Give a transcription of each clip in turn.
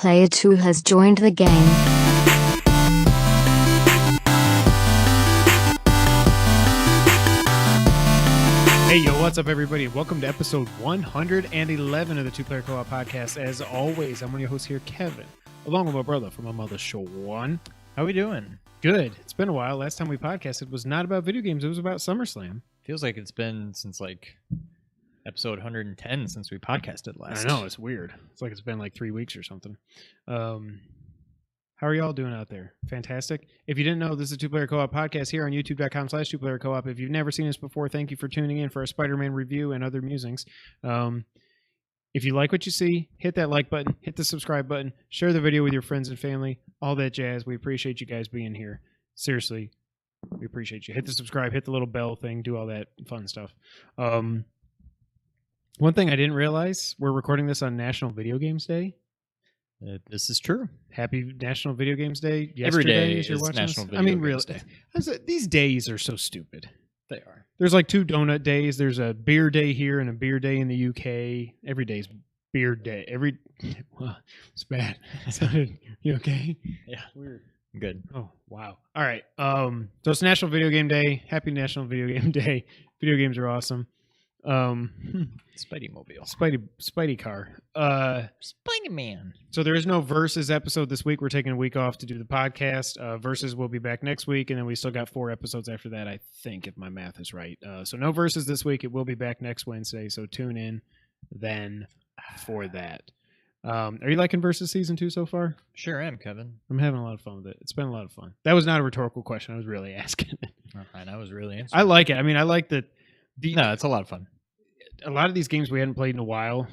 Player 2 has joined the game. Hey, yo, what's up, everybody? Welcome to episode 111 of the Two Player Co-op Podcast. As always, I'm one of your hosts here, Kevin, along with my brother from my mother's Sean. How we doing? Good. It's been a while. Last time we podcasted was not about video games. It was about SummerSlam. Feels like it's been since like episode 110 since we podcasted last. I know. It's weird. It's like it's been like 3 weeks or something. How are y'all doing out there? Fantastic. If you didn't know, this is a Two Player Co-op Podcast here on youtube.com/Two Player Co-op. If you've never seen us before, thank you for tuning in for our Spider-Man review and other musings. If you like what you see, hit that like button, hit the subscribe button, share the video with your friends and family, all that jazz. We appreciate you guys being here. Seriously, we appreciate you. Hit the subscribe, hit the little bell thing, do all that fun stuff. One thing I didn't realize, we're recording this on National Video Games Day. This is true. Happy National Video Games Day. Every day as you're is watching National this. Video Games Day. These days are so stupid. They are. There's like 2 donut days. There's a beer day here and a beer day in the UK. Every day's beer day. Well, it's bad. You okay? Yeah. Weird. Good. Oh, wow. All right. So it's National Video Game Day. Happy National Video Game Day. Video games are awesome. Spidey mobile. Spidey car. Spidey man. So there is no Versus episode this week. We're taking a week off to do the podcast. Versus will be back next week, and then we still got 4 episodes after that, I think, if my math is right. So no Versus this week. It will be back next Wednesday, so tune in then for that. Are you liking Versus Season 2 so far? Sure am, Kevin. I'm having a lot of fun with it. It's been a lot of fun. That was not a rhetorical question. I was really asking. And I was really answering. I like it. I mean, I like the... No, it's a lot of fun. A lot of these games we hadn't played in a while.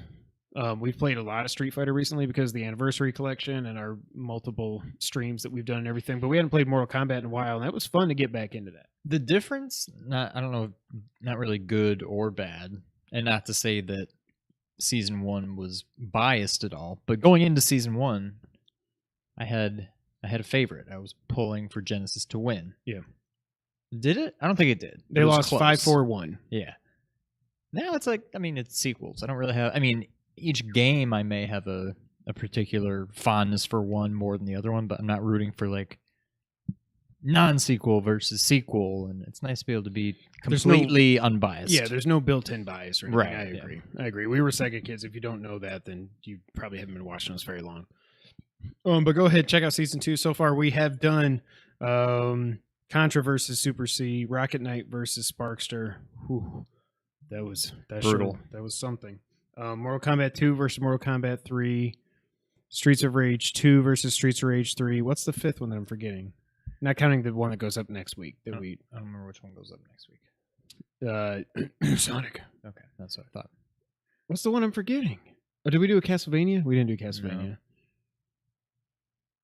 We've played a lot of Street Fighter recently because of the anniversary collection and our multiple streams that we've done and everything, but we hadn't played Mortal Kombat in a while, and that was fun to get back into that. The difference, I don't know, not really good or bad, and not to say that Season 1 was biased at all, but going into Season 1, I had a favorite. I was pulling for Genesis to win. Yeah. Did it? I don't think it did. They lost 5-4-1. Yeah. Now it's like, I mean, it's sequels. I don't really have, I mean, each game I may have a particular fondness for one more than the other one, but I'm not rooting for like non-sequel versus sequel, and it's nice to be able to be completely unbiased. Yeah, there's no built-in bias or anything. Right, I agree. We were Sega kids. If you don't know that, then you probably haven't been watching us very long. But go ahead, check out Season 2. So far, we have done Contra versus Super C, Rocket Knight versus Sparkster. Whew. That was brutal. That was something. Mortal Kombat 2 versus Mortal Kombat 3. Streets of Rage 2 versus Streets of Rage 3. What's the 5th one that I'm forgetting? Not counting the one that goes up next week. I don't remember which one goes up next week. Sonic. Okay, that's what I thought. What's the one I'm forgetting? Oh, did we do a Castlevania? We didn't do Castlevania. No.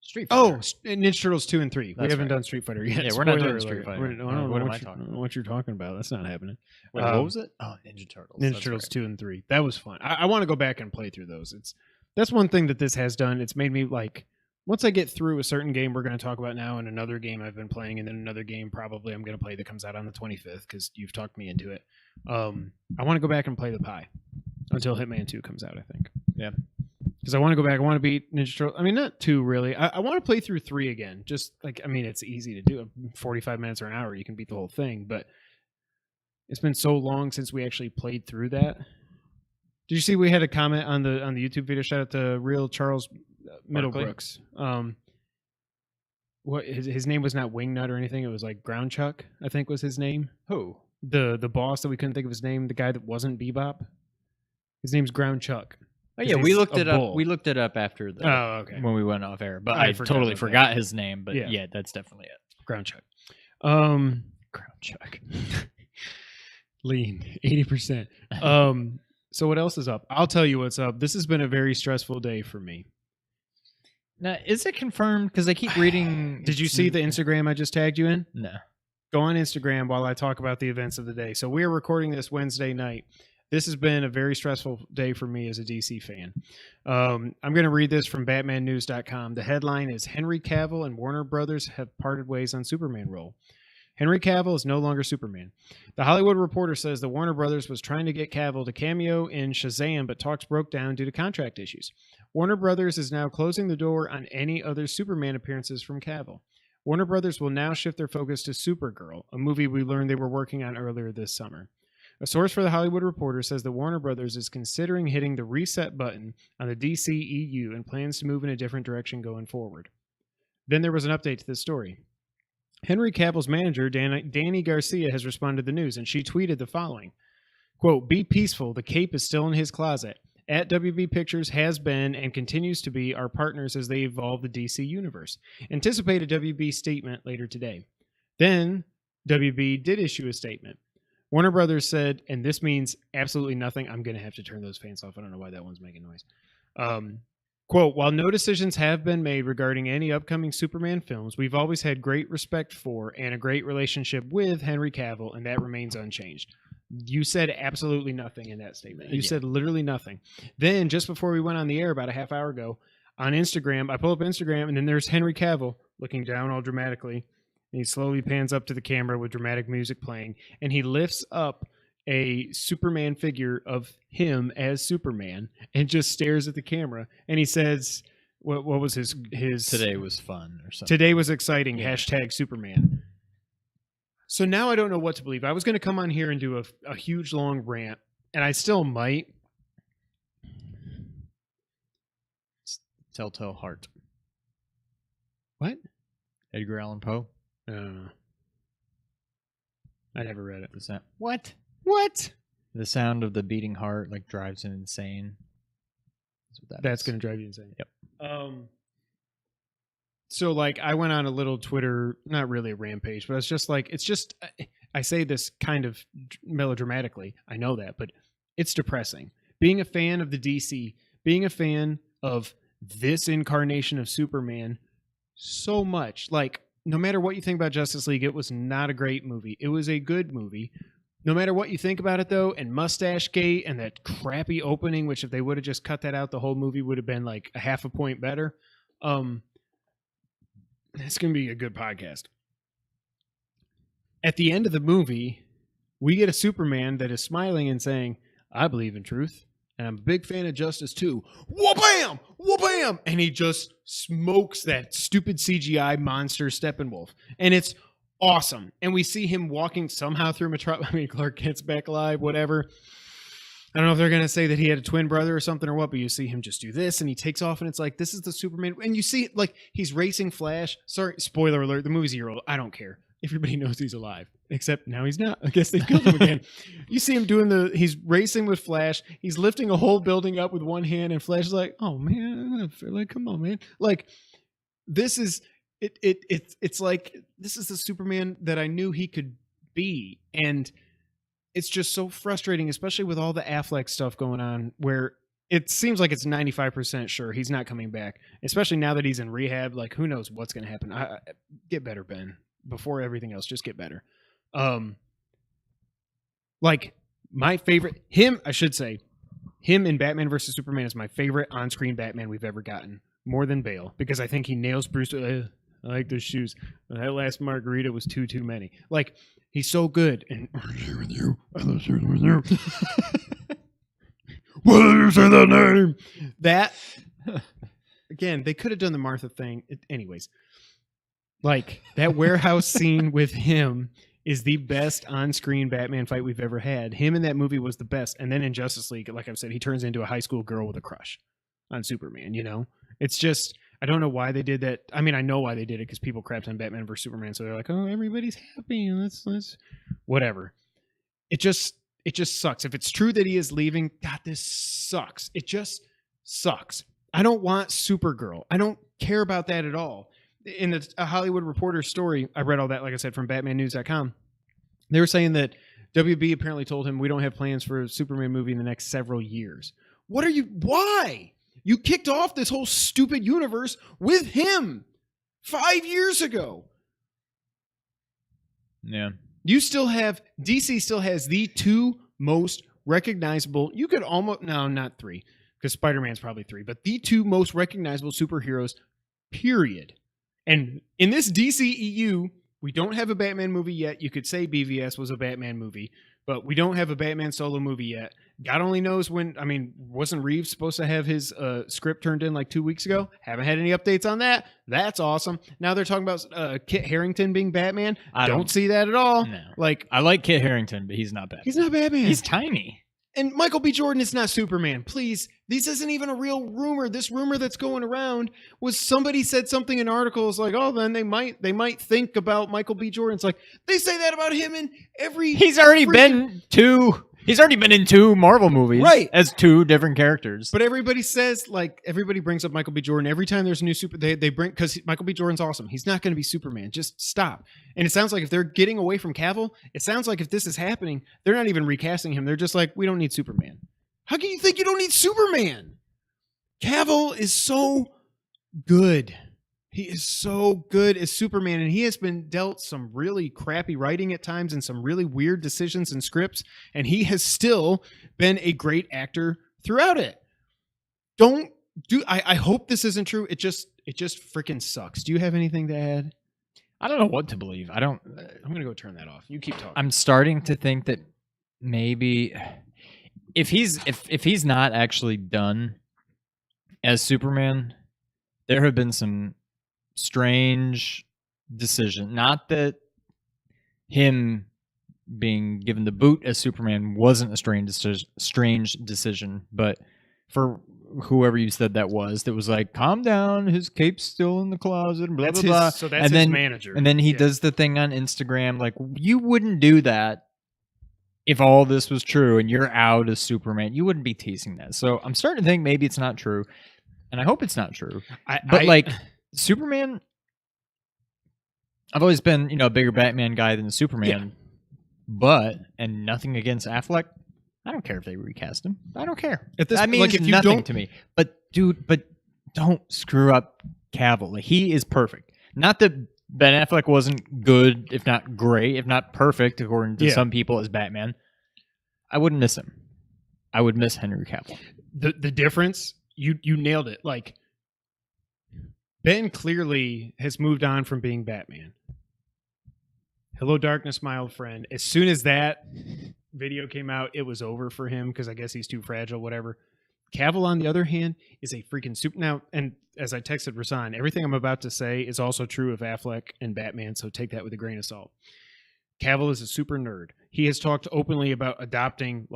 Street Fighter. Oh, Ninja Turtles 2 and 3. That's we haven't right. done Street Fighter yet. Yeah, we're not doing Street Fighter. I don't know what you're talking about. That's not happening. Wait, what was it? Oh, Ninja Turtles. Ninja Turtles 2 and 3. That was fun. I want to go back and play through those. That's one thing that this has done. It's made me like, once I get through a certain game we're going to talk about now, and another game I've been playing, and then another game probably I'm going to play that comes out on the 25th because you've talked me into it. I want to go back and play the Pi until Hitman 2 comes out, I think. Yeah. Because I want to go back. I want to beat Ninja Turtles. I mean, not 2 really. I want to play through 3 again. Just like, I mean, it's easy to do. 45 minutes or an hour, you can beat the whole thing. But it's been so long since we actually played through that. Did you see we had a comment on the YouTube video? Shout out to Real Charles Middlebrooks. What his name was not Wingnut or anything. It was like Ground Chuck, I think was his name. Who? The boss that we couldn't think of his name. The guy that wasn't Bebop. His name's Ground Chuck. Oh yeah, we looked it up. We looked it up after when we went off air, but I totally forgot his name. But yeah, that's definitely it. Ground Chuck. Ground Chuck. Lean 80%. So what else is up? I'll tell you what's up. This has been a very stressful day for me. Now, is it confirmed? Because I keep reading. Did you see the Instagram I just tagged you in? No. Go on Instagram while I talk about the events of the day. So we're recording this Wednesday night. This has been a very stressful day for me as a DC fan. I'm going to read this from BatmanNews.com. The headline is Henry Cavill and Warner Brothers have parted ways on Superman role. Henry Cavill is no longer Superman. The Hollywood Reporter says the Warner Brothers was trying to get Cavill to cameo in Shazam, but talks broke down due to contract issues. Warner Brothers is now closing the door on any other Superman appearances from Cavill. Warner Brothers will now shift their focus to Supergirl, a movie we learned they were working on earlier this summer. A source for the Hollywood Reporter says that Warner Brothers is considering hitting the reset button on the DCEU and plans to move in a different direction going forward. Then there was an update to this story. Henry Cavill's manager, Danny Garcia, has responded to the news, and she tweeted the following, quote, "Be peaceful, the cape is still in his closet. At WB Pictures has been and continues to be our partners as they evolve the DC universe. Anticipate a WB statement later today." Then WB did issue a statement. Warner Brothers said, and this means absolutely nothing. I'm going to have to turn those fans off. I don't know why that one's making noise. Quote, "While no decisions have been made regarding any upcoming Superman films, we've always had great respect for and a great relationship with Henry Cavill, and that remains unchanged." You said absolutely nothing in that statement. You said literally nothing. Then, just before we went on the air about a half hour ago, on Instagram, I pull up Instagram, and then there's Henry Cavill looking down all dramatically. And he slowly pans up to the camera with dramatic music playing, and he lifts up a Superman figure of him as Superman and just stares at the camera. And he says, what was his Today was fun or something. Today was exciting, hashtag Superman. So now I don't know what to believe. I was going to come on here and do a huge long rant, and I still might. Telltale Heart. What? Edgar Allan Poe. I never read it. What? The sound of the beating heart like drives him insane. That's going to drive you insane. Yep. So like I went on a little Twitter, not really a rampage, but it's just like, I say this kind of melodramatically. I know that, but it's depressing. Being a fan of the DC, being a fan of this incarnation of Superman so much, like, no matter what you think about Justice League, it was not a great movie. It was a good movie. No matter what you think about it, though, and Mustache Gate and that crappy opening, which if they would have just cut that out, the whole movie would have been like a half a point better. It's going to be a good podcast. At the end of the movie, we get a Superman that is smiling and saying, "I believe in truth, and I'm a big fan of justice too." Wha-bam! Wha-bam! And he just smokes that stupid CGI monster Steppenwolf. And it's awesome. And we see him walking somehow through Clark Kent's back alive, whatever. I don't know if they're going to say that he had a twin brother or something or what, but you see him just do this, and he takes off, and it's like, this is the Superman. And you see, like, he's racing Flash. Sorry, spoiler alert, the movie's a year old. I don't care. Everybody knows he's alive, except now he's not. I guess they killed him again. You see him he's racing with Flash. He's lifting a whole building up with one hand, and Flash is like, "Oh man, like, come on, man!" Like, this is it. It's like this is the Superman that I knew he could be, and it's just so frustrating, especially with all the Affleck stuff going on, where it seems like it's 95% sure he's not coming back, especially now that he's in rehab. Like, who knows what's going to happen? Get better, Ben. Before everything else, just get better. Like my favorite, him in Batman vs. Superman is my favorite on-screen Batman we've ever gotten, more than Bale, because I think he nails Bruce. I like those shoes. That last margarita was too many. Like, he's so good. And I share with you. Why did you say that name? That again, they could have done the Martha thing. Anyways. Like, that warehouse scene with him is the best on-screen Batman fight we've ever had. Him in that movie was the best. And then in Justice League, like I've said, he turns into a high school girl with a crush on Superman, you know? It's just, I don't know why they did that. I mean, I know why they did it, because people crapped on Batman vs. Superman, so they're like, "Oh, everybody's happy. Let's whatever." It just sucks. If it's true that he is leaving, God, this sucks. It just sucks. I don't want Supergirl. I don't care about that at all. In a Hollywood Reporter story, I read all that, like I said, from BatmanNews.com. They were saying that WB apparently told him, "We don't have plans for a Superman movie in the next several years." Why? You kicked off this whole stupid universe with him 5 years ago. Yeah. DC still has the two most recognizable, you could almost, no, not three, because Spider-Man's probably three, but the two most recognizable superheroes, period. And in this DCEU, We don't have a Batman movie yet. You could say BVS was a Batman movie, but we don't have a Batman solo movie yet. God only knows when. I mean, wasn't Reeves supposed to have his script turned in like 2 weeks ago? Haven't had any updates on that. That's awesome. Now they're talking about Kit Harington being Batman. I don't see that at all. No. Like, I like Kit Harington, but he's not Batman. He's not Batman. He's tiny. And Michael B. Jordan is not Superman. Please, this isn't even a real rumor. This rumor that's going around was somebody said something in articles like, "Oh, then they might think about Michael B. Jordan." It's like they say that about him in every. He's already been in 2 Marvel movies, right? As 2 different characters. But everybody says, like, everybody brings up Michael B. Jordan every time there's a new they bring, because Michael B. Jordan's awesome. He's not going to be Superman. Just stop. And it sounds like if they're getting away from Cavill, it sounds like if this is happening, they're not even recasting him. They're just like, we don't need Superman. How can you think you don't need Superman? Cavill is so good. He is so good as Superman, and he has been dealt some really crappy writing at times and some really weird decisions and scripts, and he has still been a great actor throughout it. I hope this isn't true. It just freaking sucks. Do you have anything to add? I don't know what to believe. I'm going to go turn that off. You keep talking. I'm starting to think that maybe if he's not actually done as Superman, there have been some strange decision. Not that him being given the boot as Superman wasn't a strange decision, but for whoever you said that was like, calm down, his cape's still in the closet, blah blah blah. So that's his manager. And then he does the thing on Instagram, like, you wouldn't do that if all this was true and you're out as Superman. You wouldn't be teasing that. So I'm starting to think maybe it's not true, and I hope it's not true. But Superman, I've always been, a bigger Batman guy than the Superman. Yeah. And nothing against Affleck. I don't care if they recast him. I don't care. That means if nothing to me. But don't screw up Cavill. Like, he is perfect. Not that Ben Affleck wasn't good, if not great, if not perfect, according to some people, as Batman. I wouldn't miss him. I would miss Henry Cavill. The difference, you nailed it. Like, Ben clearly has moved on from being Batman. Hello, darkness, my old friend. As soon as that video came out, it was over for him because I guess he's too fragile, whatever. Cavill, on the other hand, is a freaking super. Now, and as I texted Rasan, everything I'm about to say is also true of Affleck and Batman, so take that with a grain of salt. Cavill is a super nerd. He has talked openly about adopting,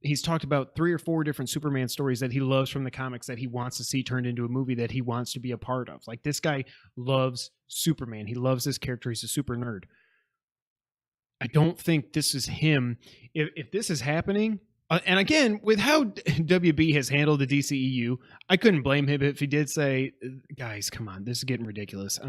he's talked about 3 or 4 different Superman stories that he loves from the comics that he wants to see turned into a movie that he wants to be a part of. Like, this guy loves Superman. He loves this character. He's a super nerd. I don't think this is him. If this is happening, and again, with how WB has handled the DCEU, I couldn't blame him if he did say, guys, come on, this is getting ridiculous.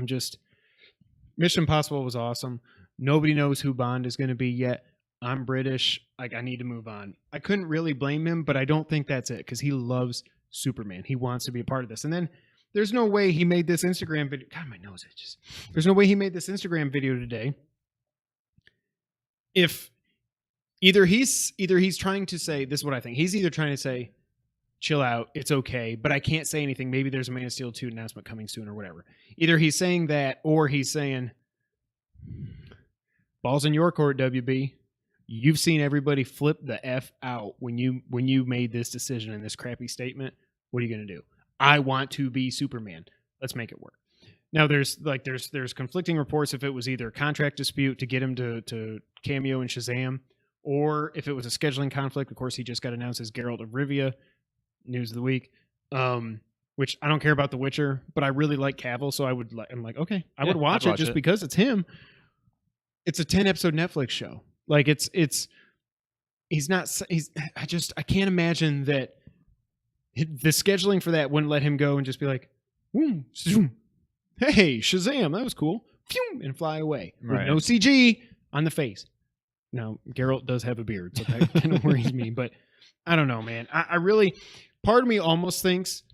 Mission Impossible was awesome. Nobody knows who Bond is going to be yet. I'm British. I need to move on. I couldn't really blame him, but I don't think that's it because he loves Superman. He wants to be a part of this. And then there's no way he made this Instagram video. God, my nose itches. There's no way he made this Instagram video today. If either he's trying to say, this is what I think. He's either trying to say, chill out, it's okay, but I can't say anything. Maybe there's a Man of Steel 2 announcement coming soon or whatever. Either he's saying that or he's saying, balls in your court, WB. You've seen everybody flip the F out when you made this decision and this crappy statement. What are you going to do? I want to be Superman. Let's make it work. Now there's conflicting reports if it was either a contract dispute to get him to cameo in Shazam, or if it was a scheduling conflict. Of course, he just got announced as Geralt of Rivia, news of the week. Which I don't care about The Witcher, but I really like Cavill, so I'm like, okay, I would watch it just because it's him. It's a 10-episode Netflix show. Like, I can't imagine that the scheduling for that wouldn't let him go and just be like, hey, Shazam, that was cool, and fly away with no CG on the face. Now, Geralt does have a beard, so that kind of worries me, but I don't know, man. I really, part of me almost thinks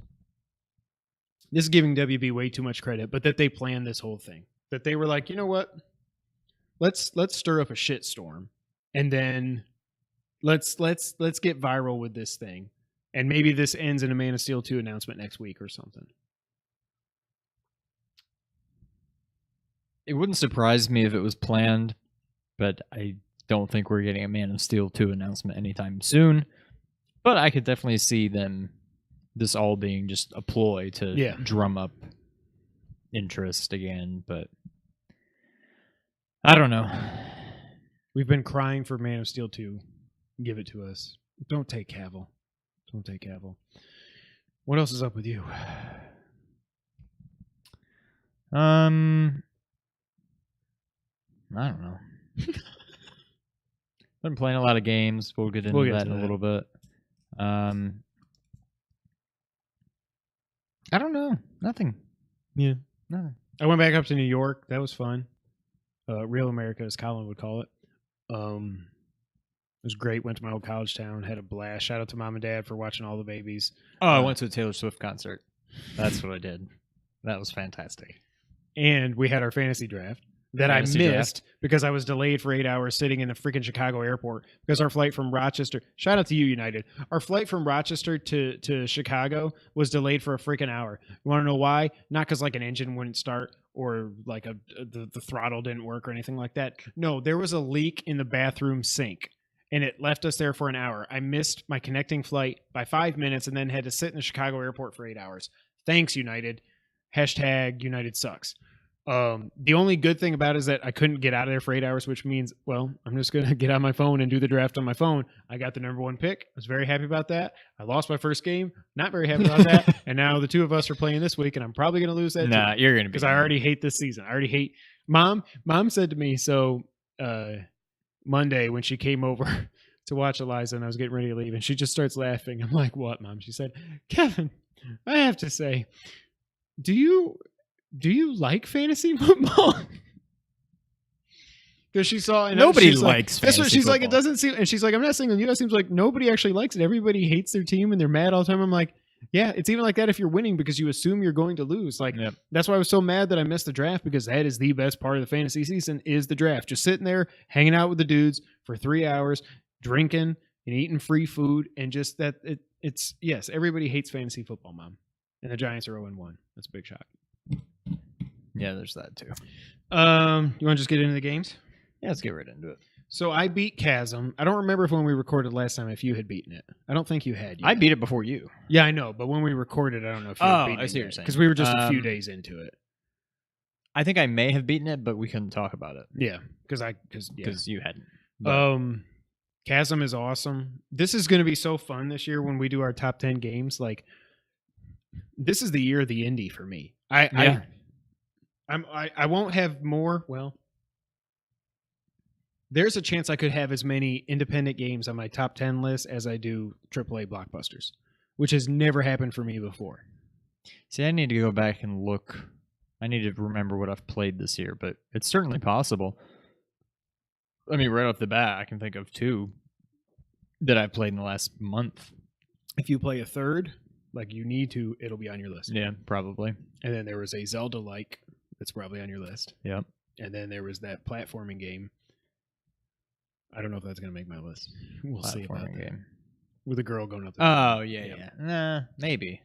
this is giving WB way too much credit, but that they planned this whole thing. That they were like, you know what? Let's stir up a shitstorm, and then let's get viral with this thing, and maybe this ends in a Man of Steel 2 announcement next week or something. it wouldn't surprise me if it was planned, but I don't think we're getting a Man of Steel 2 announcement anytime soon. But I could definitely see this all being just a ploy to drum up interest again, but I don't know. We've been crying for Man of Steel 2. Give it to us. Don't take Cavill. Don't take Cavill. What else is up with you? I don't know. Been playing a lot of games. We'll get into that in a little bit. I don't know. Nothing. Yeah. Nothing. I went back up to New York. That was fun. Real America, as Colin would call it. It was great. Went to my old college town. Had a blast. Shout out to mom and dad for watching all the babies. Oh, I went to a Taylor Swift concert. That's what I did. That was fantastic. And we had our fantasy draft that I missed because I was delayed for 8 hours sitting in the freaking Chicago airport because our flight from Rochester, shout out to you, United. Our flight from Rochester to Chicago was delayed for a freaking hour. You want to know why? Not because like an engine wouldn't start or like the throttle didn't work or anything like that. No, there was a leak in the bathroom sink and it left us there for an hour. I missed my connecting flight by 5 minutes and then had to sit in the Chicago airport for 8 hours. Thanks, United. Hashtag United sucks. The only good thing about it is that I couldn't get out of there for 8 hours, which means, well, I'm just going to get on my phone and do the draft on my phone. I got the number 1 pick. I was very happy about that. I lost my first game. Not very happy about that. And now the two of us are playing this week, and I'm probably going to lose that. Nah, you're going to be. Because I already hate this season. I already hate. Mom said to me, so Monday when she came over to watch Eliza and I was getting ready to leave, and she just starts laughing. I'm like, what, Mom? She said, Kevin, I have to say, do you like fantasy football? Because she saw nobody likes fantasy football. She's like, it football. Doesn't seem, and she's like, I'm not saying you. It seems like nobody actually likes it. Everybody hates their team and they're mad all the time. I'm like, yeah, it's even like that if you're winning because you assume you're going to lose. Like That's why I was so mad that I missed the draft, because that is the best part of the fantasy season is the draft. Just sitting there, hanging out with the dudes for 3 hours, drinking and eating free food, and just that it's yes, everybody hates fantasy football, Mom. And the Giants are 0-1. That's a big shock. Yeah, there's that too. You want to just get into the games? Yeah, let's get right into it. So I beat Chasm. I don't remember if when we recorded last time if you had beaten it. I don't think you had. I beat it before you. Yeah, I know. But when we recorded, I don't know if you had beaten it. I see what you're saying. Because we were just a few days into it. I think I may have beaten it, but we couldn't talk about it. Yeah, because you hadn't. Chasm is awesome. This is going to be so fun this year when we do our top 10 games. Like, this is the year of the indie for me. I won't have more. Well, there's a chance I could have as many independent games on my top 10 list as I do AAA blockbusters, which has never happened for me before. See, I need to go back and look. I need to remember what I've played this year, but it's certainly possible. I mean, right off the bat, I can think of 2 that I've played in the last month. If you play a third, like you need to, it'll be on your list. Yeah, probably. And then there was a Zelda-like that's probably on your list. Yep. And then there was that platforming game. I don't know if that's going to make my list. We'll see about that. Game. With a girl going up there. Oh, yeah. Nah, maybe.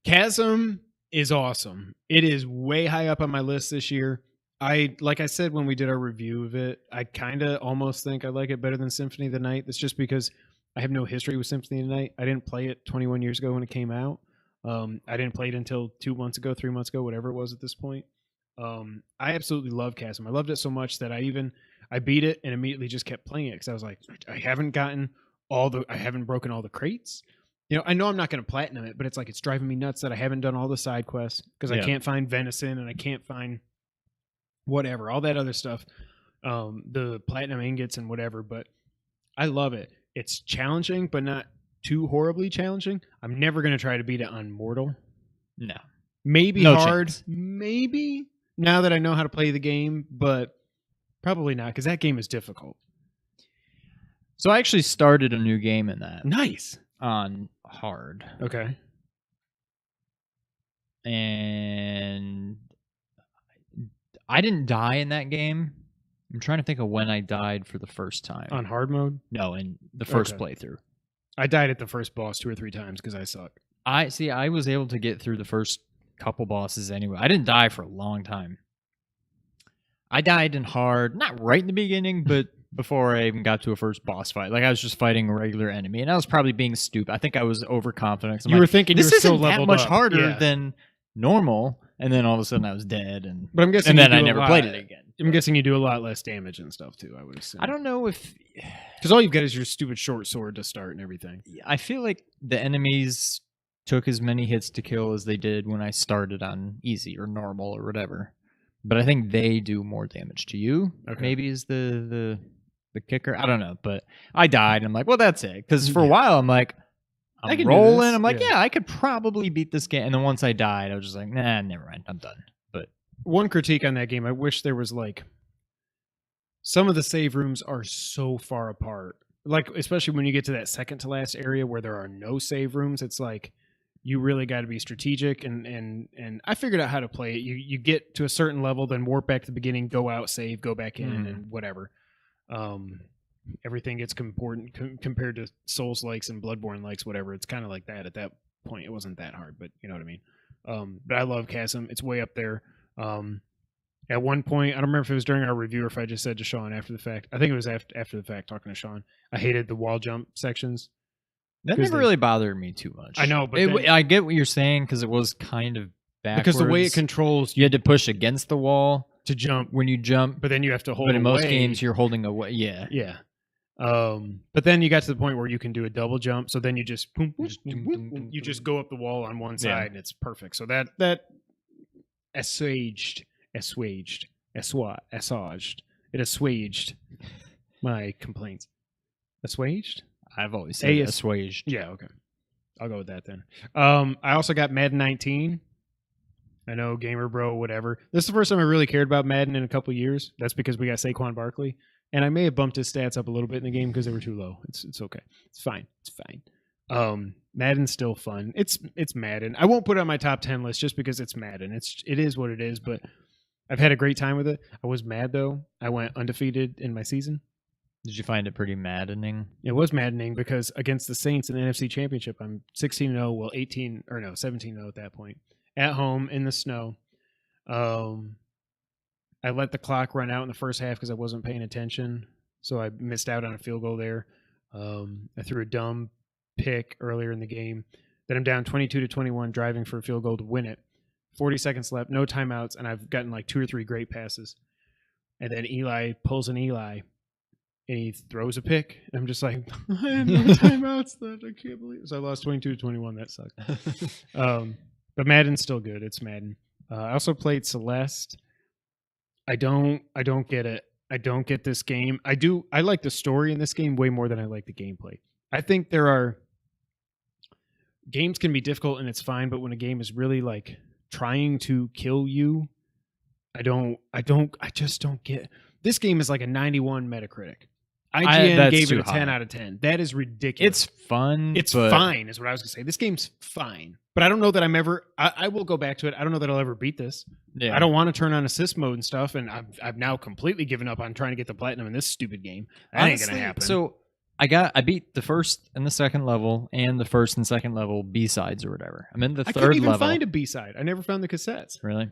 Chasm is awesome. It is way high up on my list this year. Like I said when we did our review of it, I kind of almost think I like it better than Symphony of the Night. That's just because I have no history with Symphony of the Night. I didn't play it 21 years ago when it came out. I didn't play it until 2 months ago, 3 months ago, whatever it was at this point. I absolutely love Chasm. I loved it so much that I beat it and immediately just kept playing it because I was like, I haven't broken all the crates. You know, I know I'm not going to platinum it, but it's like it's driving me nuts that I haven't done all the side quests because I can't find venison and I can't find whatever, all that other stuff, the platinum ingots and whatever. But I love it. It's challenging, but not too horribly challenging. I'm never going to try to beat it on mortal. No. Maybe no hard. Chance. Maybe now that I know how to play the game, but probably not because that game is difficult. So I actually started a new game in that. Nice. On hard. Okay. And I didn't die in that game. I'm trying to think of when I died for the first time. On hard mode? No, in the first playthrough. I died at the first boss 2 or 3 times because I suck. I was able to get through the first couple bosses anyway. I didn't die for a long time. I died in hard, not right in the beginning, but before I even got to a first boss fight. Like I was just fighting a regular enemy, and I was probably being stupid. I think I was overconfident. You were thinking this you were still isn't that leveled much up. harder Yeah. than normal, and then all of a sudden I was dead, and But I'm guessing and then you I do a never lot- played it again. I'm guessing you do a lot less damage and stuff too. I would assume. I don't know if because all you've got is your stupid short sword to start and everything. I feel like the enemies took as many hits to kill as they did when I started on easy or normal or whatever. But I think they do more damage to you. Okay. Maybe is the kicker. I don't know, but I died and I'm like, well, that's it. Because for a while I'm like, I I'm can do rolling. this. I'm like, Yeah. yeah, I could probably beat this game. And then once I died, I was just like, nah, never mind. I'm done. But One critique on that game, I wish there was like some of the save rooms are so far apart. Like especially when you get to that second to last area where there are no save rooms, it's like you really got to be strategic and I figured out how to play it. You get to a certain level, then warp back to the beginning, go out, save, go back in, and whatever. Everything gets important compared to Souls likes and Bloodborne likes, whatever. It's kind of like that at that point. It wasn't that hard, but you know what I mean. But I love Chasm. It's way up there. At one point, I don't remember if it was during our review or if I just said to Sean after the fact. I think it was after the fact talking to Sean. I hated the wall jump sections. that 'Cause never really bothered me too much. I know, but I get what you're saying because it was kind of backwards. because the way it controls you had to push against the wall to jump, when you jump. but then you have to hold. But in most away. games, you're holding away. Yeah. Yeah. But then you got to the point where you can do a double jump. So then you just you just go up the wall on one side and it's perfect. So that assuaged my complaints. Assuaged? I've always said AS assuaged. Yeah, okay. I'll go with that then. I also got Madden 19. I know Gamer Bro, whatever. This is the first time I really cared about Madden in a couple years. That's because we got Saquon Barkley. And I may have bumped his stats up a little bit in the game because they were too low. It's okay. It's fine. It's fine. Madden's still fun. It's Madden. I won't put it on my top 10 list just because it's Madden. It is what it is, but I've had a great time with it. I was mad though. I went undefeated in my season. Did you find it pretty maddening? It was maddening because against the Saints in the NFC Championship, I'm 16-0, well 17-0 at that point. At home in the snow. I let the clock run out in the first half because I wasn't paying attention, so I missed out on a field goal there. I threw a dumb pick earlier in the game. Then I'm down 22-21, driving for a field goal to win it. 40 seconds left, no timeouts, and I've gotten like 2 or 3 great passes. And then Eli pulls an Eli, and he throws a pick. And I'm just like, I had no timeouts left. I can't believe it. So I lost 22-21. That sucked. But Madden's still good. It's Madden. I also played Celeste. I don't get it. I don't get this game. I like the story in this game way more than I like the gameplay. I think games can be difficult and it's fine, but when a game is really like trying to kill you, I just don't get. This game is like a 91 Metacritic. IGN gave it a 10 out of 10. That is ridiculous. It's fun. It's fine, is what I was gonna say. This game's fine, but I don't know that I'm ever. I will go back to it. I don't know that I'll ever beat this. Yeah. I don't want to turn on assist mode and stuff, and I've now completely given up on trying to get the platinum in this stupid game. That ain't gonna happen. So I beat the first and the second level and the first and second level B-sides or whatever. I'm in the I third couldn't even level. find a B side. I never found the cassettes. Really?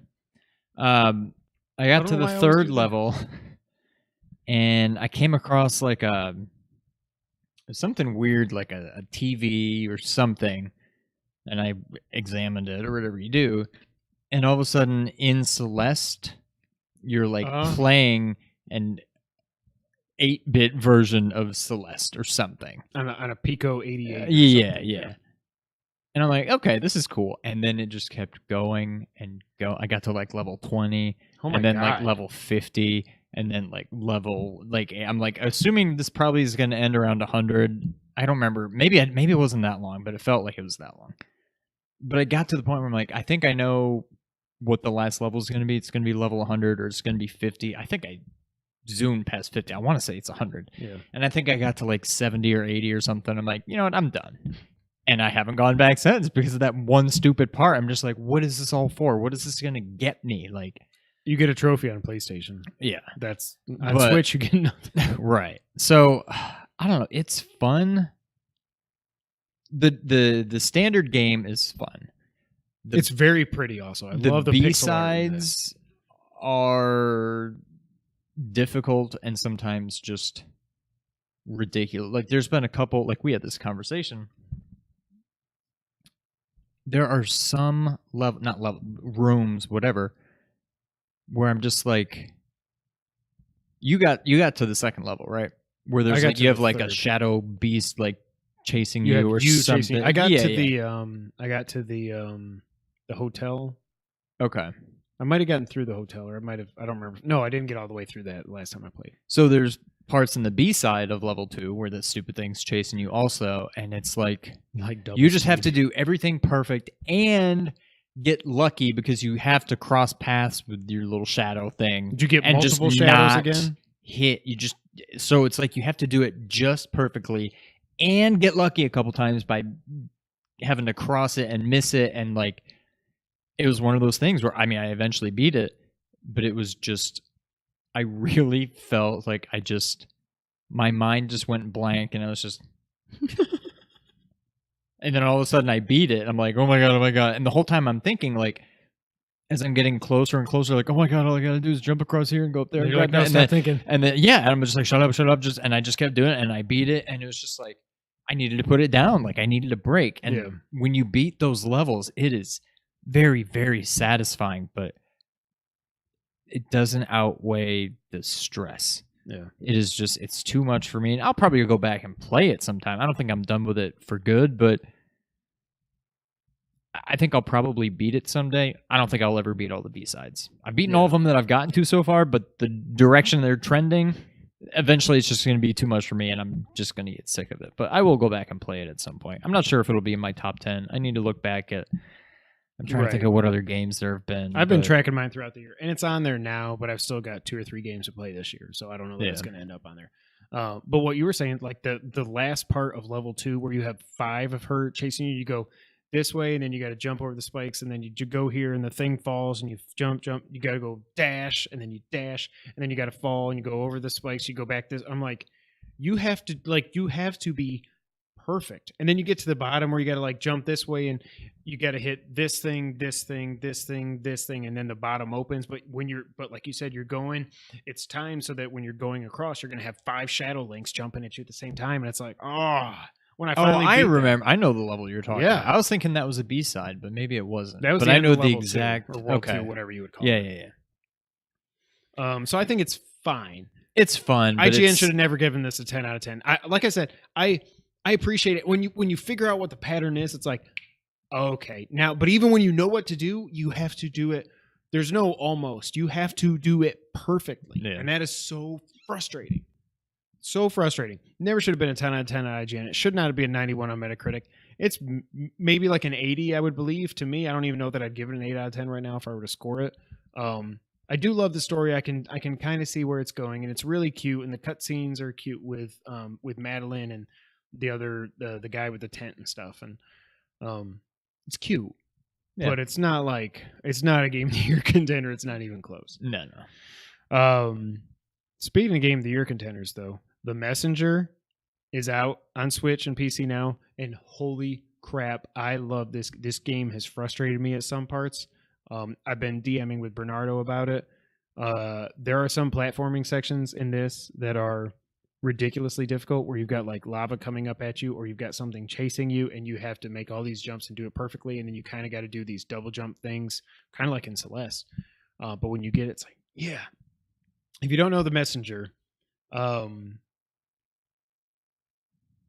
I got to know the why I always third do that. level, and I came across like something weird, like a TV or something, and I examined it or whatever you do, and all of a sudden in Celeste, you're like playing an 8-bit version of Celeste or something On a Pico 88. yeah. And I'm like, okay, this is cool. And then it just kept going and go. I got to like level 20, Oh my and then God. like level 50, and then like level I'm like assuming this probably is going to end around 100. I don't remember. Maybe it wasn't that long, but it felt like it was that long. But I got to the point where I'm like, I think I know what the last level is going to be. It's going to be level 100 or it's going to be 50. I think I zoomed past 50. I want to say it's 100. Yeah. And I think I got to like 70 or 80 or something. I'm like, you know what? I'm done. And I haven't gone back since because of that one stupid part. I'm just like, what is this all for? What is this going to get me? Like, You get a trophy on PlayStation. yeah. That's on But- Switch. You get nothing. Right. So, I don't know. It's fun. The standard game is fun. It's very pretty. Also, I The love the pixel art in this. B-sides are difficult and sometimes just ridiculous. Like there's been a couple, like we had this conversation. There are some rooms, whatever, where I'm just like, you got to the second level, right? Where there's like, you have like a shadow beast like chasing you or something. I got to the hotel. Okay. I might have gotten through the hotel, or I don't remember. No, I didn't get all the way through that last time I played. So there's parts in the B side of level 2 where the stupid thing's chasing you also, and it's like you just have to do everything perfect and get lucky because you have to cross paths with your little shadow thing. Did you get and multiple just shadows not again? So it's like you have to do it just perfectly and get lucky a couple times by having to cross it and miss it, and like it was one of those things where I eventually beat it, but it was just I really felt like my mind just went blank, and I was just and then all of a sudden I beat it. I'm like, oh my god, and the whole time I'm thinking, like, as I'm getting closer and closer, like, oh my god, all I gotta do is jump across here and go up there. And you're like, no, stop thinking. And then and I'm just like, shut up, and I just kept doing it, and I beat it, and it was just like I needed to put it down, like I needed a break. And when you beat those levels, it is very, very satisfying, but it doesn't outweigh the stress. Yeah. It is just, it's too much for me. And I'll probably go back and play it sometime. I don't think I'm done with it for good, but I think I'll probably beat it someday. I don't think I'll ever beat all the B-sides. I've beaten all of them that I've gotten to so far, but the direction they're trending, eventually it's just going to be too much for me, and I'm just going to get sick of it. But I will go back and play it at some point. I'm not sure if it'll be in my top 10. I need to look back at... I'm trying to think of what other games there have been. I've been tracking mine throughout the year, and it's on there now, but I've still got 2 or 3 games to play this year, so I don't know that it's going to end up on there. But what you were saying, like the last part of level 2 where you have 5 of her chasing you, you go this way, and then you got to jump over the spikes, and then you go here, and the thing falls, and you jump, you got to go dash, and then you dash, and then you got to fall, and you go over the spikes, you go back this. I'm like, you have to be perfect, and then you get to the bottom where you got to like jump this way, and you got to hit this thing, and then the bottom opens. But like you said, you're going, it's timed so that when you're going across, you're gonna have 5 shadow links jumping at you at the same time, and it's like, when I finally I remember, I know the level you're talking about. Yeah. I was thinking that was a B-side, but maybe it wasn't. That was, but the I end know of the level exact 2, or World 2, whatever you would call it. Yeah. So I think it's fine. It's fun. But IGN should have never given this a 10 out of 10. Like I said, I appreciate it when you figure out what the pattern is. It's like, okay, now, but even when you know what to do, you have to do it. There's no almost. You have to do it perfectly, and that is so frustrating. So frustrating. Never should have been a 10 out of 10 on IGN. It should not be a 91 on Metacritic. It's maybe like an 80, I would believe. To me, I don't even know that I'd give it an 8 out of 10 right now if I were to score it. I do love the story. I can kind of see where it's going, and it's really cute. And the cutscenes are cute with Madeline and the guy with the tent and stuff. And it's cute, but it's not a Game of the Year contender. It's not even close. No. Speaking of Game of the Year contenders, though, The Messenger is out on Switch and PC now, and holy crap, I love this. This game has frustrated me at some parts. I've been DMing with Bernardo about it. There are some platforming sections in this that are ridiculously difficult, where you've got like lava coming up at you, or you've got something chasing you, and you have to make all these jumps and do it perfectly, and then you kind of got to do these double jump things, kind of like in Celeste. But when you get it, it's like, yeah. If you don't know The Messenger,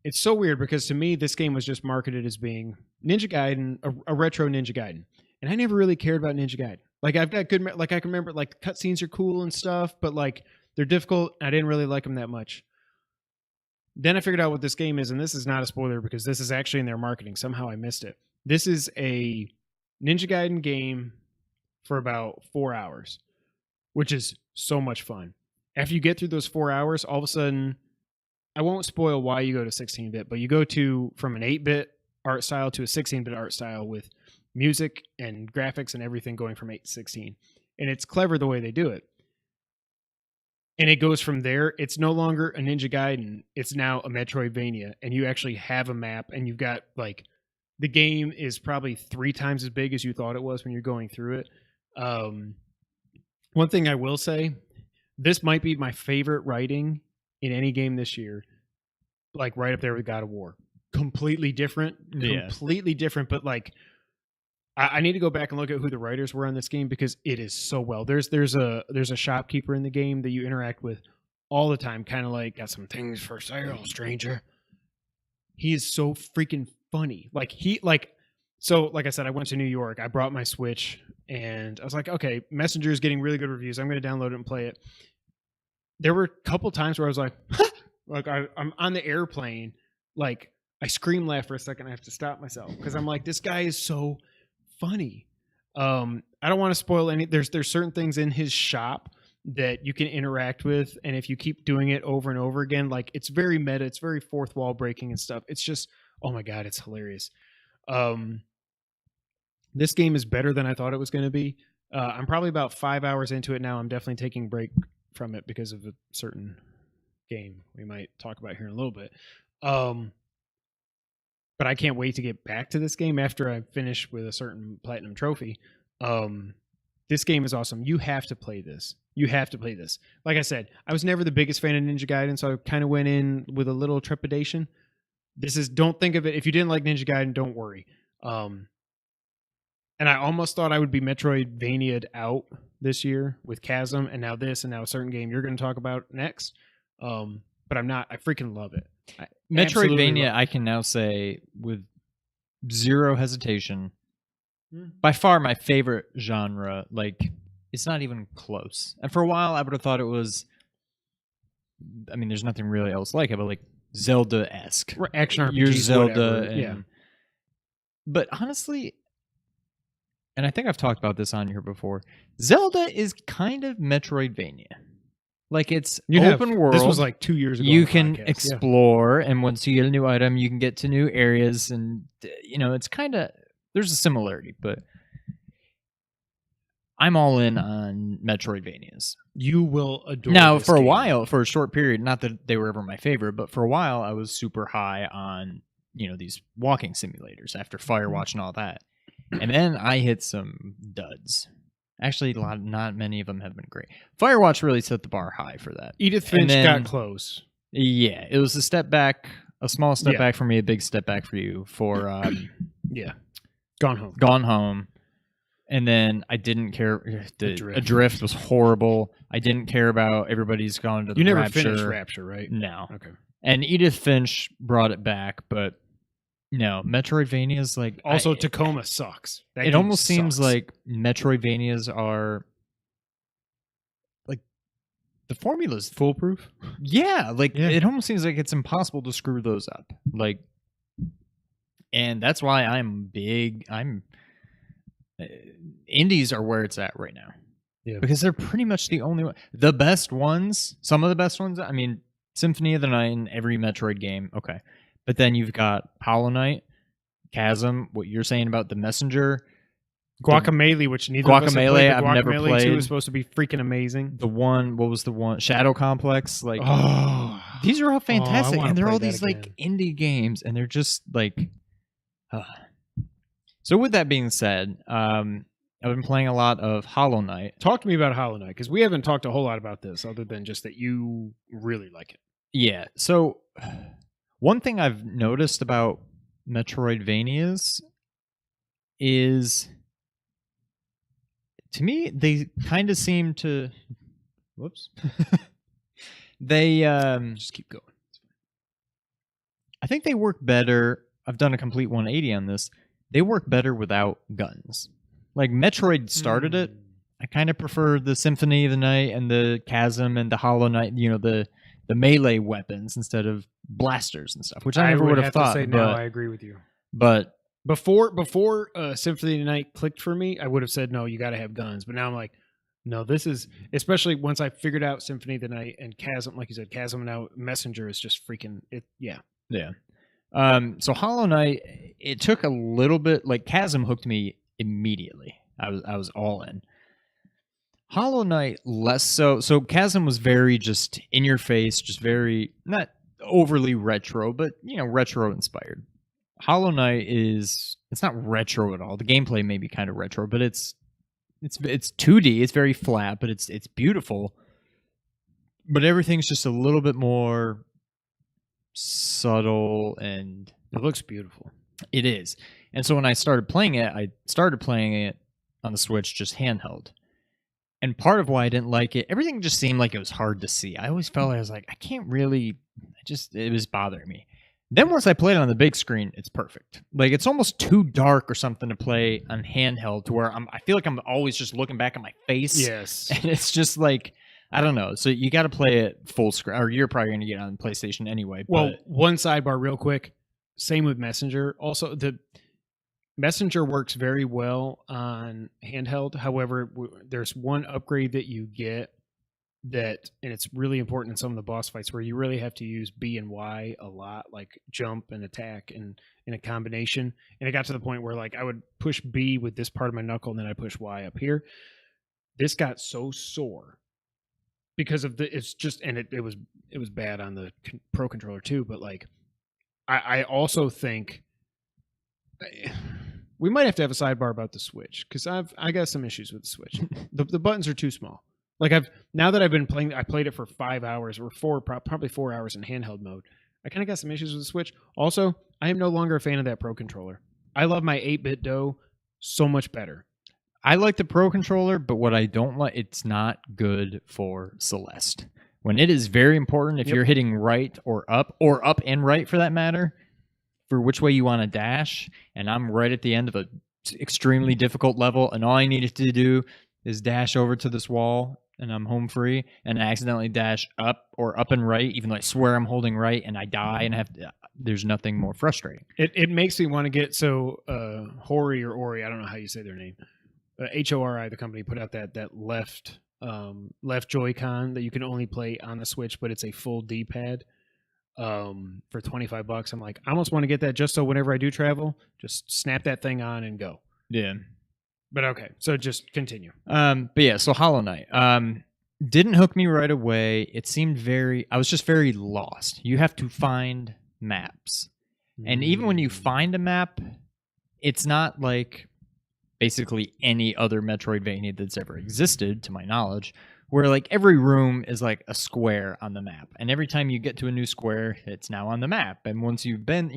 it's so weird because to me, this game was just marketed as being Ninja Gaiden, a retro Ninja Gaiden. And I never really cared about Ninja Gaiden. Like, I've got good, like, I can remember, like, the cutscenes are cool and stuff, but, like, they're difficult. I didn't really like them that much. Then I figured out what this game is, and this is not a spoiler because this is actually in their marketing. Somehow I missed it. This is a Ninja Gaiden game for about 4 hours, which is so much fun. After you get through those 4 hours, all of a sudden, I won't spoil why you go to 16-bit, but you go from an 8-bit art style to a 16-bit art style with music and graphics and everything going from 8 to 16. And it's clever the way they do it. And it goes from there. It's no longer a Ninja Gaiden. It's now a Metroidvania. And you actually have a map, and you've got, like, the game is probably 3 times as big as you thought it was when you're going through it. One thing I will say, this might be my favorite writing in any game this year. Like right up there with God of War. Completely different, but like I need to go back and look at who the writers were on this game because it is so well. There's a shopkeeper in the game that you interact with all the time, kind of like, got some things for sale, stranger. He is so freaking funny. Like like I said, I went to New York. I brought my Switch and I was like, okay, Messenger is getting really good reviews. I'm going to download it and play it. There were a couple times where I was like, like I'm on the airplane, like I scream laugh for a second. I have to stop myself because I'm like, this guy is so funny. I don't want to spoil any. There's certain things in his shop that you can interact with, and if you keep doing it over and over again, like it's very meta, it's very fourth wall breaking and stuff. It's just, oh my god, it's hilarious. This game is better than I thought it was going to be. I'm probably about 5 hours into it now. I'm definitely taking a break from it because of a certain game we might talk about here in a little bit. But I can't wait to get back to this game after I finish with a certain platinum trophy. This game is awesome. You have to play this. You have to play this. Like I said, I was never the biggest fan of Ninja Gaiden, so I kind of went in with a little trepidation. Don't think of it. If you didn't like Ninja Gaiden, don't worry. And I almost thought I would be Metroidvania'd out this year with Chasm, and now this, and now a certain game you're going to talk about next. But I'm not. I freaking love it. Metroidvania, I can now say with zero hesitation, by far my favorite genre. Like, it's not even close. And for a while, I would have thought it was. I mean, there's nothing really else like it, but like Zelda-esque, action RPG. You're Zelda, whatever. Yeah. But honestly, and I think I've talked about this on here before, Zelda is kind of Metroidvania. Like, it's open world. This was like 2 years ago. You can explore, and once you get a new item, you can get to new areas, and it's kind of, there's a similarity, but I'm all in on Metroidvanias. You will adore. Now, this for a game. while, for a short period, not that they were ever my favorite, but for a while, I was super high on these walking simulators after Firewatch and all that, and then I hit some duds. Actually, not many of them have been great. Firewatch really set the bar high for that. Edith Finch got close. Yeah, it was a step back, a small step back for me, a big step back for you. For Gone Home. Gone Home. And then I didn't care. Adrift was horrible. I didn't care about Everybody's Gone to the You never Rapture. finished Rapture, right? No. Okay. And Edith Finch brought it back, but no, Metroidvania's like... Also, Tacoma sucks. It almost seems like Metroidvanias are... like, the formula's foolproof? Yeah, it almost seems like it's impossible to screw those up. Like, and that's why indies are where it's at right now. Yeah. Because they're pretty much the only one. The best ones, some of the best ones, I mean, Symphony of the Night in every Metroid game, okay. But then you've got Hollow Knight, Chasm, what you're saying about the Messenger. Guacamelee, which neither of us have played. I've never played. 2 is supposed to be freaking amazing. What was the one? Shadow Complex. Like, these are all fantastic. And they're all these like indie games, and they're just like... So with that being said, I've been playing a lot of Hollow Knight. Talk to me about Hollow Knight, because we haven't talked a whole lot about this other than just that you really like it. Yeah. So one thing I've noticed about Metroidvanias is, to me, they kind of seem to... Whoops. They... just keep going. I think they work better. I've done a complete 180 on this. They work better without guns. Like, Metroid started it. I kind of prefer the Symphony of the Night and the Chasm and the Hollow Knight, the melee weapons instead of blasters and stuff, which I never would have thought. To say, no, I agree with you. But before Symphony of the Night clicked for me, I would have said, no, you got to have guns. But now I'm like, no, this is, especially once I figured out Symphony of the Night and Chasm, like you said, Chasm, now Messenger is just freaking it. Yeah. Yeah. So Hollow Knight, it took a little bit, like Chasm hooked me immediately. I was all in. Hollow Knight less so. So Chasm was very just in your face, just very not overly retro, but retro inspired. Hollow Knight it's not retro at all. The gameplay may be kind of retro, but it's 2D. It's very flat, but it's beautiful. but everything's just a little bit more subtle, and It looks beautiful. it is. And so when I started playing it on the Switch just handheld. And part of why I didn't like it, everything just seemed like it was hard to see. I always felt like I was like, I can't really, it was bothering me. Then once I played it on the big screen, it's perfect. Like, it's almost too dark or something to play on handheld to where I feel like I'm always just looking back at my face. Yes. And it's just like, I don't know. So you got to play it full screen, or you're probably going to get it on PlayStation anyway. Well, one sidebar real quick. Same with Messenger. Also, the Messenger works very well on handheld. However, there's one upgrade that you get that, and it's really important in some of the boss fights where you really have to use B and Y a lot, like jump and attack and in a combination. And it got to the point where like I would push B with this part of my knuckle and then I push Y up here. This got so sore because of it's just, and it was bad on the Pro controller too. But like, I also think we might have to have a sidebar about the Switch because I got some issues with the Switch. the buttons are too small. Like now that I've been playing, I played it for 5 hours or probably 4 hours in handheld mode. I kind of got some issues with the Switch. Also, I am no longer a fan of that Pro controller. I love my 8-bit dough so much better. I like the Pro controller, but what I don't like, it's not good for Celeste. When it is very important, if you're hitting right or up and right for that matter, for which way you want to dash, and I'm right at the end of a extremely difficult level, and all I needed to do is dash over to this wall, and I'm home free, and I accidentally dash up or up and right, even though I swear I'm holding right, and I die, and there's nothing more frustrating. It makes me want to get Hori or Ori, I don't know how you say their name. HORI, the company, put out that left Joy-Con that you can only play on the Switch, but it's a full D-pad for $25. I'm like, I almost want to get that just so whenever I do travel, just snap that thing on and go. Yeah. But okay, so just continue. But yeah, so Hollow Knight didn't hook me right away. It seemed I was just very lost. You have to find maps. And even when you find a map, it's not like basically any other Metroidvania that's ever existed, to my knowledge, where like every room is like a square on the map. And every time you get to a new square, it's now on the map. And once you've been,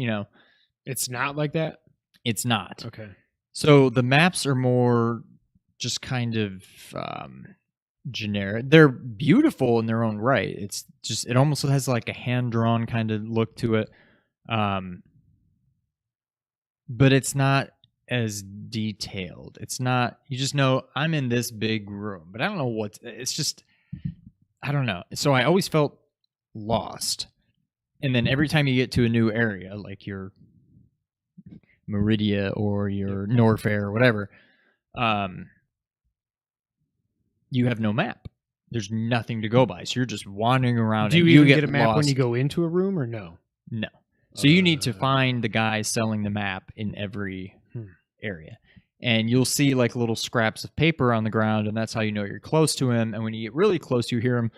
It's not like that? It's not. Okay. So the maps are more just kind of generic. They're beautiful in their own right. It's just, it almost has like a hand-drawn kind of look to it. But it's not as detailed. It's not, you just know I'm in this big room, but I don't know it's just, I don't know. So I always felt lost. And then every time you get to a new area, like your Meridia or your Norfair or whatever, you have no map. There's nothing to go by. So you're just wandering around. Do you and even get get a map lost when you go into a room or no? No. So you need to find the guy selling the map in every area. And you'll see like little scraps of paper on the ground, and that's how you know you're close to him. And when you get really close, you hear him.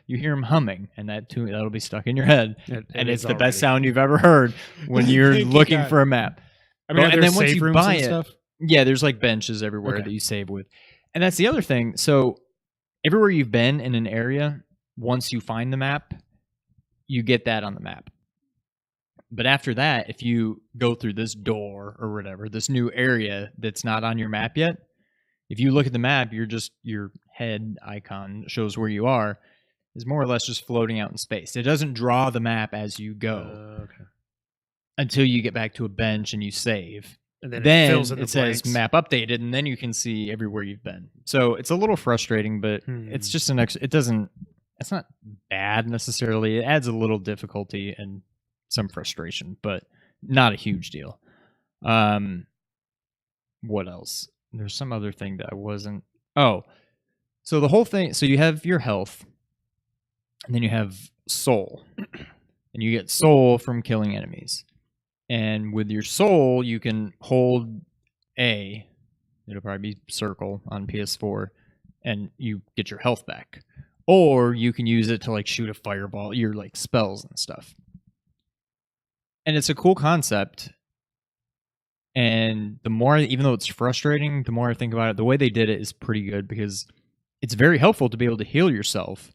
You hear him humming, and that'll be stuck in your head. And it's the best sound you've ever heard when you're looking for a map. I mean, and then once you buy it, stuff? yeah, there's like benches everywhere that you save with. And that's the other thing. So everywhere you've been in an area, once you find the map, you get that on the map. But after that, if you go through this door or whatever, this new area that's not on your map yet, if you look at the map, your head icon shows where you are, is more or less just floating out in space. It doesn't draw the map as you go until you get back to a bench and you save. And then it says map updated, and then you can see everywhere you've been. So it's a little frustrating, but it's just it's not bad necessarily. It adds a little difficulty and some frustration, but not a huge deal. What else? There's some other thing that I wasn't. Oh, so the whole thing. So you have your health, and then you have soul, and you get soul from killing enemies. And with your soul, you can hold A. It'll probably be circle on PS4, and you get your health back. Or you can use it to like shoot a fireball, your like spells and stuff. And it's a cool concept. And the more, even though it's frustrating, the more I think about it, the way they did it is pretty good because it's very helpful to be able to heal yourself,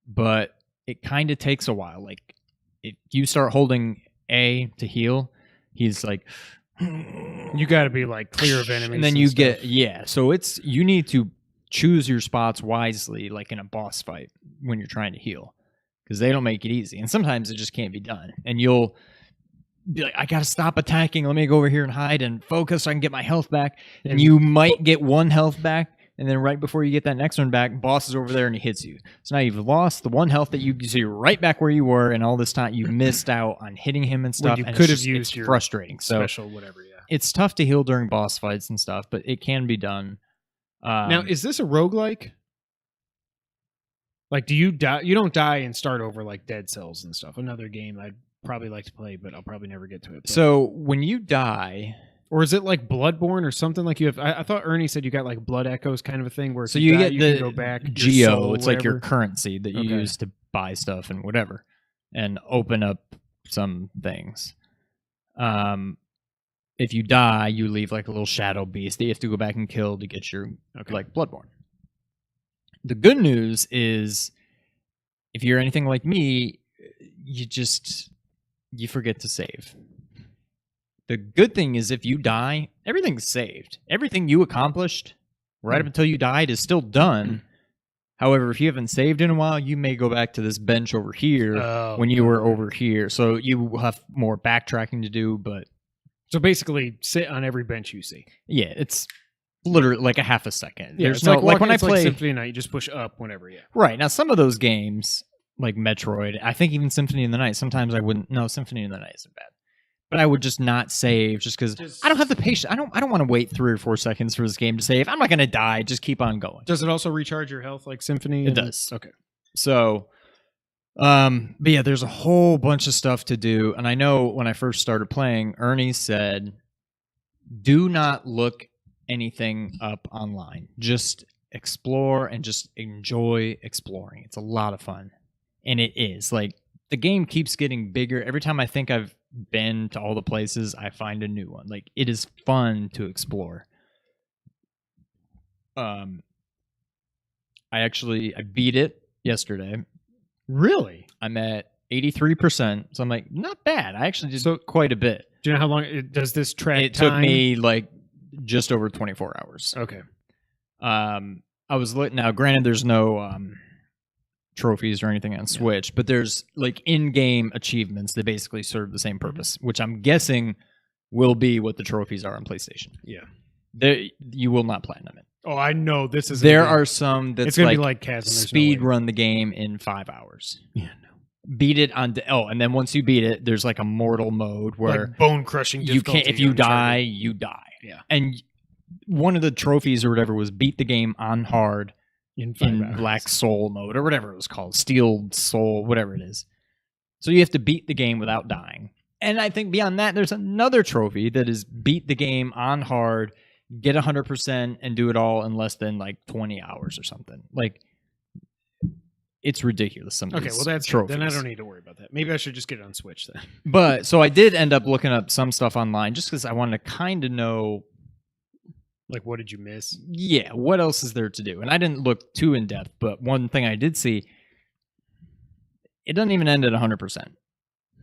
but it kind of takes a while. Like if you start holding A to heal, he's like, you got to be like clear of enemies, and then you get So it's you need to choose your spots wisely, like in a boss fight when you're trying to heal, because they don't make it easy, and sometimes it just can't be done, and you'll be like, I gotta stop attacking. Let me go over here and hide and focus so I can get my health back. And you might get one health back, and then right before you get that next one back, boss is over there and he hits you. So now you've lost the one health that so you're right back where you were, and all this time you missed out on hitting him and stuff. You and could have used your frustrating. special whatever. Yeah, it's tough to heal during boss fights and stuff, but it can be done. Now, is this a roguelike? Like, do you die? You don't die and start over like Dead Cells and stuff. Another game I'd probably like to play, but I'll probably never get to it. But. So when you die, or is it like Bloodborne or something? Like you have, I thought Ernie said you got like Blood Echoes kind of a thing where so you get you the can go back, geo. soul, it's like your currency that you use to buy stuff and whatever, and open up some things. If you die, you leave like a little shadow beast that you have to go back and kill to get your like Bloodborne. The good news is, if you're anything like me, you forget to save. The good thing is if you die, everything's saved. Everything you accomplished right up until you died is still done. However, if you haven't saved in a while, you may go back to this bench over here when you were over here. So you will have more backtracking to do, but... So basically, sit on every bench you see. Yeah, it's literally like a half a second. Yeah, There's no... Like when I play... Like Symphony of the Night, you just push up whenever, Right, now some of those games... like Metroid, I think even Symphony of the Night, sometimes I wouldn't. No, Symphony of the Night isn't bad, but I would just not save just because I don't have the patience. I don't want to wait 3 or 4 seconds for this game to save. I'm not going to die. Just keep on going. Does it also recharge your health like Symphony? It does. Okay. So, but yeah, there's a whole bunch of stuff to do, and I know when I first started playing, Ernie said, "Do not look anything up online. Just explore and just enjoy exploring. It's a lot of fun." And it is. Like, the game keeps getting bigger. Every time I think I've been to all the places, I find a new one. Like, it is fun to explore. I beat it yesterday. Really? I'm at 83%. So I'm like, not bad. I actually did quite a bit. Do you know how long does this track It took me like just over 24 hours. Okay. I was now granted there's no trophies or anything on Switch, but there's like in-game achievements that basically serve the same purpose, which I'm guessing will be what the trophies are on PlayStation. Yeah. You will not platinum it. Oh, I know this is. There are some that's it's gonna be like Chasm. Speed run the game in 5 hours. Yeah, no. Beat it on. And then once you beat it, there's like a mortal mode where like bone crushing. You can't. If you die, you die. Yeah. And one of the trophies or whatever was beat the game on hard in Black Soul mode or whatever it was called, Steel Soul, whatever it is. So you have to beat the game without dying. And I think beyond that, there's another trophy that is beat the game on hard, get 100%, and do it all in less than like 20 hours or something. Like, it's ridiculous. Some of these well, that's trophies. Then I don't need to worry about that. Maybe I should just get it on Switch then. But so I did end up looking up some stuff online just because I wanted to kind of know. Like, what did you miss? Yeah, what else is there to do? And I didn't look too in depth, but one thing I did see, it doesn't even end at 100%.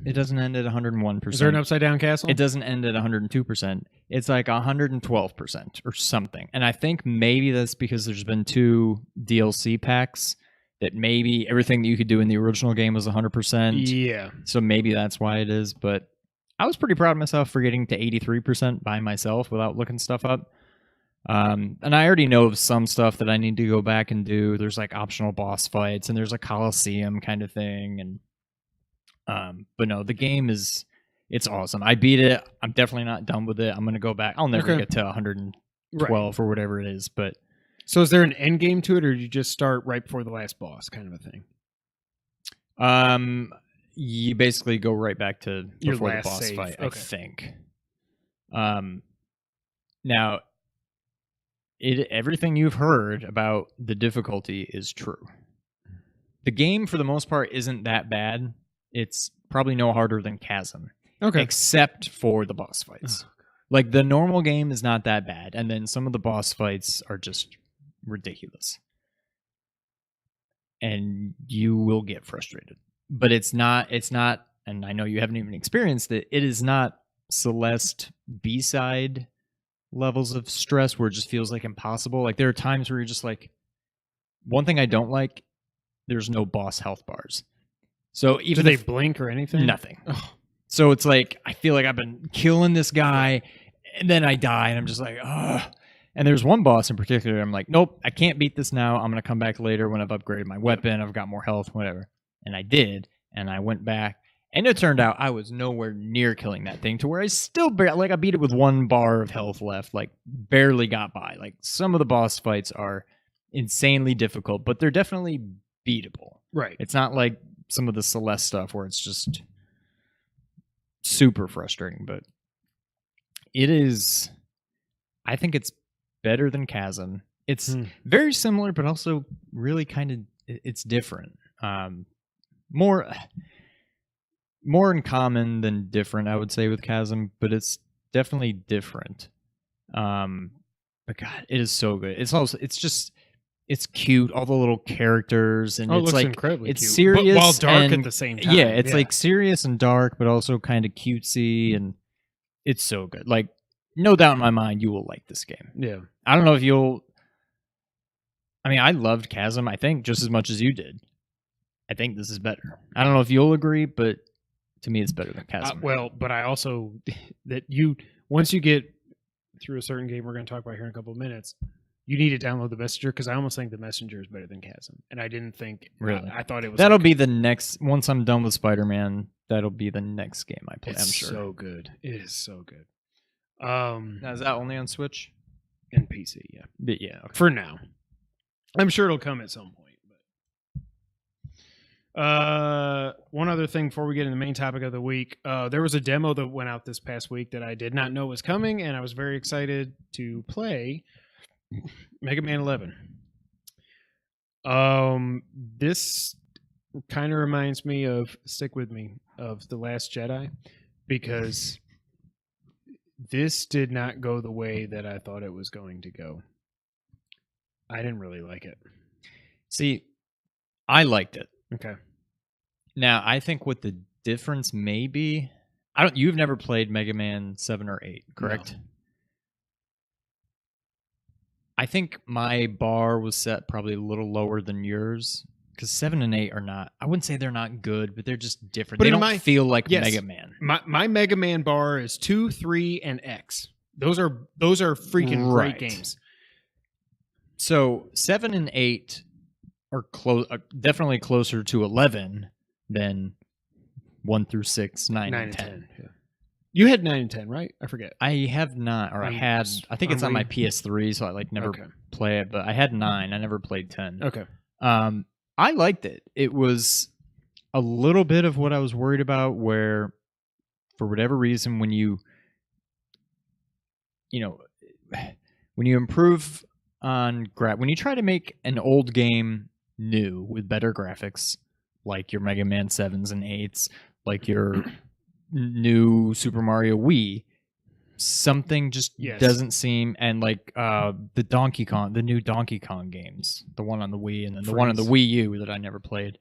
It doesn't end at 101%. Is there an upside down castle? It doesn't end at 102%. It's like 112% or something. And I think maybe that's because there's been 2 DLC packs that maybe everything that you could do in the original game was 100%. Yeah. So maybe that's why it is. But I was pretty proud of myself for getting to 83% by myself without looking stuff up. And I already know of some stuff that I need to go back and do. There's like optional boss fights and there's a Coliseum kind of thing. And but no, the game it's awesome. I beat it. I'm definitely not done with it. I'm going to go back. I'll never get to 112 or whatever it is. But so is there an end game to it, or do you just start right before the last boss kind of a thing? You basically go right back to your before last the boss save. fight, Okay. I think. Now, everything you've heard about the difficulty is true. The game, for the most part, isn't that bad. It's probably no harder than Chasm. Okay. Except for the boss fights. Like, the normal game is not that bad, and then some of the boss fights are just ridiculous. And you will get frustrated. But it's not, and I know you haven't even experienced it, it is not Celeste B-side levels of stress where it just feels like impossible. Like, there are times where you're just like, one thing I don't like, there's no boss health bars. So even do they blink or anything? Nothing. Oh. So it's like, I feel like I've been killing this guy, and then I die, and I'm just like, ugh. And there's one boss in particular, I'm like, nope, I can't beat this now. I'm going to come back later when I've upgraded my weapon, I've got more health, whatever. And I did, and I went back, and it turned out I was nowhere near killing that thing to where I still I beat it with 1 bar of health left, like barely got by. Like, some of the boss fights are insanely difficult, but they're definitely beatable. Right. It's not like some of the Celeste stuff where it's just super frustrating, but it is, I think it's better than Chasm. It's very similar, but also really kind of, it's different. More in common than different, I would say, with Chasm, but it's definitely different. But God, it is so good. It's cute, all the little characters, and it it's looks like incredibly it's cute, serious but while dark and, at the same time. Yeah, it's like serious and dark, but also kind of cutesy, and it's so good. Like, no doubt in my mind, you will like this game. Yeah. I don't know if you'll. I mean, I loved Chasm, I think, just as much as you did. I think this is better. I don't know if you'll agree, but to me, it's better than Chasm. Well, but I also once you get through a certain game we're going to talk about here in a couple of minutes, you need to download the Messenger, because I almost think the Messenger is better than Chasm, and I didn't think. Really, I thought it was. That'll be the next. Once I'm done with Spider-Man, that'll be the next game I play. It's I'm sure. so good. It is so good. Now, is that only on Switch and PC? Yeah, but yeah. Okay. For now, I'm sure it'll come at some point. But one other thing before we get into the main topic of the week, there was a demo that went out this past week that I did not know was coming, and I was very excited to play. Mega Man 11. This kind of reminds me of, stick with me, of The Last Jedi, because this did not go the way that I thought it was going to go. I didn't really like it. See, I liked it. Okay. Now, I think what the difference may be, you've never played Mega Man 7 or 8, correct? No. I think my bar was set probably a little lower than yours, because 7 and 8 are not, I wouldn't say they're not good, but they're just different. They don't feel like Mega Man. My Mega Man bar is 2, 3, and X. Those are freaking great games. So 7 and 8 are definitely closer to 11 than 1 through 6, 9 and 10. Yeah. You had 9 and 10, right? I forget. I have not, or I think it's on my PS3, so I never play it, but I had 9. I never played 10. Okay. I liked it. It was a little bit of what I was worried about, where for whatever reason, when you improve on when you try to make an old game new with better graphics, like your Mega Man 7s and 8s, like your new Super Mario Wii, something just doesn't seem, and like the new Donkey Kong games, the one on the Wii and then the one on the Wii U that I never played,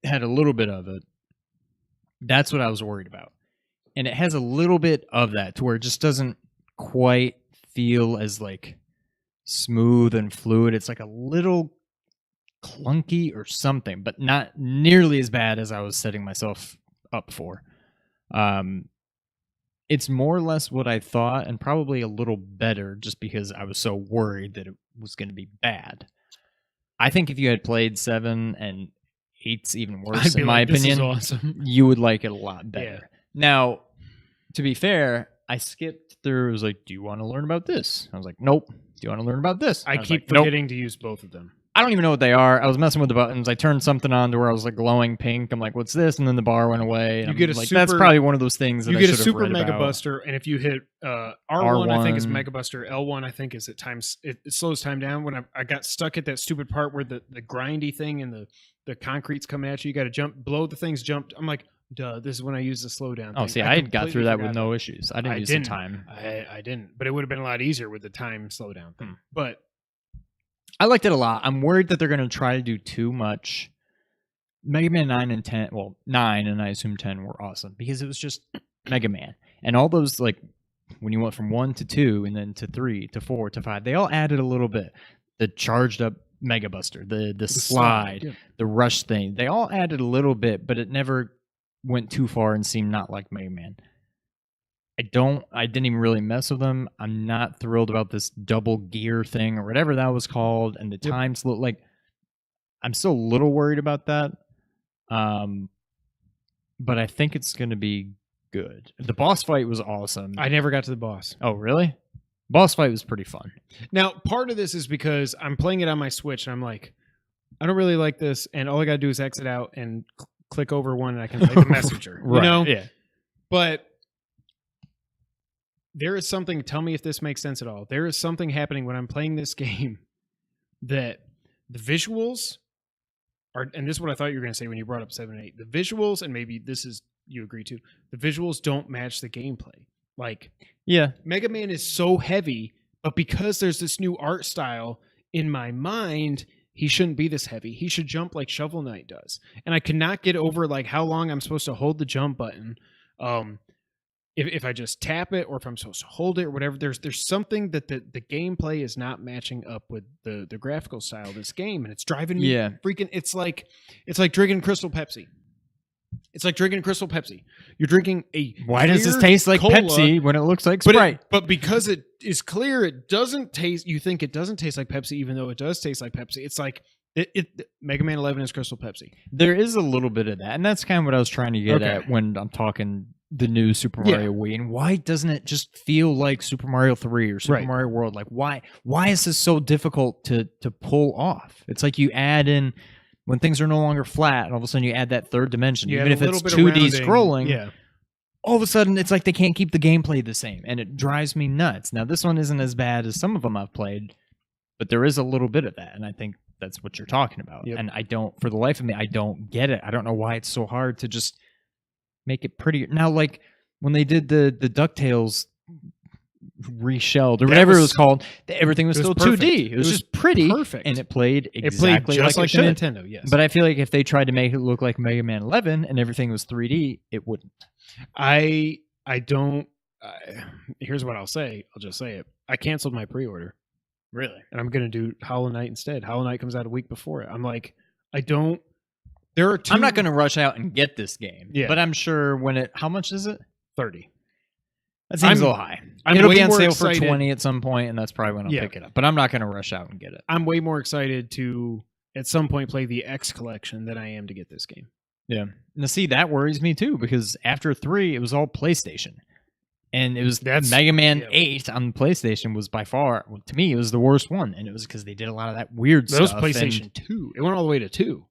had a little bit of it. That's what I was worried about. And it has a little bit of that, to where it just doesn't quite feel as like smooth and fluid. It's like a little clunky or something, but not nearly as bad as I was setting myself up for. It's more or less what I thought, and probably a little better, just because I was so worried that it was going to be bad. I think if you had played 7 and 8's even worse, in my opinion, awesome. You would like it a lot better. Yeah. Now, to be fair, I skipped through. It was like, do you want to learn about this? I was like, nope. Do you want to learn about this? I keep forgetting to use both of them. I don't even know what they are. I was messing with the buttons. I turned something on to where I was like glowing pink. I'm like, what's this? And then the bar went away. And that's probably one of those things that you I get a should have super read Mega about. Buster, and if you hit R1, I think is Mega Buster. L1, I think is at times it slows time down. When I got stuck at that stupid part where the grindy thing and the concrete's coming at you, you got to jump, blow the things, jump. I'm like, Duh, this is when I used the slowdown. Oh, thing. see, I got through completely that forgot with no issues. I didn't use the time. I didn't, but it would have been a lot easier with the time slowdown thing. But I liked it a lot. I'm worried that they're going to try to do too much. Mega Man 9 and 10, well, 9 and I assume 10 were awesome because it was just Mega Man. And all those, like, when you went from 1 to 2 and then to 3 to 4 to 5, they all added a little bit. The charged up Mega Buster, the slide, yeah. the rush thing, they all added a little bit, but it never went too far and seemed not like Mega Man. I didn't even really mess with them. I'm not thrilled about this double gear thing or whatever that was called, and the time slow. Like, I'm still a little worried about that. But I think it's going to be good. The boss fight was awesome. I never got to the boss. Oh, really? Boss fight was pretty fun. Now, part of this is because I'm playing it on my Switch, and I'm like, I don't really like this, and all I got to do is exit out and click over one, and I can play the messenger. Right. You know? Yeah. But there is something, tell me if this makes sense at all. There is something happening when I'm playing this game that the visuals are, and this is what I thought you were going to say when you brought up 7 and 8. The visuals, and maybe this is, you agree too, the visuals don't match the gameplay. Like, yeah, Mega Man is so heavy, but because there's this new art style in my mind, he shouldn't be this heavy. He should jump like Shovel Knight does. And I cannot get over like how long I'm supposed to hold the jump button. If I just tap it or if I'm supposed to hold it or whatever, there's something that the gameplay is not matching up with the graphical style of this game, and it's driving me freaking. It's like drinking Crystal Pepsi. It's like drinking Crystal Pepsi. You're drinking a why does this taste like cola, Pepsi when it looks like Sprite? But because it is clear, it doesn't taste. You think it doesn't taste like Pepsi, even though it does taste like Pepsi. It's like Mega Man 11 is Crystal Pepsi. There is a little bit of that, and that's kind of what I was trying to get at when I'm talking the new Super Mario Wii. And why doesn't it just feel like Super Mario 3 or Super Mario World? Like, why is this so difficult to pull off? It's like you add in when things are no longer flat, and all of a sudden you add that third dimension, even if it's 2D scrolling. Yeah. All of a sudden, it's like they can't keep the gameplay the same, and it drives me nuts. Now, this one isn't as bad as some of them I've played, but there is a little bit of that, and I think that's what you're talking about. Yep. And I don't, for the life of me, I don't get it. I don't know why it's so hard to just make it prettier. Now, like when they did the DuckTales reshelled or whatever it was called, everything was still perfect. 2D. It was just pretty, perfect, and it played exactly just like the it should. Nintendo. Yes, But I feel like if they tried to make it look like Mega Man 11 and everything was 3D, it wouldn't. I don't. Here's what I'll say. I'll just say it. I canceled my pre-order. Really? And I'm going to do Hollow Knight instead. Hollow Knight comes out a week before it. I'm like, I don't. There are two. I'm not going to rush out and get this game. Yeah. But I'm sure when it. How much is it? 30. That seems a little high. It'll be on sale for 20 at some point, and that's probably when I'll pick it up. But I'm not going to rush out and get it. I'm way more excited to, at some point, play the X collection than I am to get this game. Yeah. Now, see, that worries me too, because after 3, it was all PlayStation. And it was Mega Man 8 on PlayStation was by far, to me, it was the worst one. And it was because they did a lot of that weird stuff. That was PlayStation 2. It went all the way to 2.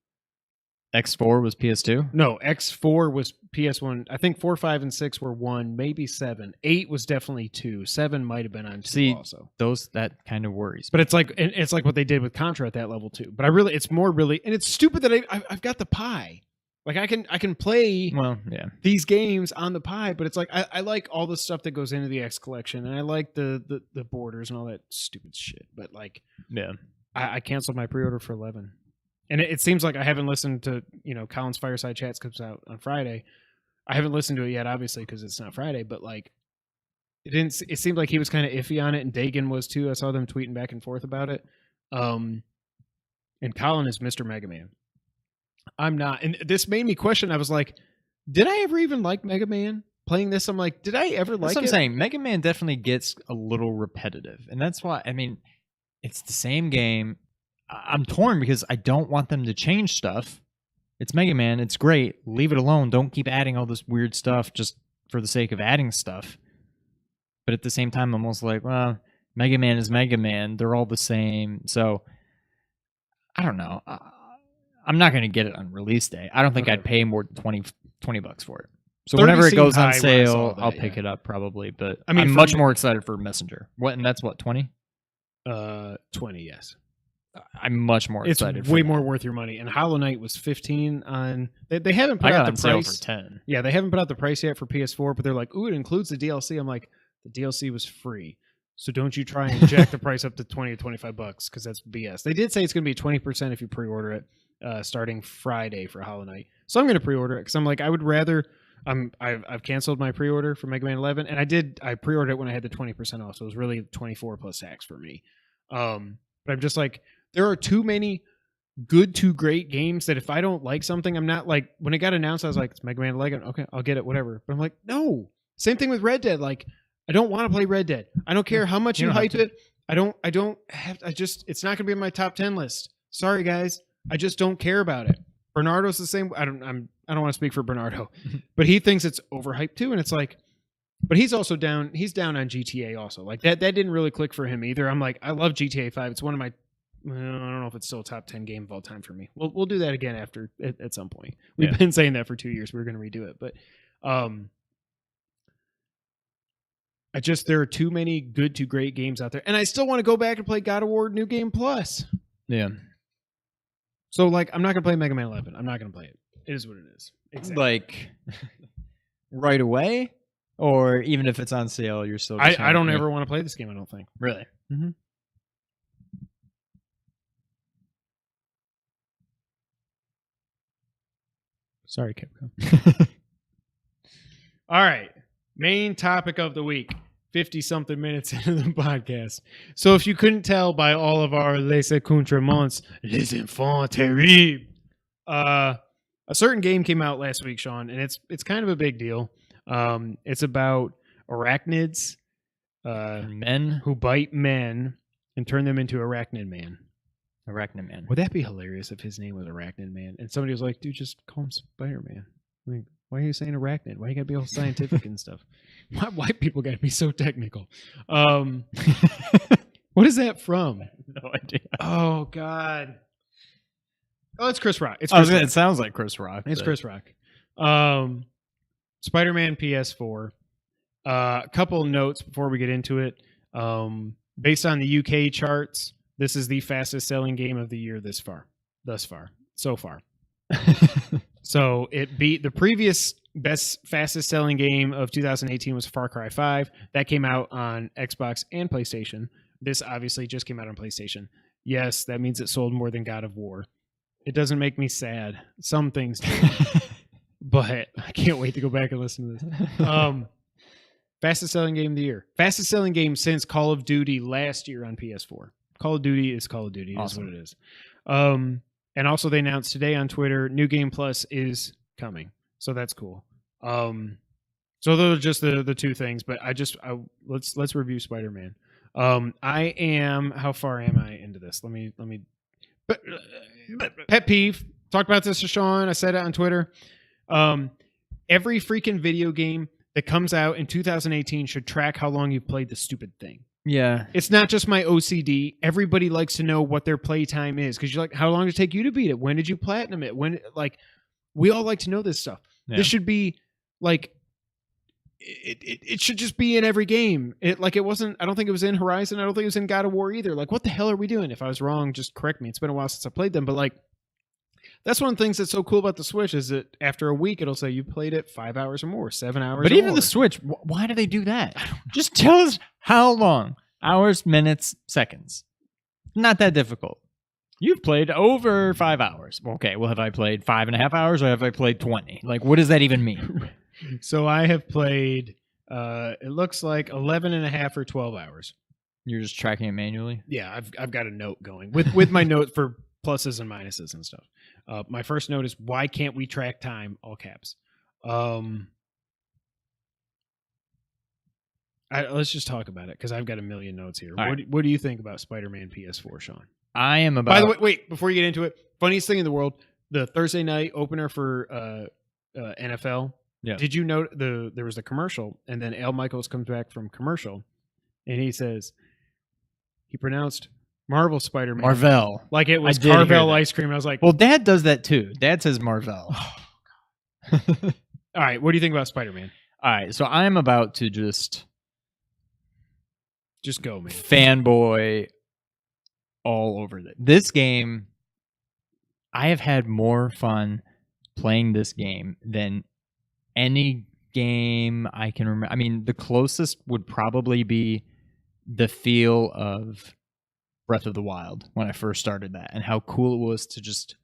X4 was PS2? No, X4 was PS1. I think 4, 5, and 6 were 1, maybe 7. 8 was definitely 2. 7 might have been on 2 also. That kind of worries. But it's like what they did with Contra at that level too. But it's more really, and it's stupid that I've got the Pi. Like I can play these games on the Pi, but it's like I like all the stuff that goes into the X collection, and I like the borders and all that stupid shit. But like, I canceled my pre-order for 11, and it seems like I haven't listened to Colin's Fireside Chats comes out on Friday. I haven't listened to it yet, obviously, because it's not Friday. But like, it seemed like he was kind of iffy on it, and Dagan was too. I saw them tweeting back and forth about it. And Colin is Mr. Mega Man. I'm not. And this made me question. I was like, did I ever even like Mega Man? Playing this, I'm like, did I ever like it? That's what I'm saying. Mega Man definitely gets a little repetitive. And that's why, I mean, it's the same game. I'm torn because I don't want them to change stuff. It's Mega Man. It's great. Leave it alone. Don't keep adding all this weird stuff just for the sake of adding stuff. But at the same time, I'm almost like, well, Mega Man is Mega Man. They're all the same. So, I don't know. I'm not going to get it on release day. I don't think I'd pay more than $20 for it. So whenever it goes on sale, I'll pick it up probably. But I'm much more excited for Messenger. And that's what, 20? 20, yes. I'm much more It's excited. way for more that. worth your money. And Hollow Knight was $15 on. They haven't put I got out on the sale price for $10. Yeah, they haven't put out the price yet for PS4, but they're like, ooh, it includes the DLC. I'm like, the DLC was free. So don't you try and jack the price up to $20 or $25 because that's BS. They did say it's going to be 20% if you pre-order it starting Friday for Hollow Knight. So I'm going to pre-order it because I'm like, I would rather. I've canceled my pre-order for Mega Man 11, and I pre-ordered it when I had the 20% off, so it was really 24 plus tax for me. But I'm just like, there are too many good to great games that if I don't like something, I'm not like, when it got announced, I was like, it's Mega Man 11. Okay, I'll get it, whatever. But I'm like, no. Same thing with Red Dead. Like, I don't want to play Red Dead. I don't care how much you hype it. It's not going to be in my top 10 list. Sorry, guys. I just don't care about it. Bernardo's the same. I don't want to speak for Bernardo, but he thinks it's overhyped too. And it's like, but he's also down. He's down on GTA also. Like that didn't really click for him either. I'm like, I love GTA 5. It's one of my, I don't know if it's still a top 10 game of all time for me. We'll do that again at some point. We've been saying that for 2 years. We're going to redo it, but there are too many good to great games out there, and I still want to go back and play God of War New Game Plus. Yeah. So like, I'm not going to play Mega Man 11. I'm not going to play it. It is what it is. Exactly. Like right away, or even if it's on sale, you're still. I don't ever want to play this game. I don't think. Really. Mm-hmm. Sorry, Capcom. All right. Main topic of the week. 50-something minutes into the podcast. So if you couldn't tell by all of our les accoutrements, les enfants terribles, a certain game came out last week, Sean, and it's kind of a big deal. It's about arachnids Men who bite men and turn them into Arachnid Man. Arachnid Man. Would that be hilarious if his name was Arachnid Man? And somebody was like, dude, just call him Spider-Man. I mean, why are you saying arachnid? Why you gotta be all scientific and stuff? Why white people gotta be so technical? What is that from? No idea. Oh God. Oh, it's Chris Rock. It sounds like Chris Rock. It's Chris Rock. Spider-Man PS4. A couple notes before we get into it. Based on the UK charts, this is the fastest selling game of the year so far. So it beat the previous fastest selling game of 2018 was Far Cry 5. That came out on Xbox and PlayStation. This obviously just came out on PlayStation. Yes, that means it sold more than God of War. It doesn't make me sad. Some things do. But I can't wait to go back and listen to this. Fastest selling game of the year. Fastest selling game since Call of Duty last year on PS4. Call of Duty is Call of Duty. Awesome. Is what it is. And also they announced today on Twitter, New Game Plus is coming. So that's cool. So those are just the two things, but let's review Spider-Man. How far am I into this? Let me pet peeve. Talked about this to Sean. I said it on Twitter. Every freaking video game that comes out in 2018 should track how long you've played the stupid thing. Yeah. It's not just my OCD. Everybody likes to know what their play time is because you're like, how long did it take you to beat it? When did you platinum it? We all like to know this stuff. Yeah. This should be like, it should just be in every game. It wasn't, I don't think it was in Horizon. I don't think it was in God of War either. Like, what the hell are we doing? If I was wrong, just correct me. It's been a while since I played them, but like, that's one of the things that's so cool about the Switch is that after a week, it'll say you played it 5 hours or more, 7 hours But or even more. the Switch, why do they do that? Just tell us how long. Hours, minutes, seconds. Not that difficult. You've played over 5 hours. Okay, well, have I played 5.5 hours or have I played 20? Like, what does that even mean? So I have played, it looks like 11.5 or 12 hours. You're just tracking it manually? Yeah, I've got a note going with my note for pluses and minuses and stuff. My first note is, why can't we track time? All caps. Let's just talk about it because I've got a million notes here. What do you think about Spider-Man PS4, Sean? I am about... By the way, wait, before you get into it, funniest thing in the world, the Thursday night opener for NFL. Yeah. Did you know there was a commercial, and then Al Michaels comes back from commercial, and he says, he pronounced Marvel Spider-Man. Marvel. Like it was Carvel ice cream. And I was like... Well, Dad does that too. Dad says Marvel. All right, what do you think about Spider-Man? All right, so I'm about to just go, man. Fanboy all over it. This game, I have had more fun playing this game than any game I can remember. I mean, the closest would probably be the feel of Breath of the Wild when I first started that, and how cool it was to just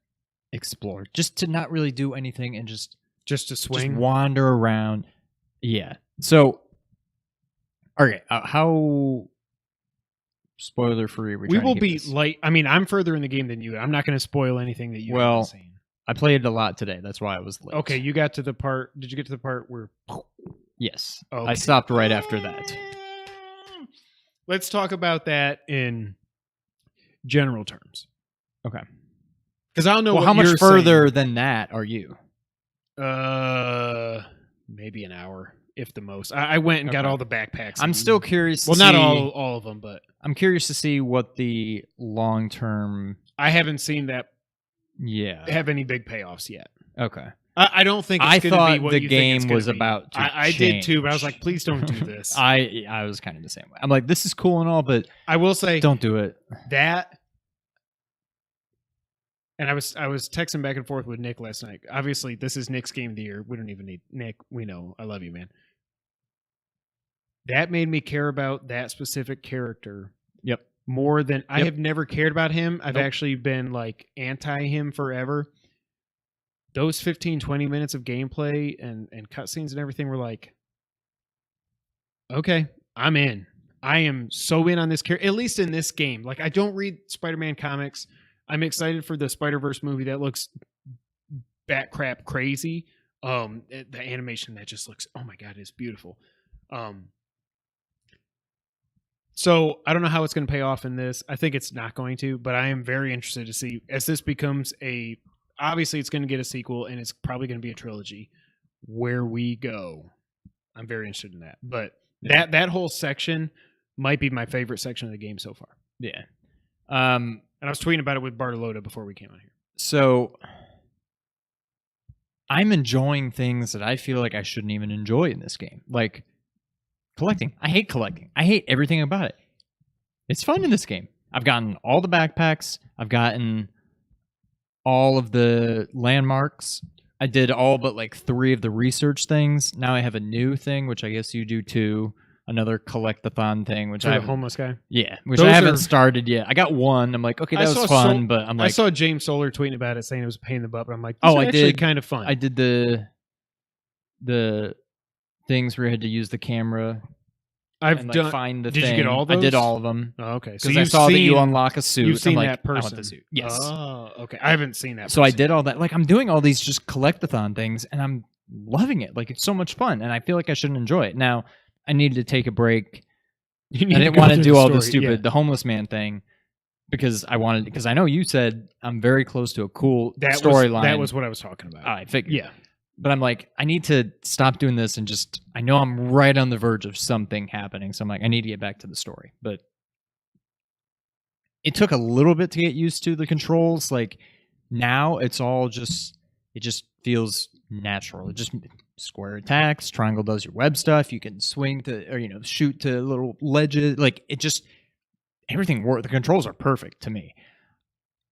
explore, just to not really do anything and just to swing, just wander around. Yeah. So, okay, how spoiler free? We will be light. I mean, I'm further in the game than you. I'm not going to spoil anything that you haven't seen. I played it a lot today. That's why I was late. Okay, you got to the part. Did you get to the part where? Yes. Okay. I stopped right after that. Let's talk about that in general terms. Okay. Because I don't know. Well, what how much you're further than that are you? Maybe an hour, if the most. I went and got all the backpacks. I'm still curious. Well, not all of them, but I'm curious to see what the long term. I haven't seen that. Yeah. Have any big payoffs yet? Okay. I don't think it's going to be what the you game think it's was gonna be. about to I did too, but I was like, please don't do this. I was kind of the same way. I'm like, this is cool and all, but I will say, don't do it. That. And I was texting back and forth with Nick last night. Obviously, this is Nick's game of the year. We don't even need Nick. We know. I love you, man. That made me care about that specific character. Yep. More than I have never cared about him. I've Nope. actually been like anti him forever. Those 15, 20 minutes of gameplay and cutscenes and everything were like, okay, I'm in. I am so in on this character, at least in this game. Like, I don't read Spider-Man comics. I'm excited for the Spider-Verse movie that looks bat crap crazy. The animation that just looks, oh my God, it's beautiful. So I don't know how it's going to pay off in this. I think it's not going to, but I am very interested to see as this becomes obviously it's going to get a sequel and it's probably going to be a trilogy. Where we go, I'm very interested in that. But that whole section might be my favorite section of the game so far. Yeah. And I was tweeting about it with Bartolotta before we came on here. So I'm enjoying things that I feel like I shouldn't even enjoy in this game. Like collecting. I hate collecting. I hate everything about it. It's fun in this game. I've gotten all the backpacks. I've gotten all of the landmarks. I did all but like 3 of the research things. Now I have a new thing, which I guess you do too. Another collect-a-thon thing, which For the homeless guy? Yeah, which Those I haven't started yet. I got one. I'm like, okay, that was fun, but I'm like... I saw James Solar tweeting about it, saying it was a pain in the butt, but I'm like, I did kind of fun. I did the things where you had to use the camera. I've done. Find the did thing. you get all those? I did all of them. Oh, okay, because I saw that you unlock a suit. You've seen I'm like, that person. I want the suit. Yes. Oh, okay. I haven't seen that. So person. I did all that. Like I'm doing all these just collect-a-thon things, and I'm loving it. Like it's so much fun, and I feel like I shouldn't enjoy it. Now I needed to take a break. I didn't want to do all the stupid, the homeless man thing, because I know you said I'm very close to a cool storyline. That was what I was talking about. I figured. Yeah. But I'm like, I need to stop doing this and just, I know I'm right on the verge of something happening. So I'm like, I need to get back to the story. But it took a little bit to get used to the controls. Like now it's all just, it just feels natural. It just square attacks, triangle does your web stuff. You can swing to, or, shoot to little ledges. Like it just, everything worked. The controls are perfect to me.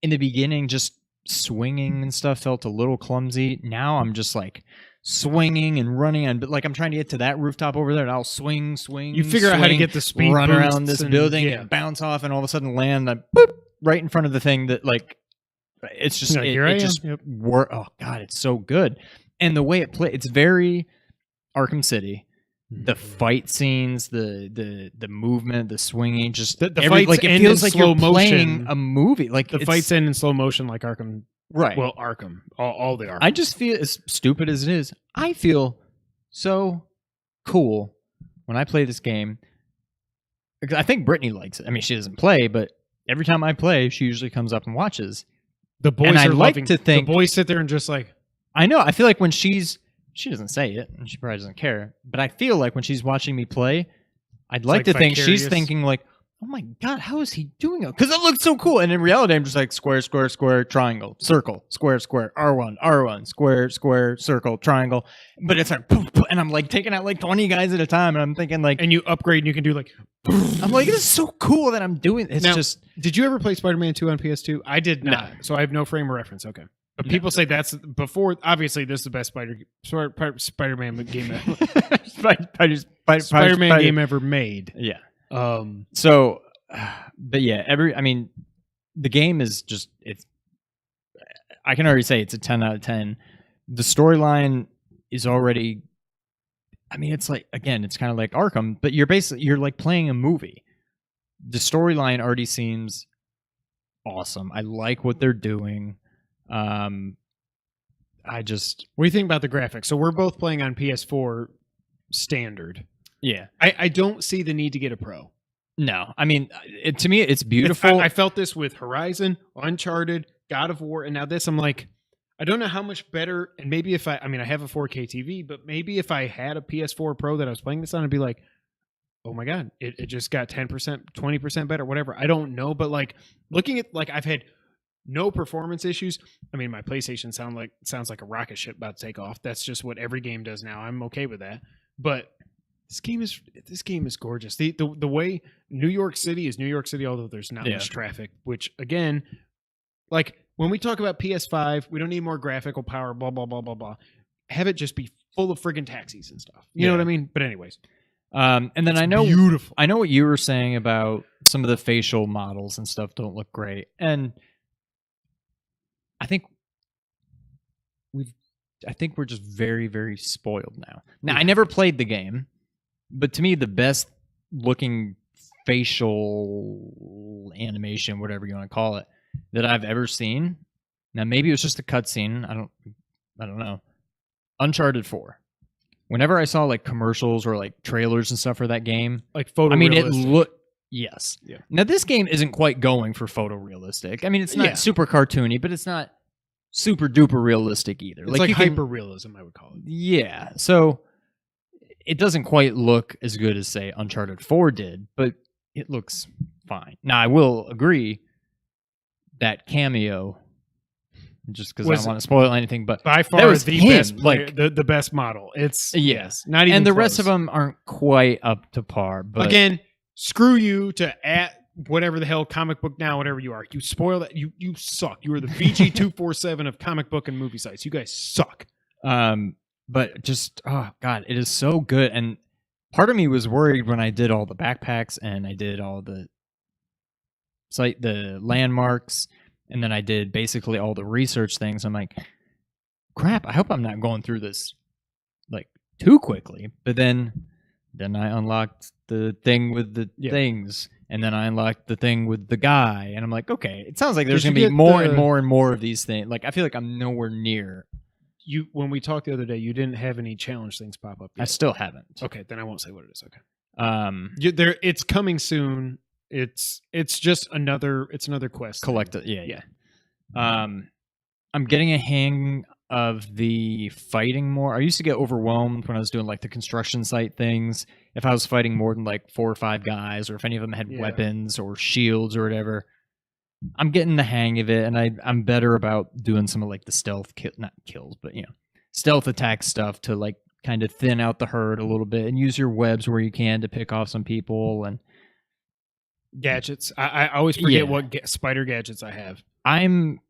In the beginning, just swinging and stuff felt a little clumsy. Now I'm just like swinging and running on, but like I'm trying to get to that rooftop over there, and I'll swing. You figure out how to get the speed, run around this building, and bounce off, and all of a sudden land boop, right in front of the thing that like it's just oh god, it's so good. And the way it plays, it's very Arkham City. The fight scenes, the movement, the swinging, just the fights like it feels like you're playing a movie. Like the fights end in slow motion, like Arkham. Right. Well, Arkham, all the Arkham. I just feel, as stupid as it is, I feel so cool when I play this game. Because I think Brittany likes it. I mean, she doesn't play, but every time I play, she usually comes up and watches. The boys and are I like loving, to think the boys sit there and just like, I know. I feel like when she doesn't say it, and she probably doesn't care, but I feel like when she's watching me play, I'd like to think she's thinking like, oh my god, how is he doing it? Because it looks so cool. And in reality, I'm just like square, square, square, triangle, circle, square, square, R1, square, square, circle, triangle. But it's like, poof, poof, and I'm like taking out like 20 guys at a time, and I'm thinking like, And you upgrade, and you can do like. I'm like, this is so cool that I'm doing. It's Now, just. Did you ever play Spider-Man 2 on PS2? I did not, so I have no frame of reference. Okay. But people say that's before. Obviously, this is the best Spider-Man game Spider-Man game ever made. Yeah. So, but yeah, the game is just I can already say it's a 10 out of 10. The storyline is already. I mean, it's like again, it's kind of like Arkham, but you're like playing a movie. The storyline already seems awesome. I like what they're doing. What do you think about the graphics? So we're both playing on PS4 standard. Yeah, I don't see the need to get a Pro. No, I mean, to me, it's beautiful. I felt this with Horizon, Uncharted, God of War, and now this. I'm like, I don't know how much better. And maybe if I have a 4K TV, but maybe if I had a PS4 Pro that I was playing this on, I'd be like, oh my god, it just got 10%, 20% better, whatever. I don't know, but like looking at like I've had no performance issues. I mean, my PlayStation sounds like a rocket ship about to take off. That's just what every game does now. I'm okay with that. But this game is gorgeous. The way New York City is New York City, although there's not much traffic, which again, like when we talk about PS5, we don't need more graphical power, blah, blah, blah, blah, blah. Have it just be full of friggin' taxis and stuff. You know what I mean? But anyways. And then I know beautiful. I know what you were saying about some of the facial models and stuff don't look great. And I think we're just very, very spoiled now. Now, I never played the game, but to me, the best looking facial animation, whatever you want to call it, that I've ever seen. Now, maybe it was just a cutscene. I don't know. Uncharted 4. Whenever I saw like commercials or like trailers and stuff for that game, like photorealistic. I mean, it looked. Yes. Yeah. Now this game isn't quite going for photorealistic. I mean, it's not super cartoony, but it's not super duper realistic either. It's like hyper realism, I would call it. Yeah. So it doesn't quite look as good as say Uncharted 4 did, but it looks fine. Now I will agree that cameo, just because I don't want to spoil anything, but by far the best, like the best model. It's not even. And the close. rest of them aren't quite up to par. But again, screw you to at whatever the hell comic book now, whatever you are. You spoil that. You suck. You are the VG247 of comic book and movie sites. You guys suck. But just oh god, it is so good. And part of me was worried when I did all the backpacks and I did all the landmarks. And then I did basically all the research things. I'm like, crap, I hope I'm not going through this like too quickly. But then I unlocked the thing with the things. And then I unlocked the thing with the guy. And I'm like, okay, it sounds like there's going to be more and more and more of these things. Like, I feel like I'm nowhere near. When we talked the other day, you didn't have any challenge things pop up yet. I still haven't. Okay, then I won't say what it is. Okay. It's coming soon. It's just another quest. Collective, yeah. I'm getting a hang of the fighting more. I used to get overwhelmed when I was doing like the construction site things. If I was fighting more than like 4 or 5 guys, or if any of them had weapons or shields or whatever, I'm getting the hang of it, and I'm better about doing some of like the stealth not kills, but stealth attack stuff to like kind of thin out the herd a little bit and use your webs where you can to pick off some people and. Gadgets. I always forget what spider gadgets I have. I'm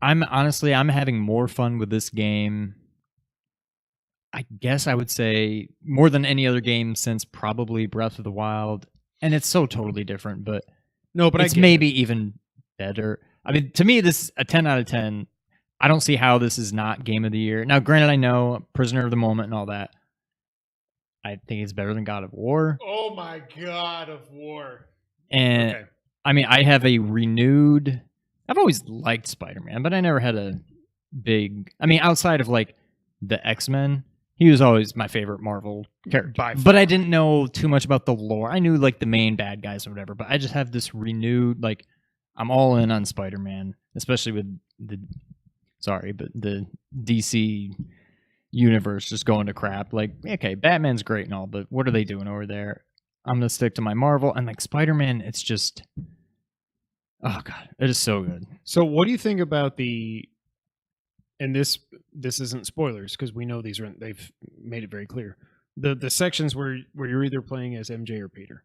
honestly having more fun with this game. I guess I would say more than any other game since probably Breath of the Wild, and it's so totally different. But it's maybe even better. I mean, to me, this is a 10 out of 10. I don't see how this is not Game of the Year. Now, granted, I know Prisoner of the Moment and all that. I think it's better than God of War. Oh my God of War. And I mean, I have a renewed. I've always liked Spider-Man, but I never had a big. I mean, outside of like the X-Men, he was always my favorite Marvel character. But I didn't know too much about the lore. I knew like the main bad guys or whatever. But I just have this renewed like I'm all in on Spider-Man, especially with the DC universe just going to crap. Like, okay, Batman's great and all, but what are they doing over there? I'm gonna stick to my Marvel. And like Spider-Man, it's just, oh god, it is so good. So what do you think about and this isn't spoilers because we know they've made it very clear. The sections where you're either playing as MJ or Peter.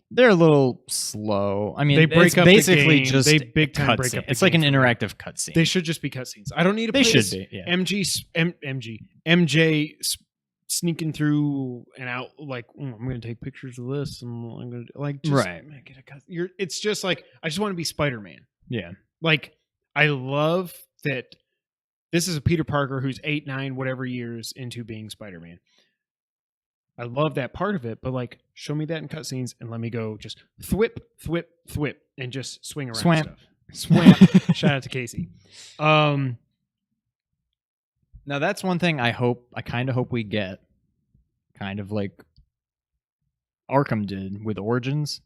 They're a little slow. I mean, they break it's up basically the game. just They big time break cutscene. up. It's like an interactive cutscene. They should just be cutscenes. I don't need to. They play should as be. Yeah. MJ sneaking through and out like I'm going to take pictures of this and I'm going to like just get a cut. It's just like I just want to be Spider-Man. Yeah. Like I love that this is a Peter Parker who's 8, 9, whatever years into being Spider-Man. I love that part of it, but like show me that in cutscenes and let me go just thwip, thwip, thwip and just swing around stuff. Swamp. Shout out to Casey. Now that's one thing I kind of hope we get, kind of like Arkham did with Origins.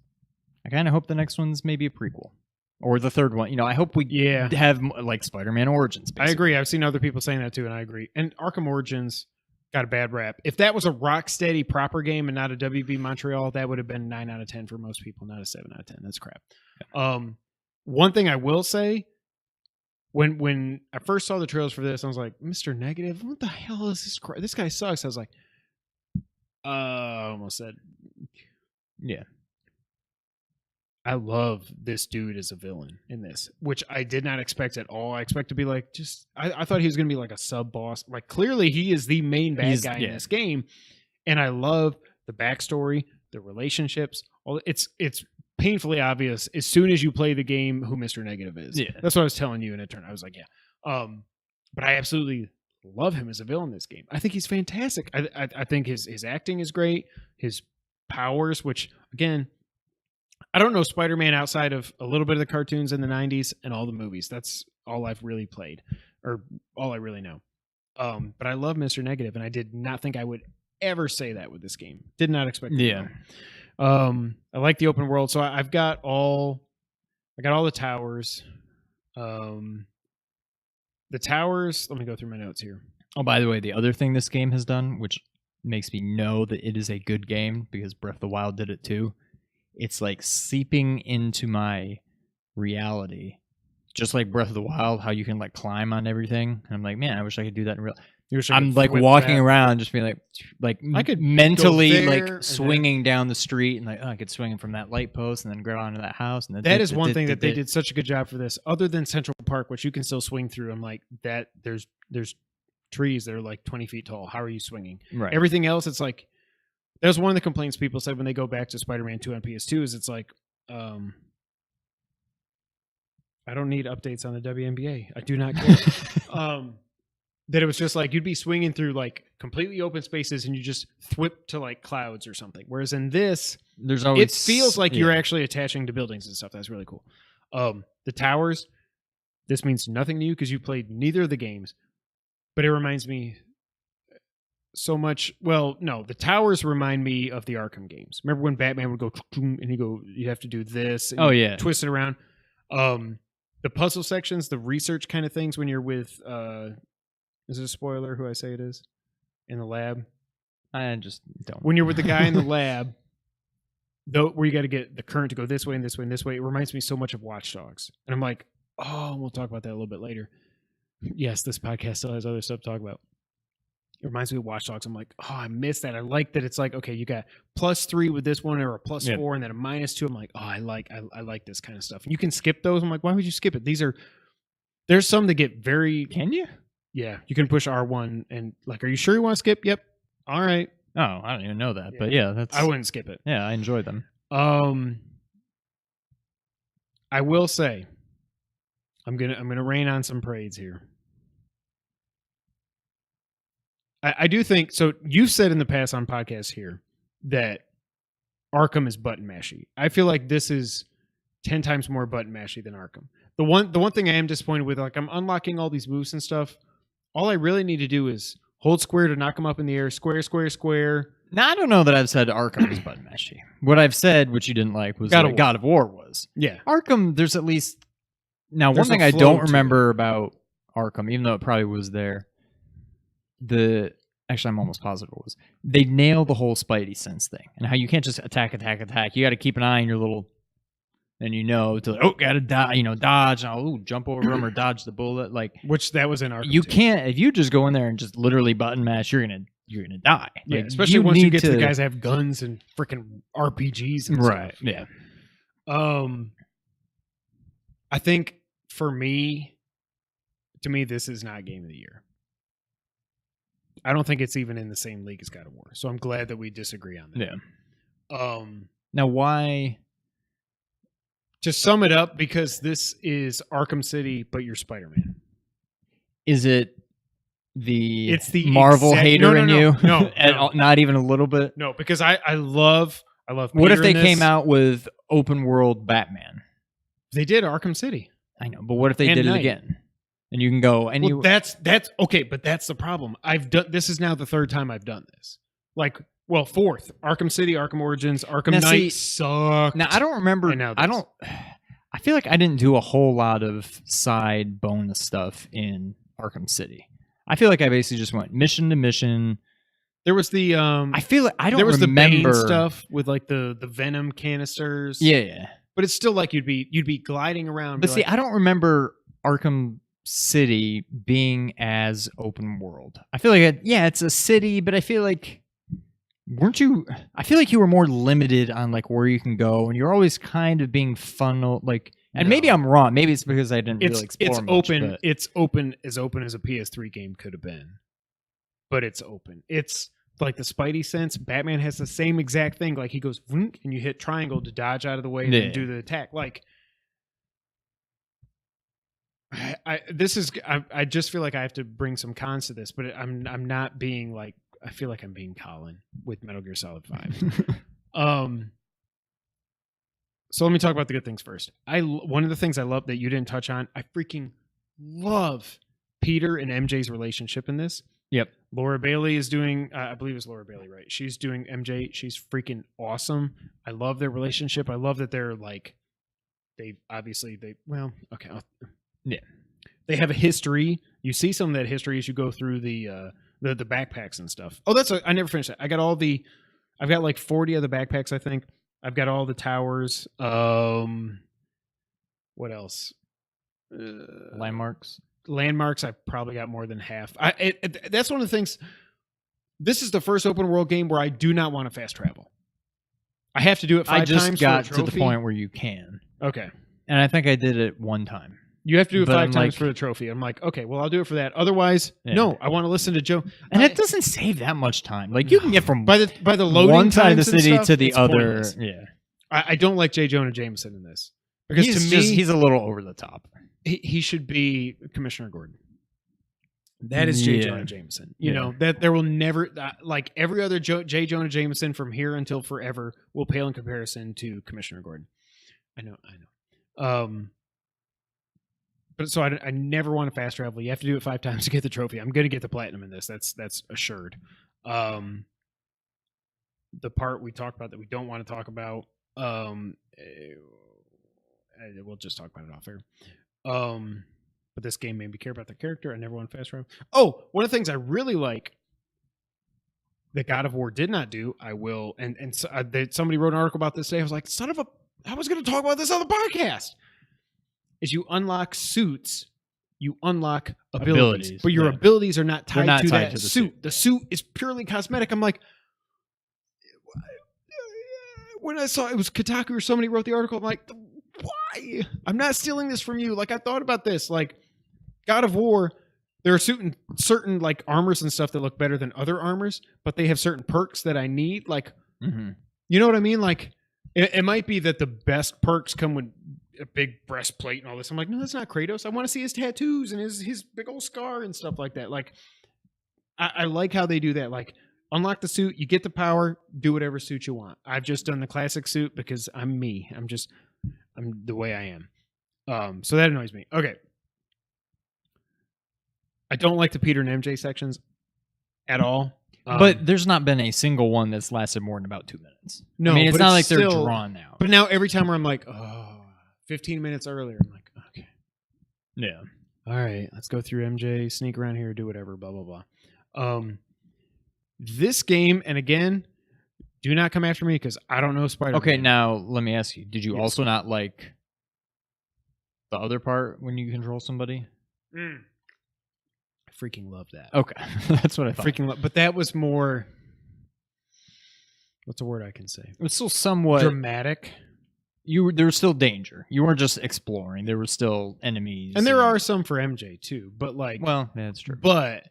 I kind of hope the next one's maybe a prequel. Or the third one. You know, I hope we have like Spider-Man Origins. Basically. I agree. I've seen other people saying that too, and I agree. And Arkham Origins got a bad rap. If that was a Rocksteady proper game and not a WB Montreal, that would have been 9 out of 10 for most people, not a 7 out of 10. That's crap. One thing I will say, when I first saw the trailers for this, I was like, Mr. Negative, what the hell is this crap? This guy sucks. I was like, I almost said, yeah. I love this dude as a villain in this, which I did not expect at all. I expect to be like, I thought he was going to be like a sub boss. Like clearly he is the main bad guy in this game. And I love the backstory, the relationships. It's painfully obvious as soon as you play the game who Mr. Negative is. Yeah. That's what I was telling you in a turn. I was like, yeah. But I absolutely love him as a villain in this game. I think he's fantastic. I think his acting is great. His powers, which again, I don't know Spider-Man outside of a little bit of the cartoons in the 90s and all the movies. That's all I've really played, or all I really know. But I love Mr. Negative, and I did not think I would ever say that with this game. Did not expect that. Yeah. I like the open world, so I got all the towers. The towers, let me go through my notes here. Oh, by the way, the other thing this game has done, which makes me know that it is a good game, because Breath of the Wild did it too, it's like seeping into my reality. Just like Breath of the Wild, how you can like climb on everything. And I'm like, man, I wish I could do that in real. I'm like walking around, just being like I could mentally like swinging down the street, and like I could swing from that light post and then grab onto that house. And that is one thing that they did such a good job for this. Other than Central Park, which you can still swing through, I'm like that. There's trees that are like 20 feet tall. How are you swinging? Right. Everything else, it's like. That was one of the complaints people said when they go back to Spider-Man 2 on PS2 is it's like, I don't need updates on the WNBA. I do not care. That it was just like you'd be swinging through like completely open spaces and you just thwip to like clouds or something. Whereas in this, there's always, it feels like you're actually attaching to buildings and stuff. That's really cool. The towers, this means nothing to you because you played neither of the games, but it reminds me so much. Well, no, the towers remind me of the Arkham games. Remember when Batman would go and you have to do this. And twist it around. The puzzle sections, the research kind of things when you're with, is it a spoiler who I say it is in the lab? I just don't. When you're with the guy in the lab, though, where you got to get the current to go this way and this way and this way, it reminds me so much of Watch Dogs. And I'm like, oh, we'll talk about that a little bit later. Yes, this podcast still has other stuff to talk about. It reminds me of Watch Dogs. I'm like, oh, I missed that. I like that it's like, okay, you got +3 with this one or a +4 and then a -2. I'm like, oh, I like this kind of stuff. And you can skip those. I'm like, why would you skip it? There's some that get very... Can you? Yeah, you can push R1 and like, are you sure you want to skip? Yep. All right. Oh, I don't even know that. Yeah. But yeah, that's... I wouldn't skip it. Yeah, I enjoy them. I will say, I'm gonna rain on some parades here. I do think so. You've said in the past on podcasts here that Arkham is button mashy. I feel like this is 10 times more button mashy than Arkham. The one thing I am disappointed with, like I'm unlocking all these moves and stuff. All I really need to do is hold square to knock them up in the air. Square, square, square. Now I don't know that I've said Arkham is button mashy. What I've said, which you didn't like, was God of War was. Yeah. Arkham, there's at least now one thing I don't remember about Arkham, even though it probably was there. actually, I'm almost positive it was. They nail the whole Spidey sense thing, and how you can't just attack. You got to keep an eye on your little, and gotta dodge, jump over them or dodge the bullet. Like, which that was in Arkham. You can't if you just go in there and just literally button mash, you're gonna die. Yeah, Like, especially once you get to the guys that have guns and freaking RPGs and right. stuff. Yeah. I think to me, this is not Game of the Year. I don't think it's even in the same league as God of War. So I'm glad that we disagree on that. Yeah. Now, why? To sum it up, because this is Arkham City, but you're Spider-Man. Is it it's the Marvel exact, hater no, in you? No, not even a little bit. No, because I love. What if they came out with open world Batman? They did Arkham City. I know, but what if they did it again? And you can go and that's okay, but that's the problem. This is now the third time I've done this. Fourth. Arkham City, Arkham Origins, Arkham Knight sucked. Now I don't remember. I feel like I didn't do a whole lot of side bonus stuff in Arkham City. I feel like I basically just went mission to mission. There was the I feel like I don't. There was remember the Bane stuff with like the venom canisters. Yeah. But it's still like you'd be gliding around. But see, I don't remember Arkham City being as open world. I feel like it's a city, but I feel like I feel like you were more limited on like where you can go, and you're always kind of being funneled like. And maybe I'm wrong. Maybe it's because I didn't really explore it's much. Open. It's open as a PS3 game could have been, but it's open. It's like the Spidey sense. Batman has the same exact thing. Like he goes and you hit triangle to dodge out of the way and then do the attack. Like I just feel like I have to bring some cons to this, but I'm not being like, I feel like I'm being Colin with Metal Gear Solid 5. So let me talk about the good things first. One of the things I love that you didn't touch on, I freaking love Peter and MJ's relationship in this. Yep. Laura Bailey is doing, I believe it's Laura Bailey, right? She's doing MJ. She's freaking awesome. I love their relationship. I love that they're like, they they have a history. You see some of that history as you go through the backpacks and stuff. Oh, I never finished that. I've got like 40 of the backpacks, I think. I've got all the towers. What else? Landmarks. I probably got more than half. That's one of the things. This is the first open world game where I do not want to fast travel. I have to do it 5 times. I just got to the point where you can. Okay. And I think I did it one time. You have to do it 5 times for the trophy. I'm like, okay, well, I'll do it for that. Otherwise, no, I want to listen to Joe. And it doesn't save that much time. Like you can get from by the loading one side of the city stuff, to the other. Pointless. Yeah, I don't like J. Jonah Jameson in this because to me he's a little over the top. He should be Commissioner Gordon. That is J. Jonah Jameson. You know that there will never like every other J. Jonah Jameson from here until forever will pale in comparison to Commissioner Gordon. I know. But so I never want to fast travel. You have to do it 5 times to get the trophy. I'm going to get the platinum in this. That's assured. The part we talked about that we don't want to talk about, we'll just talk about it off air. But this game made me care about the character. I never want to fast travel. Oh, one of the things I really like that God of War did not do, I will. And so, somebody wrote an article about this today. I was like, I was going to talk about this on the podcast. Is you unlock suits, you unlock abilities. But your abilities are not tied to that suit. The suit is purely cosmetic. I'm like, when I saw it was Kotaku or somebody wrote the article, I'm like, why? I'm not stealing this from you. Like I thought about this. Like God of War, there are certain like armors and stuff that look better than other armors, but they have certain perks that I need. Like, you know what I mean? Like it might be that the best perks come with a big breastplate and all this. I'm like, no, that's not Kratos. I want to see his tattoos and his big old scar and stuff like that. Like, I like how they do that. Like, unlock the suit, you get the power, do whatever suit you want. I've just done the classic suit because I'm me. I'm the way I am. So that annoys me. Okay. I don't like the Peter and MJ sections at all. But there's not been a single one that's lasted more than about 2 minutes. No, I mean, it's not like they're drawn out. But now every time where I'm like, 15 minutes earlier, I'm like, okay. Yeah. All right, let's go through MJ, sneak around here, do whatever, blah, blah, blah. This game, and again, do not come after me because I don't know Spider-Man. Okay, now let me ask you: did you Yes. also not like the other part when you control somebody? I freaking love that. Okay, that's what I thought. Freaking love, but that was more. What's a word I can say? It was still somewhat Dramatic. There was still danger. You weren't just exploring. There were still enemies, And there are some for MJ too, but like, Well, yeah, that's true. but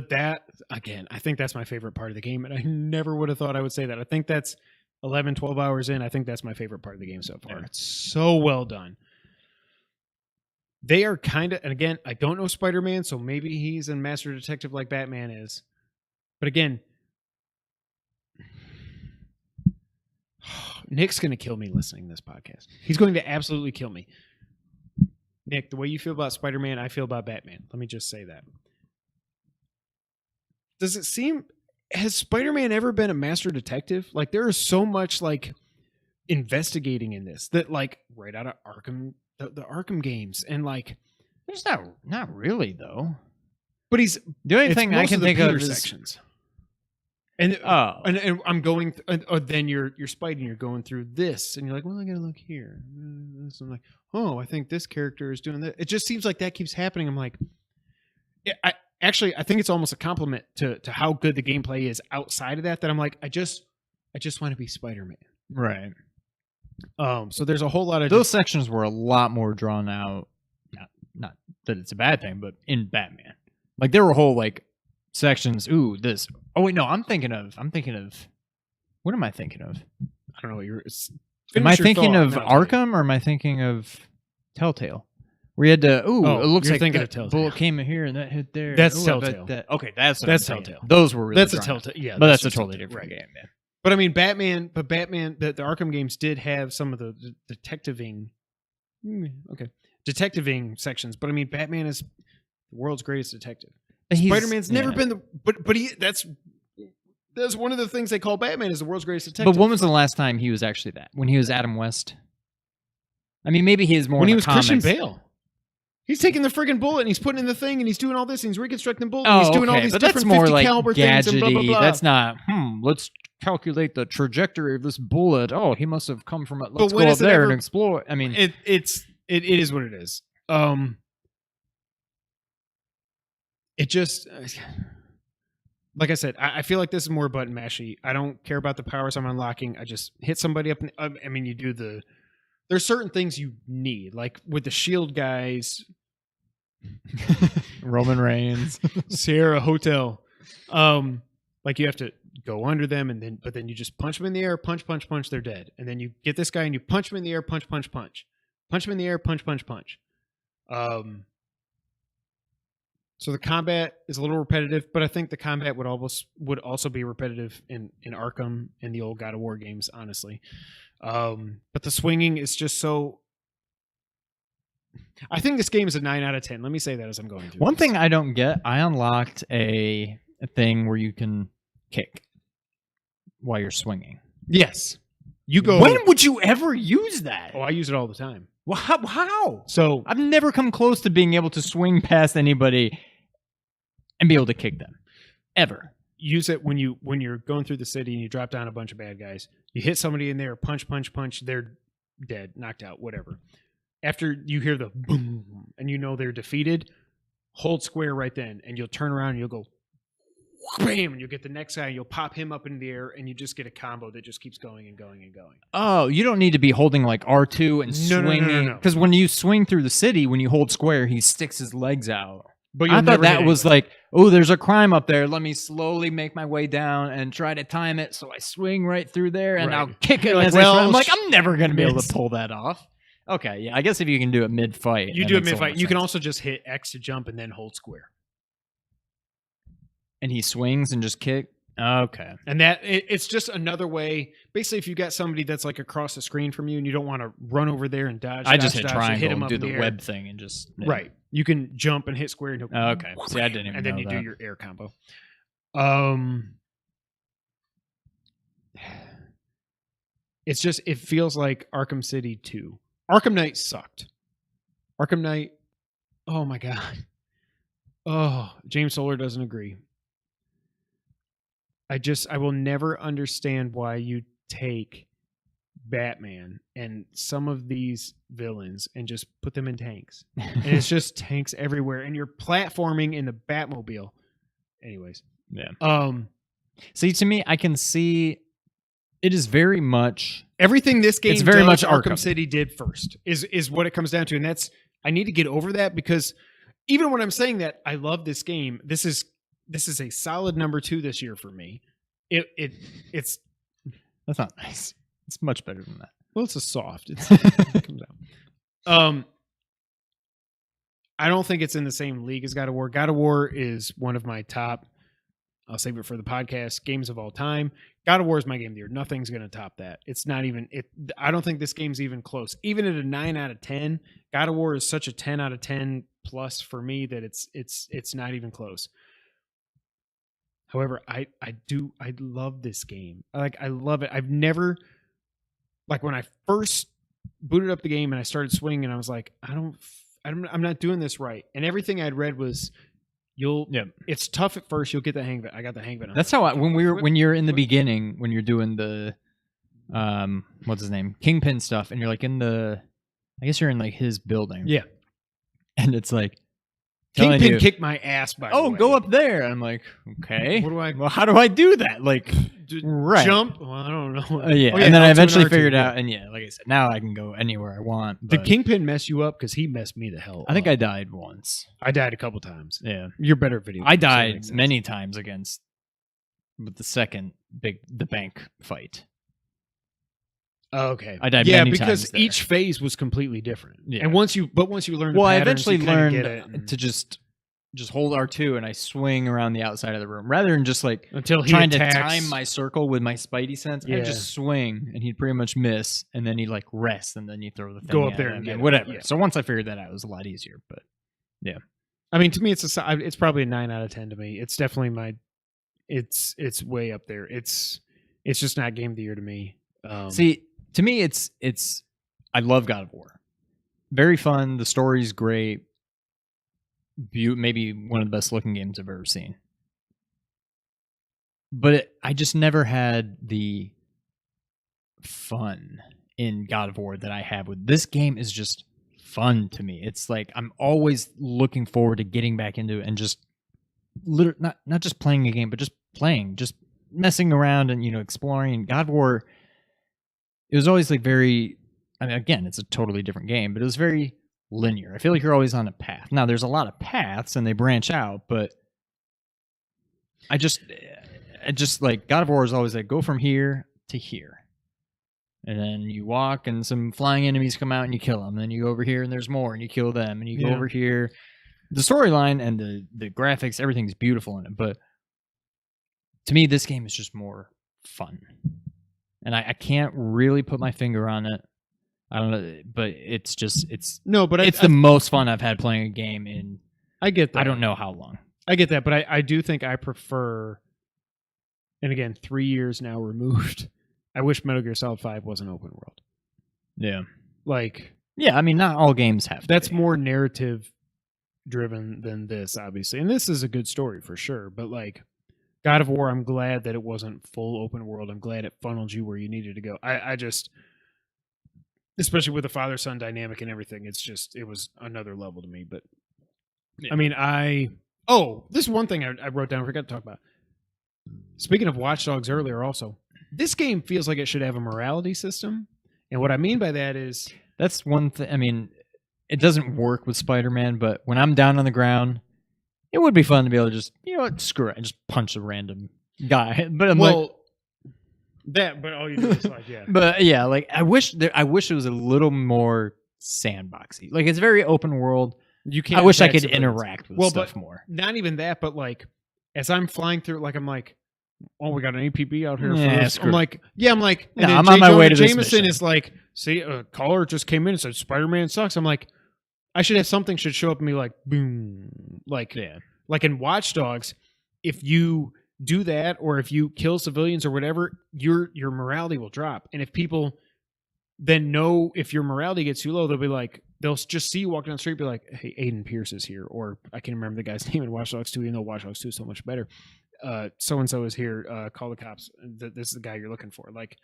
that again, I think that's my favorite part of the game, and I never would have thought I would say that. I think that's 11, 12 hours in. I think that's my favorite part of the game so far. Yeah. It's so well done. They are kind of, and again, I don't know Spider-Man, so maybe he's a master detective like Batman is. But again, Nick's going to kill me listening to this podcast. He's going to absolutely kill me. Nick, the way you feel about Spider-Man, I feel about Batman. Let me just say that. Does it seem, has Spider-Man ever been a master detective? Like, there is so much like investigating in this that like right out of Arkham, the Arkham games, and like There's not really though. but he's The only it's thing I most can the think of Peter is sections. And and I'm going then you're spiting, you're going through this and you're like, well, I gotta look here. So I'm like, oh, I think this character is doing that. It just seems like that keeps happening. I'm like, yeah, I think it's almost a compliment to how good the gameplay is outside of that I'm like, I just want to be Spider-Man. right. So there's a whole lot of Those sections were a lot more drawn out. Not that it's a bad thing, but in Batman, like there were whole like sections. Ooh, this. Oh wait, no, I'm thinking of. What am I thinking of? I don't know what you're. Am I thinking of I'll tell you. Arkham or am I thinking of Telltale? Where you had to. Ooh, Oh, it looks you're like thinking that of Telltale. bullet came in here and that hit there. That's Ooh, I bet Telltale. Okay, that's Telltale. Those were really That's a drawn out. Telltale. Yeah, But that's a just totally Telltale, different right. game, man. But I mean, Batman, the Arkham games did have some of the detectiving, detectiving sections. But I mean, Batman is the world's greatest detective. Spider-Man's never been the, but he that's one of the things they call Batman is the world's greatest detective. But when was the last time he was actually that? When he was Adam West? I mean, maybe he is more when in he the was Christian comics. Bale. He's taking the friggin' bullet and he's putting in the thing and he's doing all this and he's reconstructing the bullet and Oh, he's doing all okay, these but different that's more 50 like caliber things and blah blah gadgety. blah. That's not. Let's calculate the trajectory of this bullet. Oh, he must have come from it. Let's when go up has it there ever- and explore. I mean, it is what it is. It just like I said, I feel like this is more button mashy. I don't care about the powers I'm unlocking. I just hit somebody up. I mean, you do the. There's certain things you need, like with the shield guys, Roman Reigns. Sierra Hotel. Like you have to go under them and then you just punch them in the air, punch, they're dead. And then you get this guy and you punch him in the air, punch. Punch him in the air, punch. So the combat is a little repetitive, but I think the combat would also be repetitive in Arkham and the old God of War games, honestly. But the swinging is just so. I think this game is a 9 out of 10. Let me say that as I'm going through. One this. thing I don't get, I unlocked a thing where you can kick while you're swinging. Yes, you go. When would you ever use that? Oh, I use it all the time. How? So I've never come close to being able to swing past anybody and be able to kick them. Ever. use it when you're going through the city and you drop down a bunch of bad guys. You hit somebody in there, punch, they're dead, knocked out, whatever. After you hear the boom and you know they're defeated, hold square right then, and you'll turn around and you'll go bam, and you'll get the next guy and you'll pop him up in the air and you just get a combo that just keeps going and going and going. Oh, you don't need to be holding like R2 and swinging. No. Because when you swing through the city, when you hold square, he sticks his legs out. But I thought that was like, oh, there's a crime up there. Let me slowly make my way down and try to time it so I swing right through there and Right. I'll kick it. Like, As well, I'm like, I'm never going to be able it's- to pull that off. Okay, yeah, I guess if you can do it mid-fight. you that do it makes a lot mid-fight. more You can sense. also just hit X to jump and then hold square. And he swings and just kick. Okay. And it's just another way. Basically, if you got somebody that's like across the screen from you and you don't want to run over there and dodge, I just hit dodge, triangle hit him and up do in the air. web thing and just... yeah. Right. You can jump and hit square and he'll Oh, okay. See, I didn't even and then know you that. do your air combo. It's just, it feels like Arkham City 2. Arkham Knight sucked. Arkham Knight, oh my God. Oh, James Solar doesn't agree. I will never understand why you take Batman and some of these villains and just put them in tanks. And it's just tanks everywhere. And you're platforming in the Batmobile. Anyways. Yeah. See, to me, I can see it is very much everything this game it's very much Arkham City did first is what it comes down to. And that's, I need to get over that, because even when I'm saying that I love this game, this is a solid number 2 this year for me. It's that's not nice. It's much better than that. Well, it's a soft. It comes out. I don't think it's in the same league as God of War. God of War is one of my top, I'll save it for the podcast, games of all time. God of War is my game of the year. Nothing's going to top that. It's not even, I don't think this game's even close. Even at a 9 out of 10, God of War is such a 10 out of 10 plus for me that it's not even close. However, I love this game. I love it. I've never, like when I first booted up the game and I started swinging, I was like, I'm not doing this right. And everything I'd read was, it's tough at first. You'll get the hang of it. I got the hang of it. That's how when you're in the beginning, when you're doing the, what's his name? Kingpin stuff. And you're like I guess you're in like his building. Yeah. And it's like, Kingpin kicked my ass, by the way. Go up there. And I'm like, okay. Well, how do I do that? Like, right. Jump? Well, I don't know. Yeah. And then I eventually figured out, and like I said, now I can go anywhere I want. Did Kingpin mess you up? Because he messed me the hell up. I think I died once. I died a couple times. Yeah. You're better at video. I died many times with the second the bank fight. Oh, okay. I died many times because there. Each phase was completely different. Yeah. And once you learn I patterns, eventually learned get it to just hold R2 and I swing around the outside of the room rather than just like until he trying attacks. To time my circle with my spidey sense. I just swing and he'd pretty much miss, and then he'd like rest, and then you throw the thing go up there and get whatever. Yeah. So once I figured that out, it was a lot easier. But yeah, I mean, to me, it's probably a 9 out of 10 to me. It's definitely it's way up there. It's just not game of the year to me. See, to me, it's I love God of War. Very fun. The story's great. Maybe one of the best looking games I've ever seen. But I just never had the fun in God of War that I have with this game. Is just fun to me. It's like I'm always looking forward to getting back into it and just not just playing a game, but just playing, just messing around and exploring. And God of War, it was always like very, I mean, again, it's a totally different game, but it was very linear. I feel like you're always on a path. Now there's a lot of paths and they branch out, but I just like God of War is always like go from here to here. And then you walk and some flying enemies come out and you kill them. And then you go over here and there's more and you kill them. And you go over here. The storyline and the graphics, everything's beautiful in it. But to me, this game is just more fun. And I can't really put my finger on it. I don't know, but it's the most fun I've had playing a game in. I get that. I don't know how long. I get that, but I do think I prefer. And again, 3 years now removed. I wish Metal Gear Solid 5 wasn't open world. Yeah, yeah. I mean, not all games have. That's more narrative driven than this, obviously, and this is a good story for sure. But God of War, I'm glad that it wasn't full open world. I'm glad it funneled you where you needed to go. I just. Especially with the father-son dynamic and everything, it was another level to me. But I mean, this is one thing I wrote down. I forgot to talk about. Speaking of Watch Dogs earlier, also, this game feels like it should have a morality system. And what I mean by that is that's one thing. I mean, it doesn't work with Spider-Man, but when I'm down on the ground, it would be fun to be able to just screw it and just punch a random guy. But I'm but all you do is But yeah, I wish it was a little more sandboxy. Like it's very open world. I wish I could interact with stuff more. Not even that, but as I'm flying through, I'm like, oh, we got an APB out here. I'm like, and I'm on my way to this Jameson is like, see, a caller just came in and said Spider-Man sucks. I'm like, I should have something should show up and be like, boom, like in Watch Dogs, if you do that, or if you kill civilians or whatever, your morality will drop. And if people then know, if your morality gets too low, they'll just see you walking down the street and be like, hey, Aiden Pierce is here. Or I can't remember the guy's name in Watch Dogs 2, even though Watch Dogs 2 is so much better. so and so is here. Call the cops. This is the guy you're looking for. Like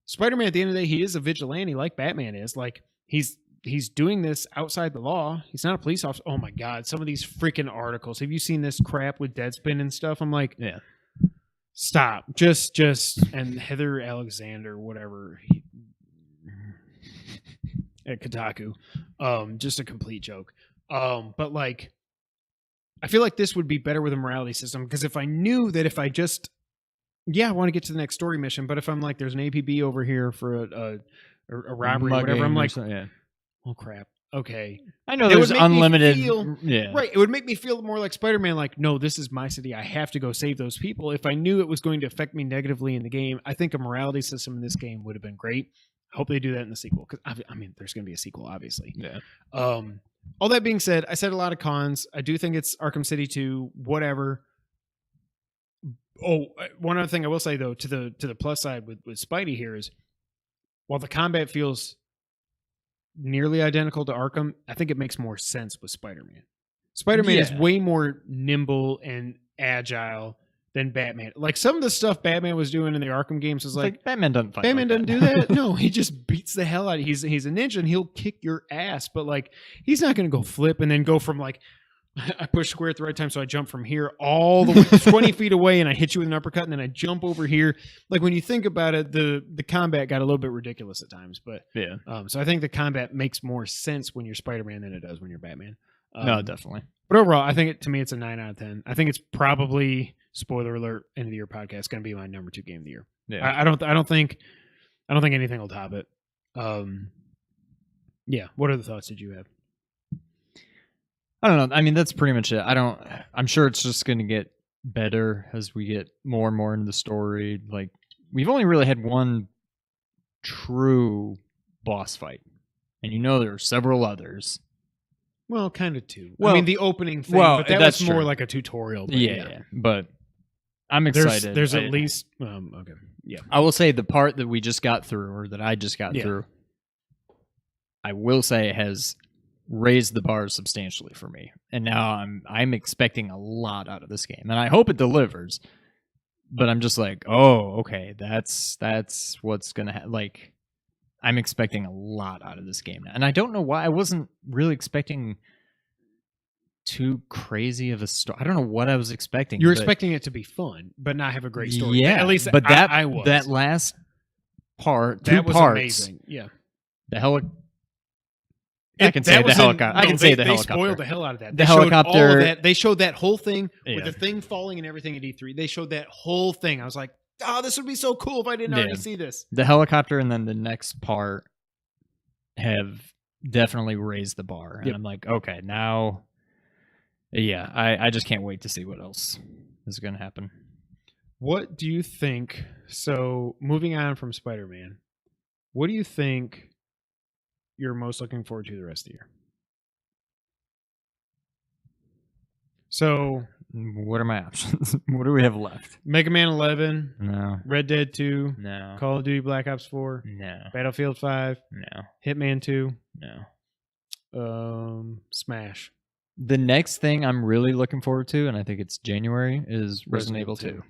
Spider-Man, at the end of the day, he is a vigilante, like Batman is. Like he's doing this outside the law. He's not a police officer. Oh my God, some of these freaking articles. Have you seen this crap with Deadspin and stuff? I'm like, Yeah. Stop. Just and Heather Alexander, whatever. At Kotaku. Just a complete joke. But like I feel like this would be better with a morality system, because if I knew that if I just I want to get to the next story mission, but if I'm like there's an APB over here for a robbery or whatever, I'm like, oh crap. Okay. I know there's unlimited. Right. It would make me feel more like Spider-Man, like, no, this is my city. I have to go save those people. If I knew it was going to affect me negatively in the game, I think a morality system in this game would have been great. I hope they do that in the sequel, because I mean, there's going to be a sequel, obviously. Yeah. All that being said, I said a lot of cons. I do think it's Arkham City 2, whatever. Oh, one other thing I will say though, to the plus side with Spidey here is, while the combat feels nearly identical to Arkham, I think it makes more sense with Spider-Man. Spider-Man is way more nimble and agile than Batman. Like some of the stuff Batman was doing in the Arkham games is like Batman doesn't fight. Batman doesn't do that. No, he just beats the hell out of you. He's a ninja and he'll kick your ass, but like he's not going to go flip and then go from like, I push square at the right time, so I jump from here all the way 20 feet away and I hit you with an uppercut and then I jump over here. Like when you think about it, the combat got a little bit ridiculous at times, but yeah. So I think the combat makes more sense when you're Spider-Man than it does when you're Batman. No, definitely. But overall, I think to me it's a 9 out of 10. I think it's probably, spoiler alert, end of the year podcast, going to be my number 2 game of the year. Yeah. I don't think anything will top it. Yeah. What other thoughts did you have? I don't know. I mean, that's pretty much it. I'm sure it's just going to get better as we get more and more into the story. Like, we've only really had one true boss fight, and there are several others. Well, kind of two. Well, I mean, the opening thing, but that's was more like a tutorial. But yeah. But I'm excited. There's at least okay. Yeah. I will say the part that we just got through, or that I just got through, I will say it has raised the bar substantially for me, and now I'm expecting a lot out of this game, and I hope it delivers. But I'm just like, oh, okay, that's what's gonna like. I'm expecting a lot out of this game now, and I don't know why. I wasn't really expecting too crazy of a story. I don't know what I was expecting. You're expecting it to be fun, but not have a great story. Yeah, at least but I was. That last part, that was parts, amazing. Yeah, the I can say the helicopter. I can say the helicopter. They spoiled the hell out of that. The helicopter. They showed that whole thing with the thing falling and everything at E3. They showed that whole thing. I was like, oh, this would be so cool if I didn't already see this. The helicopter and then the next part have definitely raised the bar. And I'm like, okay, now, I just can't wait to see what else is going to happen. What do you think? So, moving on from Spider-Man, what do you think you're most looking forward to the rest of the year? So, what are my options? What do we have left? Mega Man 11. No. Red Dead 2. No. Call of Duty Black Ops 4. No. Battlefield 5. No. Hitman 2. No. Smash. The next thing I'm really looking forward to, and I think it's January, is Resident Evil 2.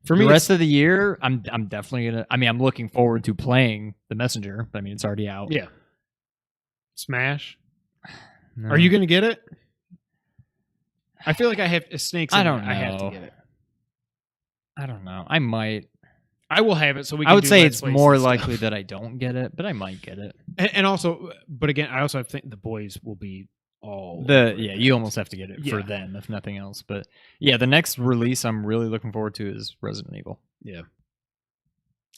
For me, the rest of the year, I'm definitely gonna. I mean, I'm looking forward to playing The Messenger. I mean, it's already out. Yeah. Smash. No. Are you gonna get it? I feel like I have snakes. I don't know. I have to get it. I don't know. I might. I will have it. So we. Can I would say Let's it's Plays more and likely stuff. that I don't get it, but I might get it. And also, but again, I also think the boys will be all you almost have to get it for them, if nothing else. But yeah, the next release I'm really looking forward to is Resident Evil. Yeah.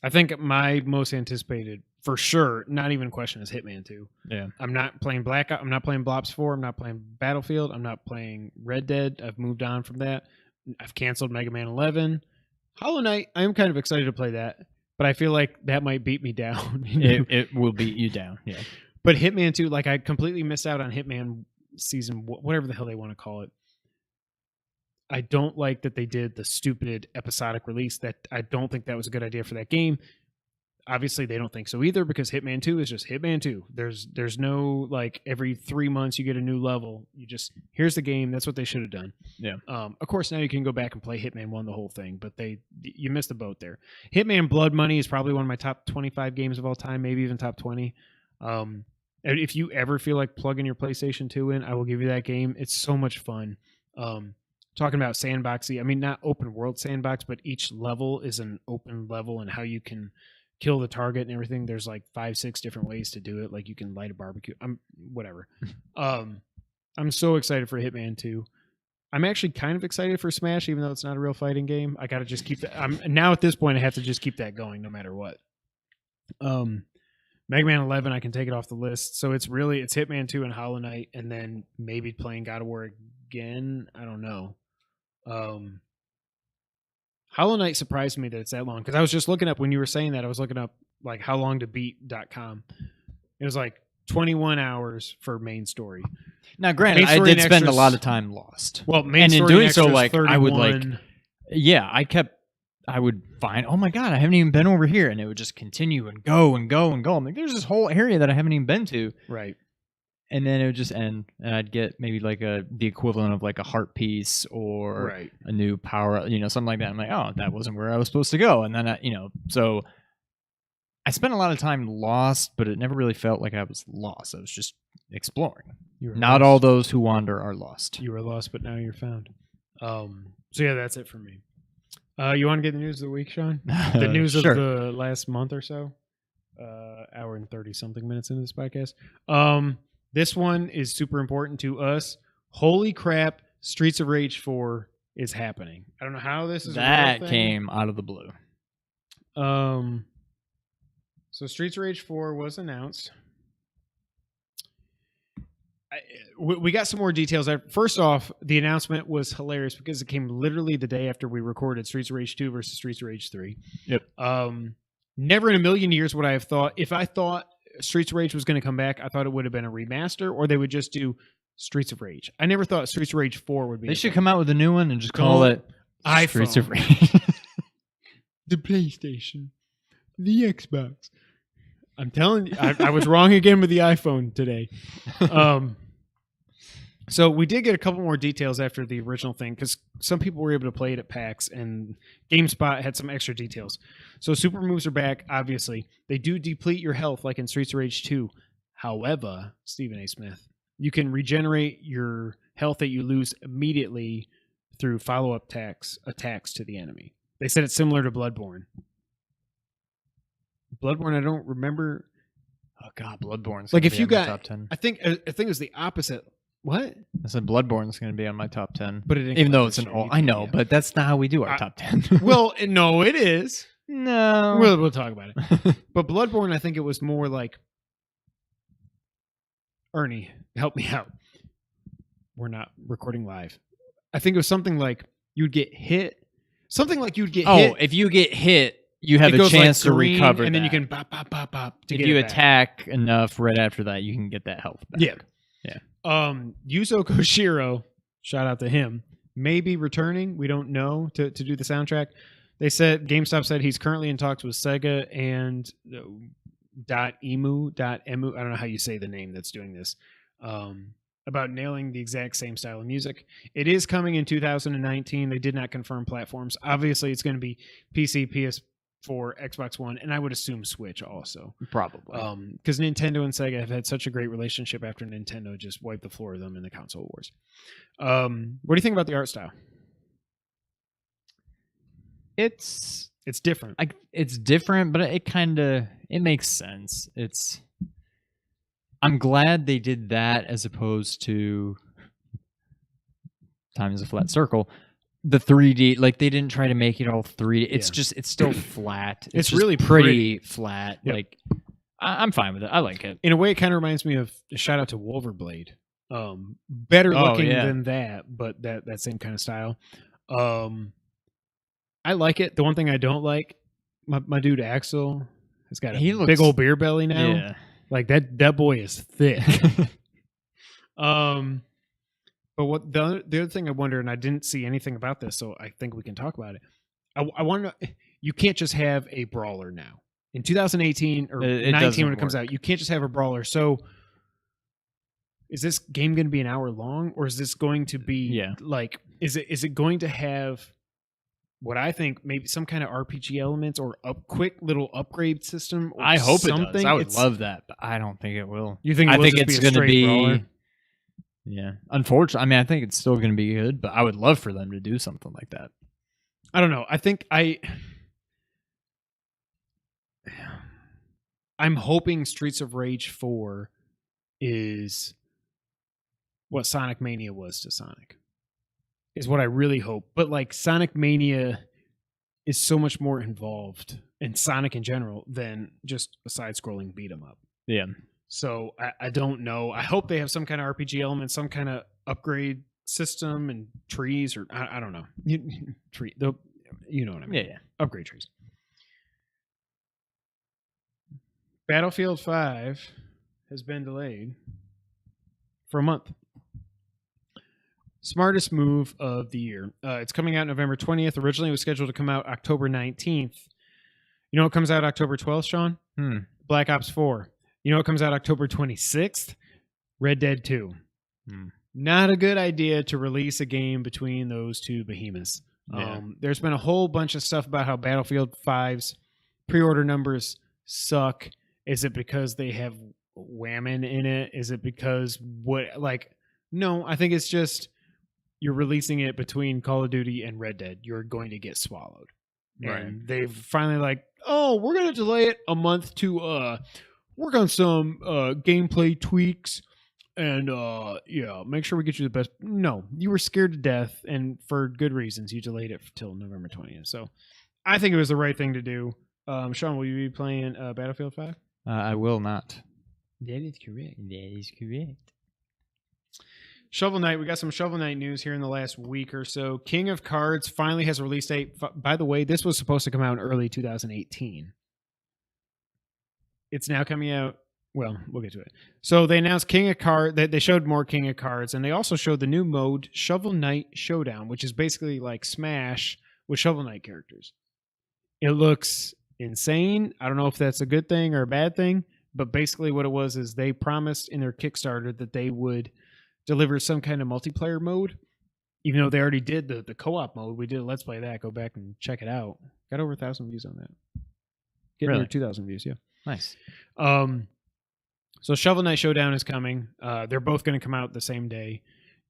I think my most anticipated, for sure, not even a question, is Hitman 2. Yeah. I'm not playing Blackout. I'm not playing Blops 4. I'm not playing Battlefield. I'm not playing Red Dead. I've moved on from that. I've canceled Mega Man 11. Hollow Knight, I am kind of excited to play that, but I feel like that might beat me down. It will beat you down, yeah. But Hitman 2, like I completely missed out on Hitman season, whatever the hell they want to call it. I don't like that they did the stupid episodic release. That I don't think that was a good idea for that game. obviously they don't think so either, because Hitman 2 is just Hitman 2. There's no like every 3 months you get a new level. You just, here's the game. That's what they should have done. Yeah. Of course now you can go back and play Hitman 1 the whole thing, but you missed the boat there. Hitman Blood Money is probably one of my top 25 games of all time, maybe even top 20. If you ever feel like plugging your PlayStation 2 in, I will give you that game. It's so much fun. Talking about sandboxy, I mean, not open world sandbox, but each level is an open level, and how you can kill the target and everything. There's like 5-6 different ways to do it. Like you can light a barbecue. Whatever. I'm so excited for Hitman 2. I'm actually kind of excited for Smash, even though it's not a real fighting game. I got to just keep that. Now at this point, I have to just keep that going no matter what. Mega Man 11, I can take it off the list. So it's Hitman 2 and Hollow Knight, and then maybe playing God of War again. I don't know. Hollow Knight surprised me that it's that long, because I was just looking up, when you were saying that, I was looking up like howlongtobeat.com. It was like 21 hours for main story. Now, granted, I did spend a lot of time lost. Well, main and story in doing and so, extras, like 31. I would like, yeah, I would find, oh my god, I haven't even been over here, and it would just continue and go and go and go. I'm like, there's this whole area that I haven't even been to, right? And then it would just end, and I'd get maybe like the equivalent of like a heart piece or a new power, something like that. I'm like, oh, that wasn't where I was supposed to go, and then so I spent a lot of time lost, but it never really felt like I was lost. I was just exploring. Not all those who wander are lost. You were lost, but now you're found. So yeah, that's it for me. You want to get the news of the week, Sean? The news Sure. of the last month or so? Hour and 30 something minutes into this podcast. This one is super important to us. Holy crap, Streets of Rage 4 is happening. I don't know how this is. That came out of the blue. So Streets of Rage 4 was announced. We got some more details. First off, the announcement was hilarious because it came literally the day after we recorded Streets of Rage 2 versus Streets of Rage 3. Yep. Never in a million years would I have thought, if I thought Streets of Rage was going to come back, I thought it would have been a remaster, or they would just do Streets of Rage. I never thought Streets of Rage 4 would be. They should come out with a new one and just call it iPhone. Streets of Rage. The PlayStation. The Xbox. I'm telling you, I was wrong again with the iPhone today. So we did get a couple more details after the original thing, because some people were able to play it at PAX, and GameSpot had some extra details. So super moves are back, obviously. They do deplete your health like in Streets of Rage 2. However, Stephen A. Smith, you can regenerate your health that you lose immediately through follow-up attacks to the enemy. They said it's similar to Bloodborne. Bloodborne, I don't remember. Oh god, Bloodborne's like if you got top 10. I think it was the opposite. What? I said Bloodborne's going to be on my top 10. But it didn't even though come it's this an year, all, I know, yeah. but that's not how we do our top 10. Well, no, it is. No. We'll talk about it. But Bloodborne, I think it was more like, Ernie, help me out. We're not recording live. I think it was something like you'd get hit. Something like you'd get hit. Oh, if you get hit, you have it a goes chance like to green, recover and then you that. can bop, bop, bop, bop. To if get you it back. attack enough right after that, you can get that health back. Yeah. Yeah. Yuzo Koshiro, shout out to him, may be returning. We don't know to do the soundtrack. They said GameStop said he's currently in talks with Sega and .emu. I don't know how you say the name that's doing this. About nailing the exact same style of music. It is coming in 2019. They did not confirm platforms. Obviously, it's going to be PC, PS4, Xbox One, and I would assume Switch also. Probably. Because Nintendo and Sega have had such a great relationship after Nintendo just wiped the floor of them in the console wars. What do you think about the art style? It's different. It's different, but it makes sense. I'm glad they did that as opposed to time is a flat circle. The 3D, like they didn't try to make it all 3D. It's just, it's still flat. It's just really pretty flat. Yep. Like I'm fine with it. I like it. In a way, it kind of reminds me of a shout out to Wolverblade. Better looking than that, but that same kind of style. I like it. The one thing I don't like, my dude Axel has got a big old beer belly now. Yeah. Like that boy is thick. But what the other thing I wonder, and I didn't see anything about this, so I think we can talk about it. I want to know, you can't just have a brawler now. In 2018 or It 19 doesn't when it comes work. out, you can't just have a brawler. So is this game going to be an hour long, or is this going to be like is it going to have what I think maybe some kind of RPG elements or a quick little upgrade system? Or I hope something? it does. I would love that, but I don't think it will. You think? I think just it's going to be. brawler? Yeah, unfortunately, I mean, I think it's still going to be good, but I would love for them to do something like that. I don't know. I think I'm hoping Streets of Rage 4 is what Sonic Mania was to Sonic. Is what I really hope. But like Sonic Mania is so much more involved in Sonic in general than just a side-scrolling beat 'em up. Yeah. So I don't know. I hope they have some kind of RPG element, some kind of upgrade system and trees, or I don't know. You know what I mean? Yeah. Upgrade trees. Battlefield 5 has been delayed for a month. Smartest move of the year. It's coming out November 20th. Originally, it was scheduled to come out October 19th. You know what comes out October 12th, Sean? Black Ops 4. You know what comes out October 26th? Red Dead 2. Not a good idea to release a game between those two behemoths. Yeah. There's been a whole bunch of stuff about how Battlefield 5's pre-order numbers suck. Is it because they have whammon in it? Is it because no, I think it's just you're releasing it between Call of Duty and Red Dead. You're going to get swallowed. Right. And they've finally we're going to delay it a month to work on some gameplay tweaks and make sure we get you the best. No, you were scared to death, and for good reasons. You delayed it till November 20th. So I think it was the right thing to do. Sean, will you be playing Battlefield 5? I will not. That is correct. That is correct. Shovel Knight, we got some Shovel Knight news here in the last week or so. King of Cards finally has a release date. By the way, this was supposed to come out in early 2018. It's now coming out. Well, we'll get to it. So they announced King of Cards. They showed more King of Cards, and they also showed the new mode, Shovel Knight Showdown, which is basically like Smash with Shovel Knight characters. It looks insane. I don't know if that's a good thing or a bad thing, but basically what it was is they promised in their Kickstarter that they would deliver some kind of multiplayer mode, even though they already did the co-op mode. We did a Let's Play that. Go back and check it out. Got over 1,000 views on that. Getting over 2,000 views, yeah. Nice. So Shovel Knight Showdown is coming. They're both going to come out the same day.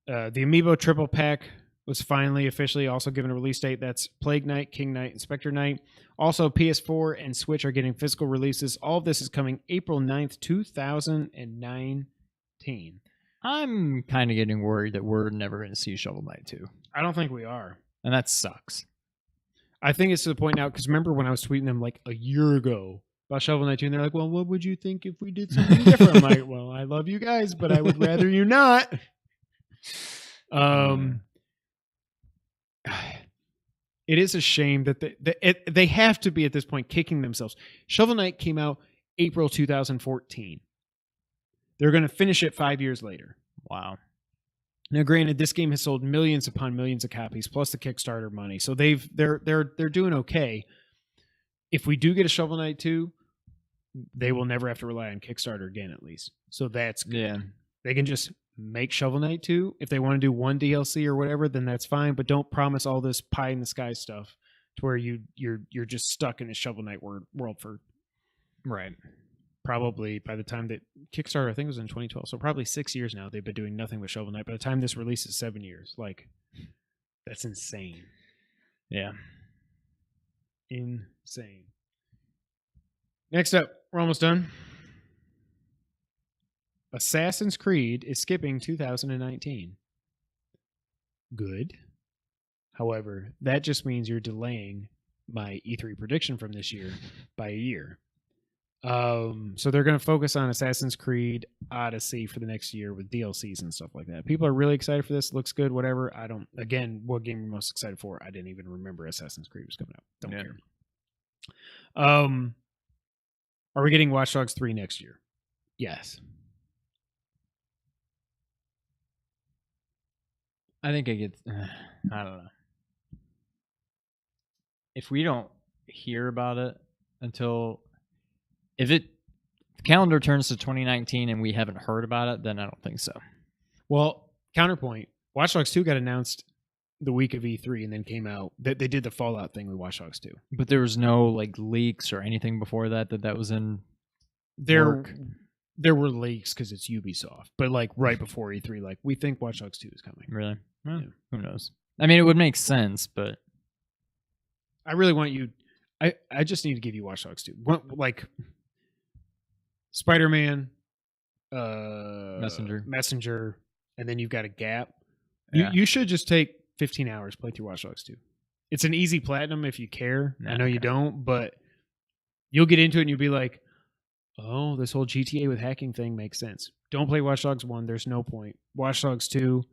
The Amiibo Triple Pack was finally officially also given a release date. That's Plague Knight, King Knight, and Spectre Knight. Also, PS4 and Switch are getting physical releases. All of this is coming April 9th, 2019. I'm kind of getting worried that we're never going to see Shovel Knight 2. I don't think we are. And that sucks. I think it's to the point now, because remember when I was tweeting them like a year ago about Shovel Knight 2, and they're like, well, what would you think if we did something different? I'm like, well, I love you guys, but I would rather you not. It is a shame that they have to be at this point kicking themselves. Shovel Knight came out April 2014. They're going to finish it 5 years later. Wow. Now, granted, this game has sold millions upon millions of copies, plus the Kickstarter money, so they're doing okay. If we do get a Shovel Knight 2, they will never have to rely on Kickstarter again, at least. So that's good. Yeah. They can just make Shovel Knight 2. If they want to do one DLC or whatever, then that's fine. But don't promise all this pie in the sky stuff to where you're just stuck in a Shovel Knight world for probably by the time that Kickstarter, I think it was in 2012. So probably 6 years now they've been doing nothing with Shovel Knight. By the time this releases, 7 years. Like, that's insane. Yeah. Insane. Next up, we're almost done. Assassin's Creed is skipping 2019. Good. However, that just means you're delaying my E3 prediction from this year by a year. So they're going to focus on Assassin's Creed Odyssey for the next year with DLCs and stuff like that. People are really excited for this. Looks good, whatever. Again, what game are you most excited for? I didn't even remember Assassin's Creed was coming out. Don't care. Are we getting Watch Dogs 3 next year? Yes. I think it gets, I don't know. If we don't hear about it until, If the calendar turns to 2019 and we haven't heard about it, then I don't think so. Well, counterpoint. Watch Dogs 2 got announced the week of E3 and then came out. They did the Fallout thing with Watch Dogs 2. But there was no like leaks or anything before that was in There were leaks because it's Ubisoft, but like right before E3, like we think Watch Dogs 2 is coming. Really? Well, Yeah. Who knows? I mean, it would make sense, but I really want you. I just need to give you Watch Dogs 2. Like Spider-Man, Messenger, and then you've got a gap. Yeah. You should just take 15 hours, play through Watch Dogs 2. It's an easy platinum if you care. I know you don't, but you'll get into it and you'll be like, oh, this whole GTA with hacking thing makes sense. Don't play Watch Dogs 1. There's no point. Watch Dogs 2,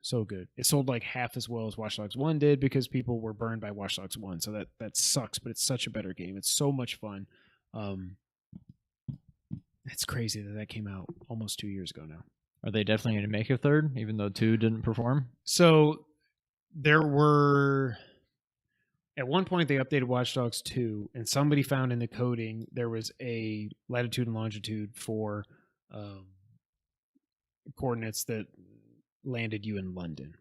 so good. It sold like half as well as Watch Dogs 1 did because people were burned by Watch Dogs 1. So that sucks, but it's such a better game. It's so much fun. It's crazy that came out almost 2 years ago now. Are they definitely going to make a third, even though 2 didn't perform? So there were... At one point, they updated Watch Dogs 2, and somebody found in the coding there was a latitude and longitude for coordinates that landed you in London.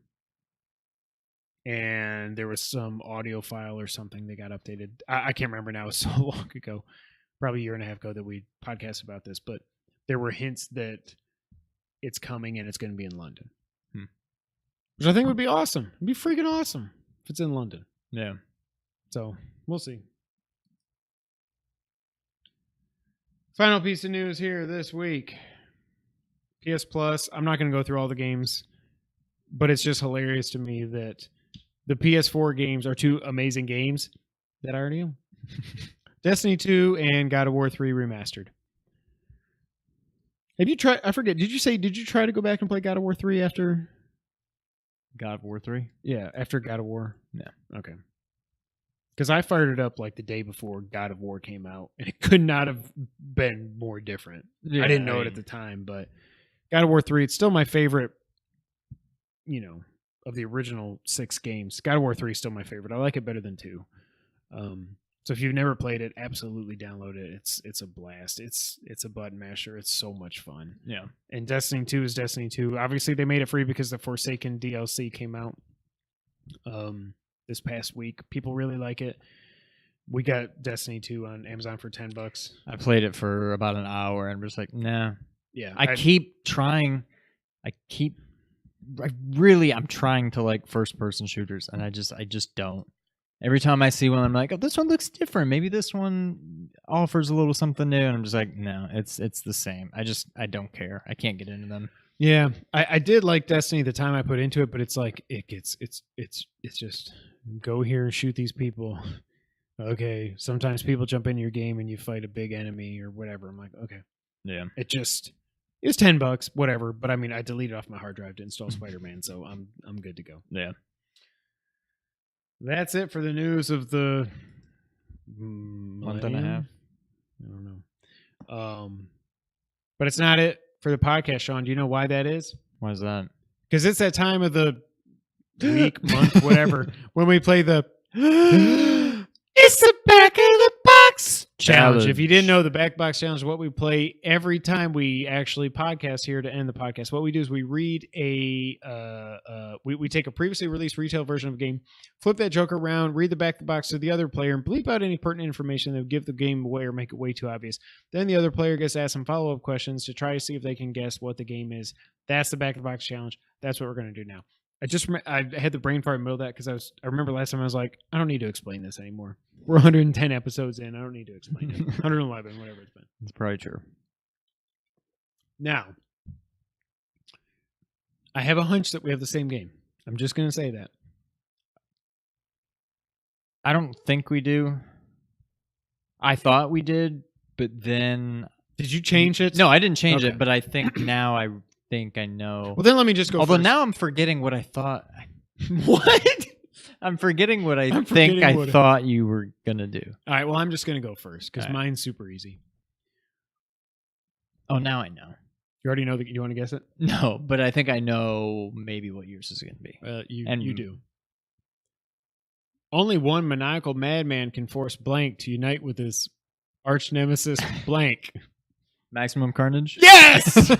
And there was some audio file or something that got updated. I can't remember now. It was so long ago, probably a year and a half ago that we podcast about this, but there were hints that it's coming and it's going to be in London. Which I think would be awesome. It'd be freaking awesome if it's in London. Yeah. So we'll see. Final piece of news here this week. PS Plus. I'm not going to go through all the games, but it's just hilarious to me that the PS4 games are 2 amazing games that I already own. Destiny 2 and God of War 3 remastered. Have you tried? I forget. Did you try to go back and play God of War 3 after God of War 3? Yeah, after God of War? No. Okay. Because I fired it up like the day before God of War came out, and it could not have been more different. Yeah, I didn't know it at the time, but God of War 3, it's still my favorite, of the original 6 games. God of War 3 is still my favorite. I like it better than 2. So if you've never played it, absolutely download it. It's a blast. It's a button masher. It's so much fun. Yeah. And Destiny 2 is Destiny 2. Obviously, they made it free because the Forsaken DLC came out this past week. People really like it. We got Destiny 2 on Amazon for $10. I played it for about an hour and I'm just like, nah. Yeah. I keep trying. I'm trying to like first person shooters and I just don't. Every time I see one, I'm like, oh, this one looks different. Maybe this one offers a little something new. And I'm just like, no, it's the same. I don't care. I can't get into them. Yeah. I did like Destiny the time I put into it, but it's like it's just go here and shoot these people. Okay. Sometimes people jump into your game and you fight a big enemy or whatever. I'm like, okay. Yeah. It was $10, whatever. But I mean, I deleted off my hard drive to install Spider-Man, so I'm good to go. Yeah. That's it for the news of the month and a half. I don't know. But it's not it for the podcast, Sean. Do you know why that is? Why is that? Because it's that time of the week, month, whatever, when we play the It's the Back of the Box Challenge. If you didn't know, the Back Box Challenge is what we play every time we actually podcast here to end the podcast. What we do is we read we take a previously released retail version of a game, flip that joker around, read the back of the box to the other player, and bleep out any pertinent information that would give the game away or make it way too obvious. Then the other player gets to ask some follow-up questions to try to see if they can guess what the game is. That's the Back of the Box Challenge. That's what we're going to do now. I had the brain fart in the middle of that because I remember last time I was like, I don't need to explain this anymore. We're 110 episodes in. I don't need to explain it. 111, whatever it's been. It's probably true. Now, I have a hunch that we have the same game. I'm just going to say that. I don't think we do. I thought we did, but then... Did you change it? No, I didn't change it, but I think now I know. Well, then let me just go Although first. now I'm forgetting what I thought. What? I'm forgetting what I thought you were going to do. All right, well, I'm just going to go first because mine's super easy. Oh, now I know. You already know that you want to guess it? No, but I think I know maybe what yours is going to be. You do. Only one maniacal madman can force blank to unite with his arch nemesis blank. Maximum Carnage? Yes!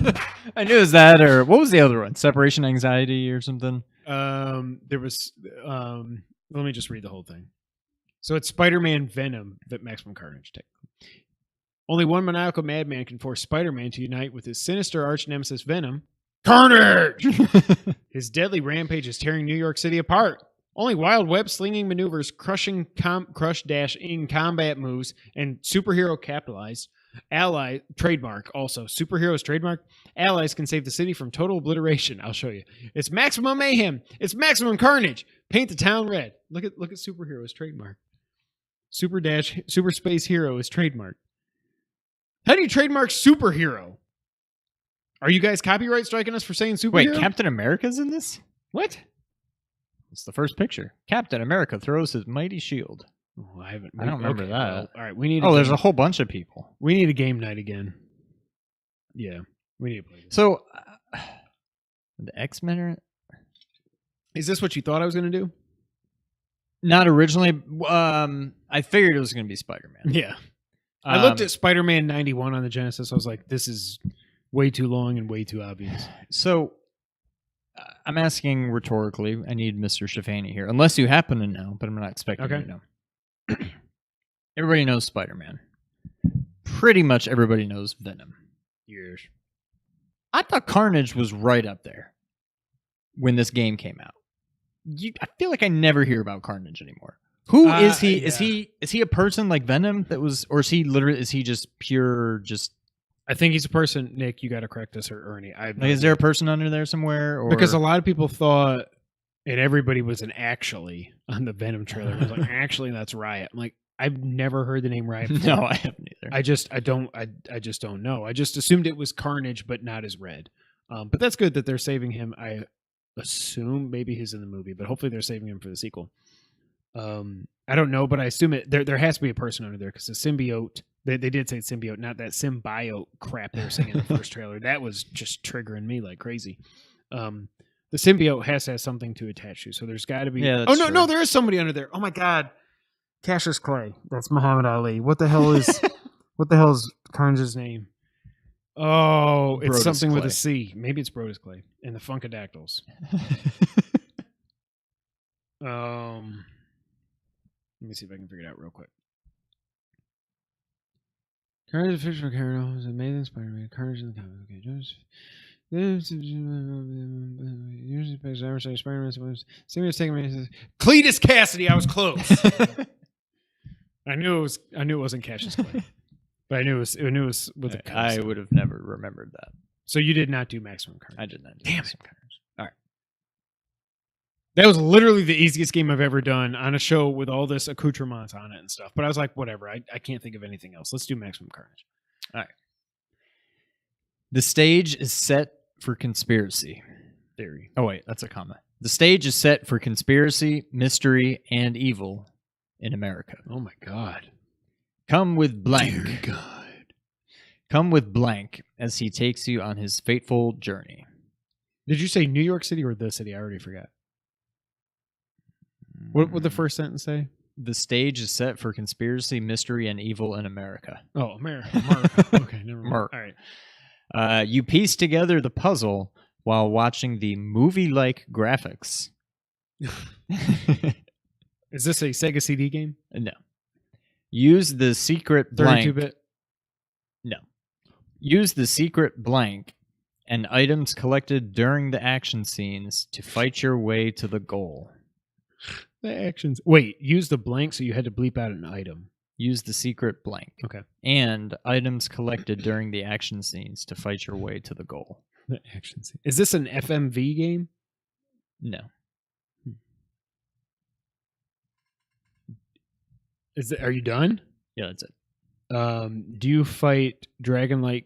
I knew it was that, or what was the other one? Separation Anxiety or something? There was, let me just read the whole thing. So it's Spider-Man Venom that Maximum Carnage takes. Only one maniacal madman can force Spider-Man to unite with his sinister arch nemesis Venom. Carnage! His deadly rampage is tearing New York City apart. Only wild web-slinging maneuvers, crush-dash-in combat moves, and superhero capitalized trademark also. Superheroes trademark. Allies can save the city from total obliteration. I'll show you. It's maximum mayhem. It's maximum carnage. Paint the town red. Look at superheroes trademark. Super space hero is trademark. How do you trademark superhero? Are you guys copyright striking us for saying superhero? Wait, Captain America's in this? What? It's the first picture. Captain America throws his mighty shield. Oh, I don't remember that. Well, all right, we need. There's a whole bunch of people. We need a game night again. Yeah, we need to play this. So, the X-Men are... Is this what you thought I was going to do? Not originally. I figured it was going to be Spider-Man. Yeah. I looked at Spider-Man 91 on the Genesis. I was like, this is way too long and way too obvious. So, I'm asking rhetorically. I need Mr. Shafani here. Unless you happen to know, but I'm not expecting you to know. Everybody knows Spider-Man. Pretty much everybody knows Venom. Years. I thought Carnage was right up there when this game came out. I feel like I never hear about Carnage anymore. Who is he? Yeah. Is he a person like Venom that was, or is he just pure I think he's a person. Nick, you got to correct this, or Ernie. Is there a person under there somewhere? Or? Because a lot of people thought, and everybody was an actually on the Venom trailer. It was like, actually, that's Riot. I'm like, I've never heard the name Riot before. No, I haven't either. I just don't know. I just assumed it was Carnage, but not as red. But that's good that they're saving him. I assume maybe he's in the movie, but hopefully they're saving him for the sequel. I don't know, but I assume there has to be a person under there because the symbiote. They did say symbiote, not that symbiote crap they were saying in the first trailer. That was just triggering me like crazy. The symbiote has to have something to attach to, so there's got to be. Yeah, no, there is somebody under there. Oh my God, Cassius Clay. That's Muhammad Ali. What the hell is Carnage's name? Oh, it's Brodus something Clay. with a C. Maybe it's Brodus Clay and the Funkadactyls. Let me see if I can figure it out real quick. Carnage official character is amazing Spider-Man. Carnage in the comic. Okay, Cletus Cassidy. I was close. I knew it wasn't Cassius Clay, but I knew it was with a. I would have never remembered that. So you did not do Maximum Carnage. I did not. Do Damn Maximum Carnage. All right. That was literally the easiest game I've ever done on a show with all this accoutrements on it and stuff. But I was like, whatever. I can't think of anything else. Let's do Maximum Carnage. All right. The stage is set for conspiracy Theory. Oh, wait. That's a comma. The stage is set for conspiracy, mystery, and evil in America. Oh, my God. Come with blank. Dear God. Come with blank as he takes you on his fateful journey. Did you say New York City or the city? I already forgot. What would the first sentence say? The stage is set for conspiracy, mystery, and evil in America. Oh, America. Okay, never mind. All right. You piece together the puzzle while watching the movie-like graphics. Is this a Sega CD game? No. Use the secret blank. 32-bit? No. Use the secret blank and items collected during the action scenes to fight your way to the goal. The actions. Wait, use the blank, so you had to bleep out an item. Use the secret blank. Okay. And items collected during the action scenes to fight your way to the goal. The action scene. Is this an FMV game? No. Are you done? Yeah, that's it. Do you fight dragon-like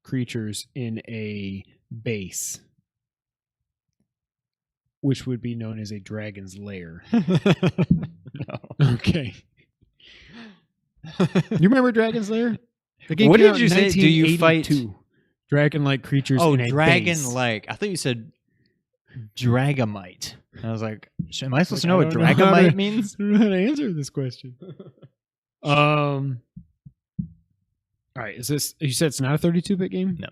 creatures in a base, which would be known as a dragon's lair? No. Okay. You remember Dragon's Lair? What did you say? Do you fight dragon-like creatures? Oh, in a dragon-like. I thought you said Dragamite. I was like, am I supposed to know what Dragamite Dragamite means? I don't know how to answer this question. All right, is this? You said it's not a 32-bit game? No.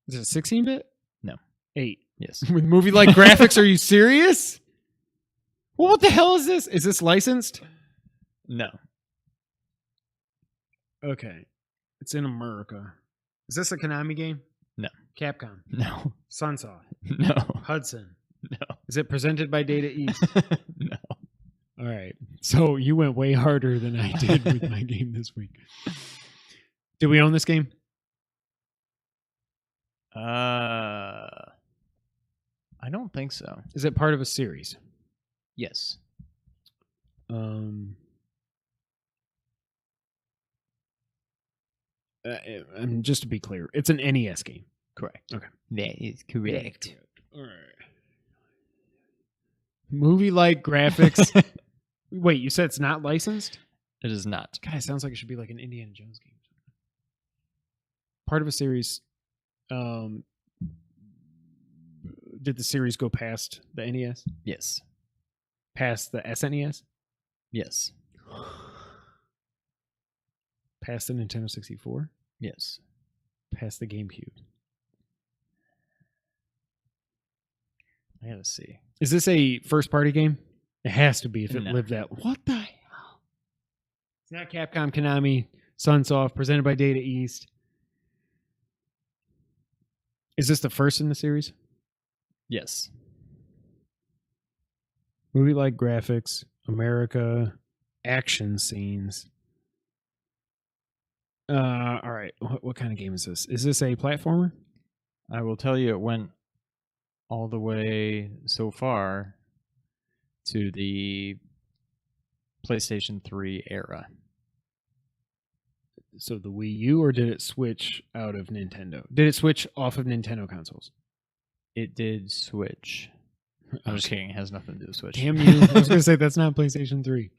Is it a 16-bit? No. 8. Yes. With movie-like graphics? Are you serious? Well, what the hell is this? Is this licensed? No. Okay. It's in America. Is this a Konami game? No. Capcom? No. Sunsoft? No. Hudson? No. Is it presented by Data East? No. All right. So you went way harder than I did with my game this week. Do we own this game? I don't think so. Is it part of a series? Yes. Just to be clear, it's an NES game. Correct. Okay. That is correct. All right. Movie-like graphics. Wait, you said it's not licensed? It is not. God, it sounds like it should be like an Indiana Jones game. Part of a series. Did the series go past the NES? Yes. Past the SNES? Yes. Past the Nintendo 64? Yes. Past the GameCube? I gotta see. Is this a first-party game? It has to be if it No. lived that. What the hell? It's not Capcom, Konami, Sunsoft, presented by Data East. Is this the first in the series? Yes. Movie-like graphics, America, action scenes. All right. What kind of game is this? Is this a platformer? I will tell you, it went all the way so far to the PlayStation 3 era. So the Wii U, or did it switch out of Nintendo? Did it switch off of Nintendo consoles? It did switch. I'm just kidding. It has nothing to do with Switch. Damn you. I was going to say that's not PlayStation 3.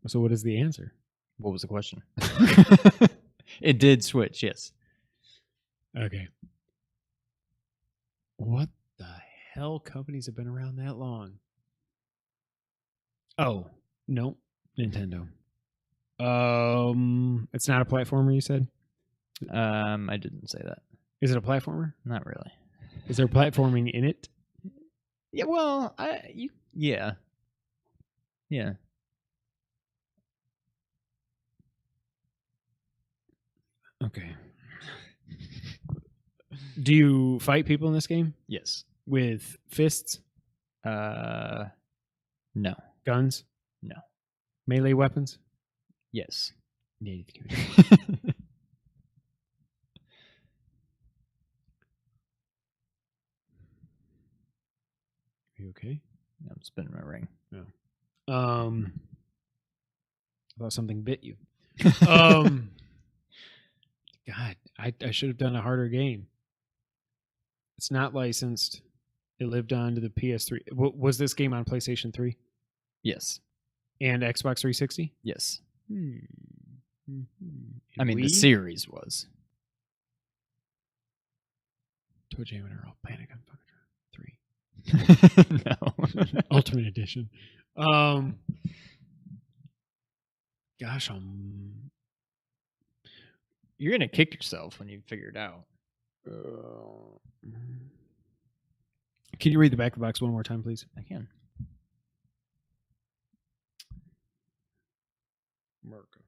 So what is the answer? What was the question? It did switch, yes. Okay. What the hell companies have been around that long? Oh, no. Nintendo. It's not a platformer, you said? I didn't say that. Is it a platformer? Not really. Is there platforming in it? Yeah, well, yeah. Yeah. Okay. Do you fight people in this game Yes. with fists, No. guns? No. Melee weapons? Yes. Are you okay? I'm spinning my ring. I thought something bit you. God, I should have done a harder game. It's not licensed. It lived on to the PS3. Was this game on PlayStation 3 Yes. and Xbox 360? Yes. Mm-hmm. I mean, the Wii? series was. Toe Jam and Earl Panic on Fucking 3. No. Ultimate Edition. Gosh, You're going to kick yourself when you figure it out. Can you read the back of the box one more time, please? I can. America.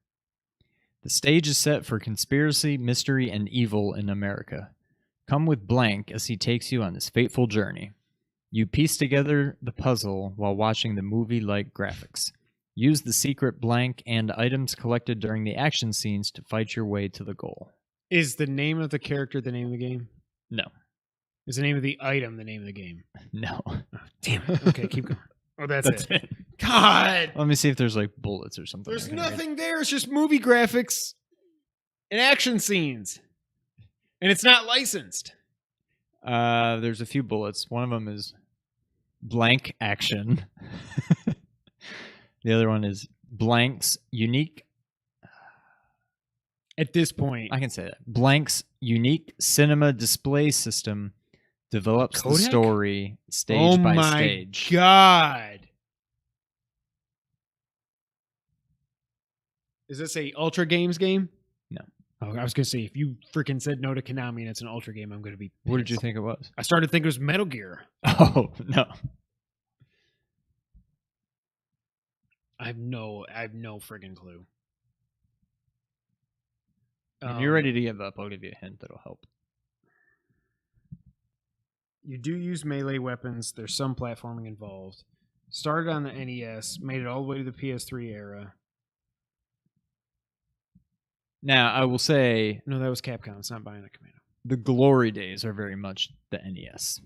The stage is set for conspiracy, mystery, and evil in America. Come with Blank as he takes you on this fateful journey. You piece together the puzzle while watching the movie-like graphics. Use the secret blank and items collected during the action scenes to fight your way to the goal. Is the name of the character the name of the game? No. Is the name of the item the name of the game? No. Oh, damn it. Okay, keep going. Oh, that's it. it. God! Let me see if there's like bullets or something. There's I can read. nothing there. It's just movie graphics and action scenes. And it's not licensed. There's a few bullets. One of them is blank action. The other one is Blank's unique. At this point, I can say that. Blank's unique cinema display system develops the Kodak? story stage by my stage. God. Is this a Ultra Games game? No. Oh, I was gonna say if you freaking said no to Konami and it's an Ultra game, I'm gonna be. What did you pissed. think it was? I started thinking it was Metal Gear. Oh no. I have no friggin' clue. If you're ready to give up, I'll give you a hint that'll help. You do use melee weapons. There's some platforming involved. Started on the NES, made it all the way to the PS3 era. Now, I will say No, that was Capcom. It's not Bionic Commando. the glory days are very much the NES.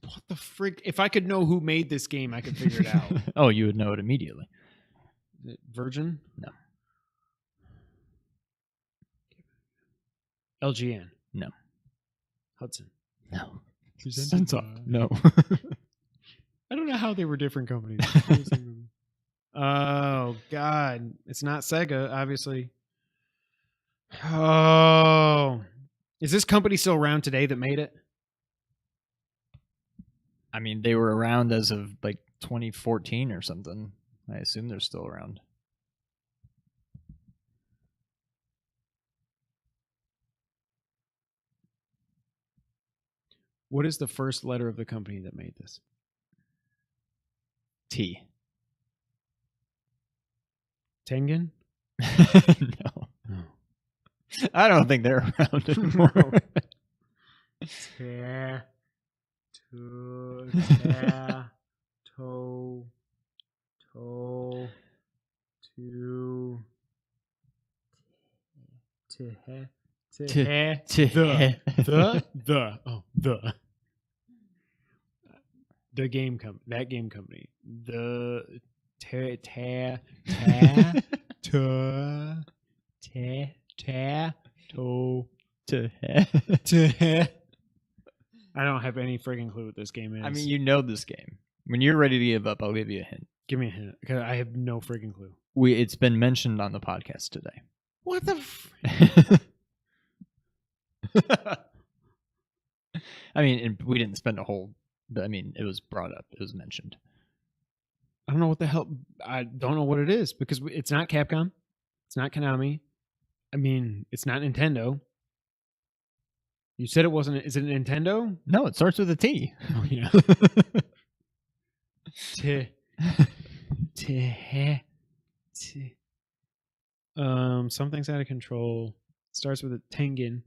What the frick? If I could know who made this game, I could figure it out. Oh, you would know it immediately. Is it Virgin? No. LGN? No. Hudson? No. Sunsoft? No. I don't know how they were different companies. Oh, God. It's not Sega, obviously. Oh. Is this company still around today that made it? I mean, they were around as of like 2014 or something. I assume they're still around. What is the first letter of the company that made this? T. Tengen? No. No. I don't think they're around anymore. Te, tu, te, to, tu, te, the game company, that game company, the ta ta ta ta ta ta to I don't have any friggin' clue what this game is. I mean, you know this game. When you're ready to give up, I'll give you a hint. Give me a hint, because I have no friggin' clue. It's been mentioned on the podcast today. What the? I mean, we didn't spend a whole. But I mean, it was brought up. It was mentioned. I don't know what the hell. I don't know what it is because it's not Capcom. It's not Konami. I mean, it's not Nintendo. You said it wasn't. Is it Nintendo? No, it starts with a T. Oh yeah. Something's out of control. Starts with a Tengen.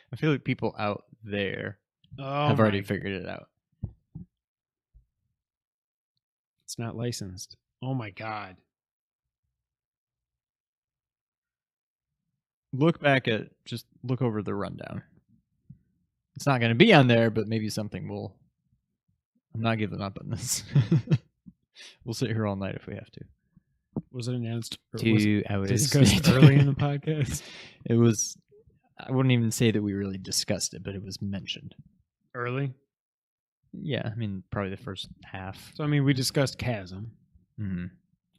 I feel like people out there have already figured it out. It's not licensed. Oh my god. Look over the rundown. It's not going to be on there, but maybe something will. I'm not giving up on this. We'll sit here all night if we have to. Was it announced? Discussed early in the podcast? It was. I wouldn't even say that we really discussed it, but it was mentioned. Early? Yeah, I mean, probably the first half. So, I mean, we discussed Chasm. Mm-hmm.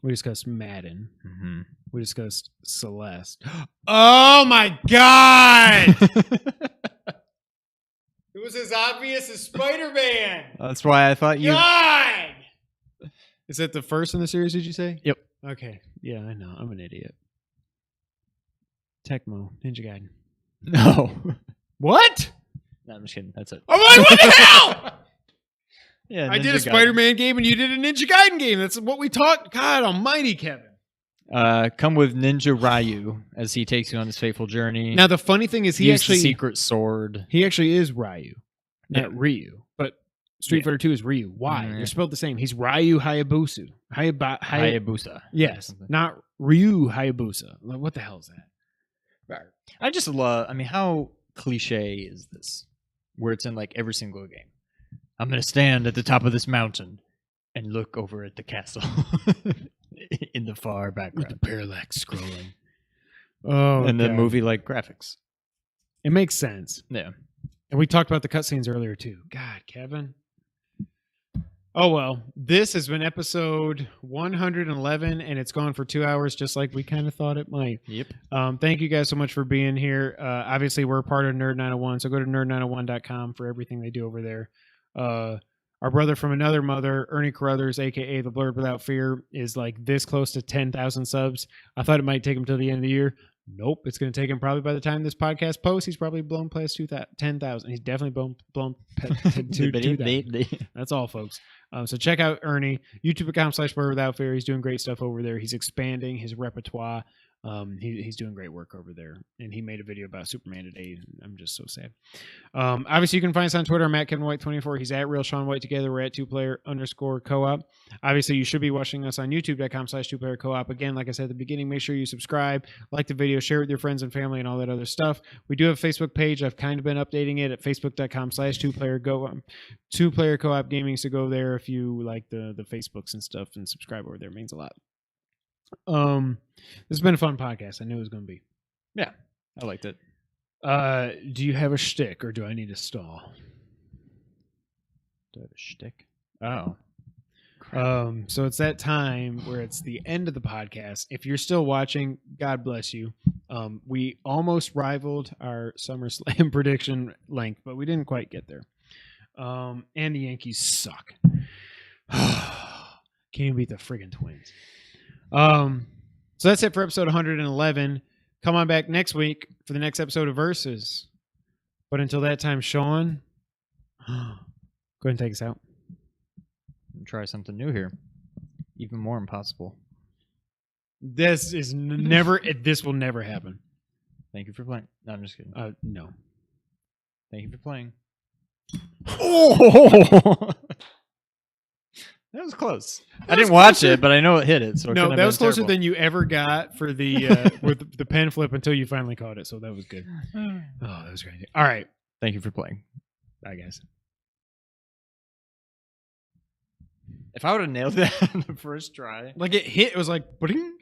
We discussed Madden. Mm-hmm. We discussed Celeste. Oh my god! It was as obvious as Spider-Man! That's why I thought you... God! Is that the first in the series, did you say? Yep. Okay. Yeah, I know. I'm an idiot. Tecmo. Ninja Gaiden. No. What? No, I'm just kidding. That's it. I'm like, what the hell? Yeah, I did a Ninja Gaiden. Spider-Man game and you did a Ninja Gaiden game. That's what we talked. God almighty, Kevin. Come with Ninja Ryu as he takes you on his fateful journey. Now, the funny thing is Use the secret sword. He actually is Ryu. Not Yeah. Ryu. But Street Fighter 2 is Ryu. Why? They're spelled the same. He's Ryu Hayabusa. Hayabusa. Yes. Something. Not Ryu Hayabusa. Like, what the hell is that? I just love... I mean, how cliche is this? Where it's in like every single game. I'm going to stand at the top of this mountain and look over at the castle in the far background. With the parallax scrolling. Oh, and the God. movie-like graphics. It makes sense. Yeah. And we talked about the cutscenes earlier, too. God, Kevin. Oh, well. This has been episode 111, and it's gone for 2 hours, just like we kind of thought it might. Yep. Thank you guys so much for being here. Obviously, we're a part of Nerd 901, so go to nerd901.com for everything they do over there. Our Our brother from another mother, Ernie Carruthers, aka the Blurred Without Fear, is like this close to 10,000 subs. I thought it might take him till the end of the year. Nope, it's going to take him probably by the time this podcast posts. He's probably blown past 10,000. He's definitely blown past 2,000. That's all, folks. So check out Ernie, YouTube.com/Blurred Without Fear. He's doing great stuff over there. He's expanding his repertoire. He's doing great work over there, and he made a video about Superman today. I'm just so sad. Obviously, you can find us on Twitter. I'm at KevinWhite24. He's at Real Sean White. Together, we're at 2player_co-op. Obviously, you should be watching us on YouTube.com/2player-co-op. Again, like I said at the beginning, make sure you subscribe, like the video, share it with your friends and family, and all that other stuff. We do have a Facebook page. I've kind of been updating it at Facebook.com/2player-co-op. 2player-co-op gaming. So go there if you like the Facebooks and stuff, and subscribe over there. It means a lot. This has been a fun podcast. I knew it was going to be. Yeah, I liked it. Do you have a shtick, or do I need a stall? Do I have a shtick? Oh. So it's that time where it's the end of the podcast. If you're still watching, God bless you. We almost rivaled our SummerSlam prediction length, but we didn't quite get there. And the Yankees suck. Can't even beat the friggin' Twins. So that's it for episode 111. Come on back next week for the next episode of Versus. But until that time, Sean, go ahead and take us out. Try something new here. Even more impossible. This is never. This will never happen. Thank you for playing. No, I'm just kidding. No. Thank you for playing. Oh! That was close. I didn't watch it, but I know it hit it. So it no, that was closer than you ever got for the with the pen flip until you finally caught it. So that was good. Oh, that was great. All right. Thank you for playing. Bye, guys. If I would have nailed that on the first try, like it hit, it was like, ba-ding.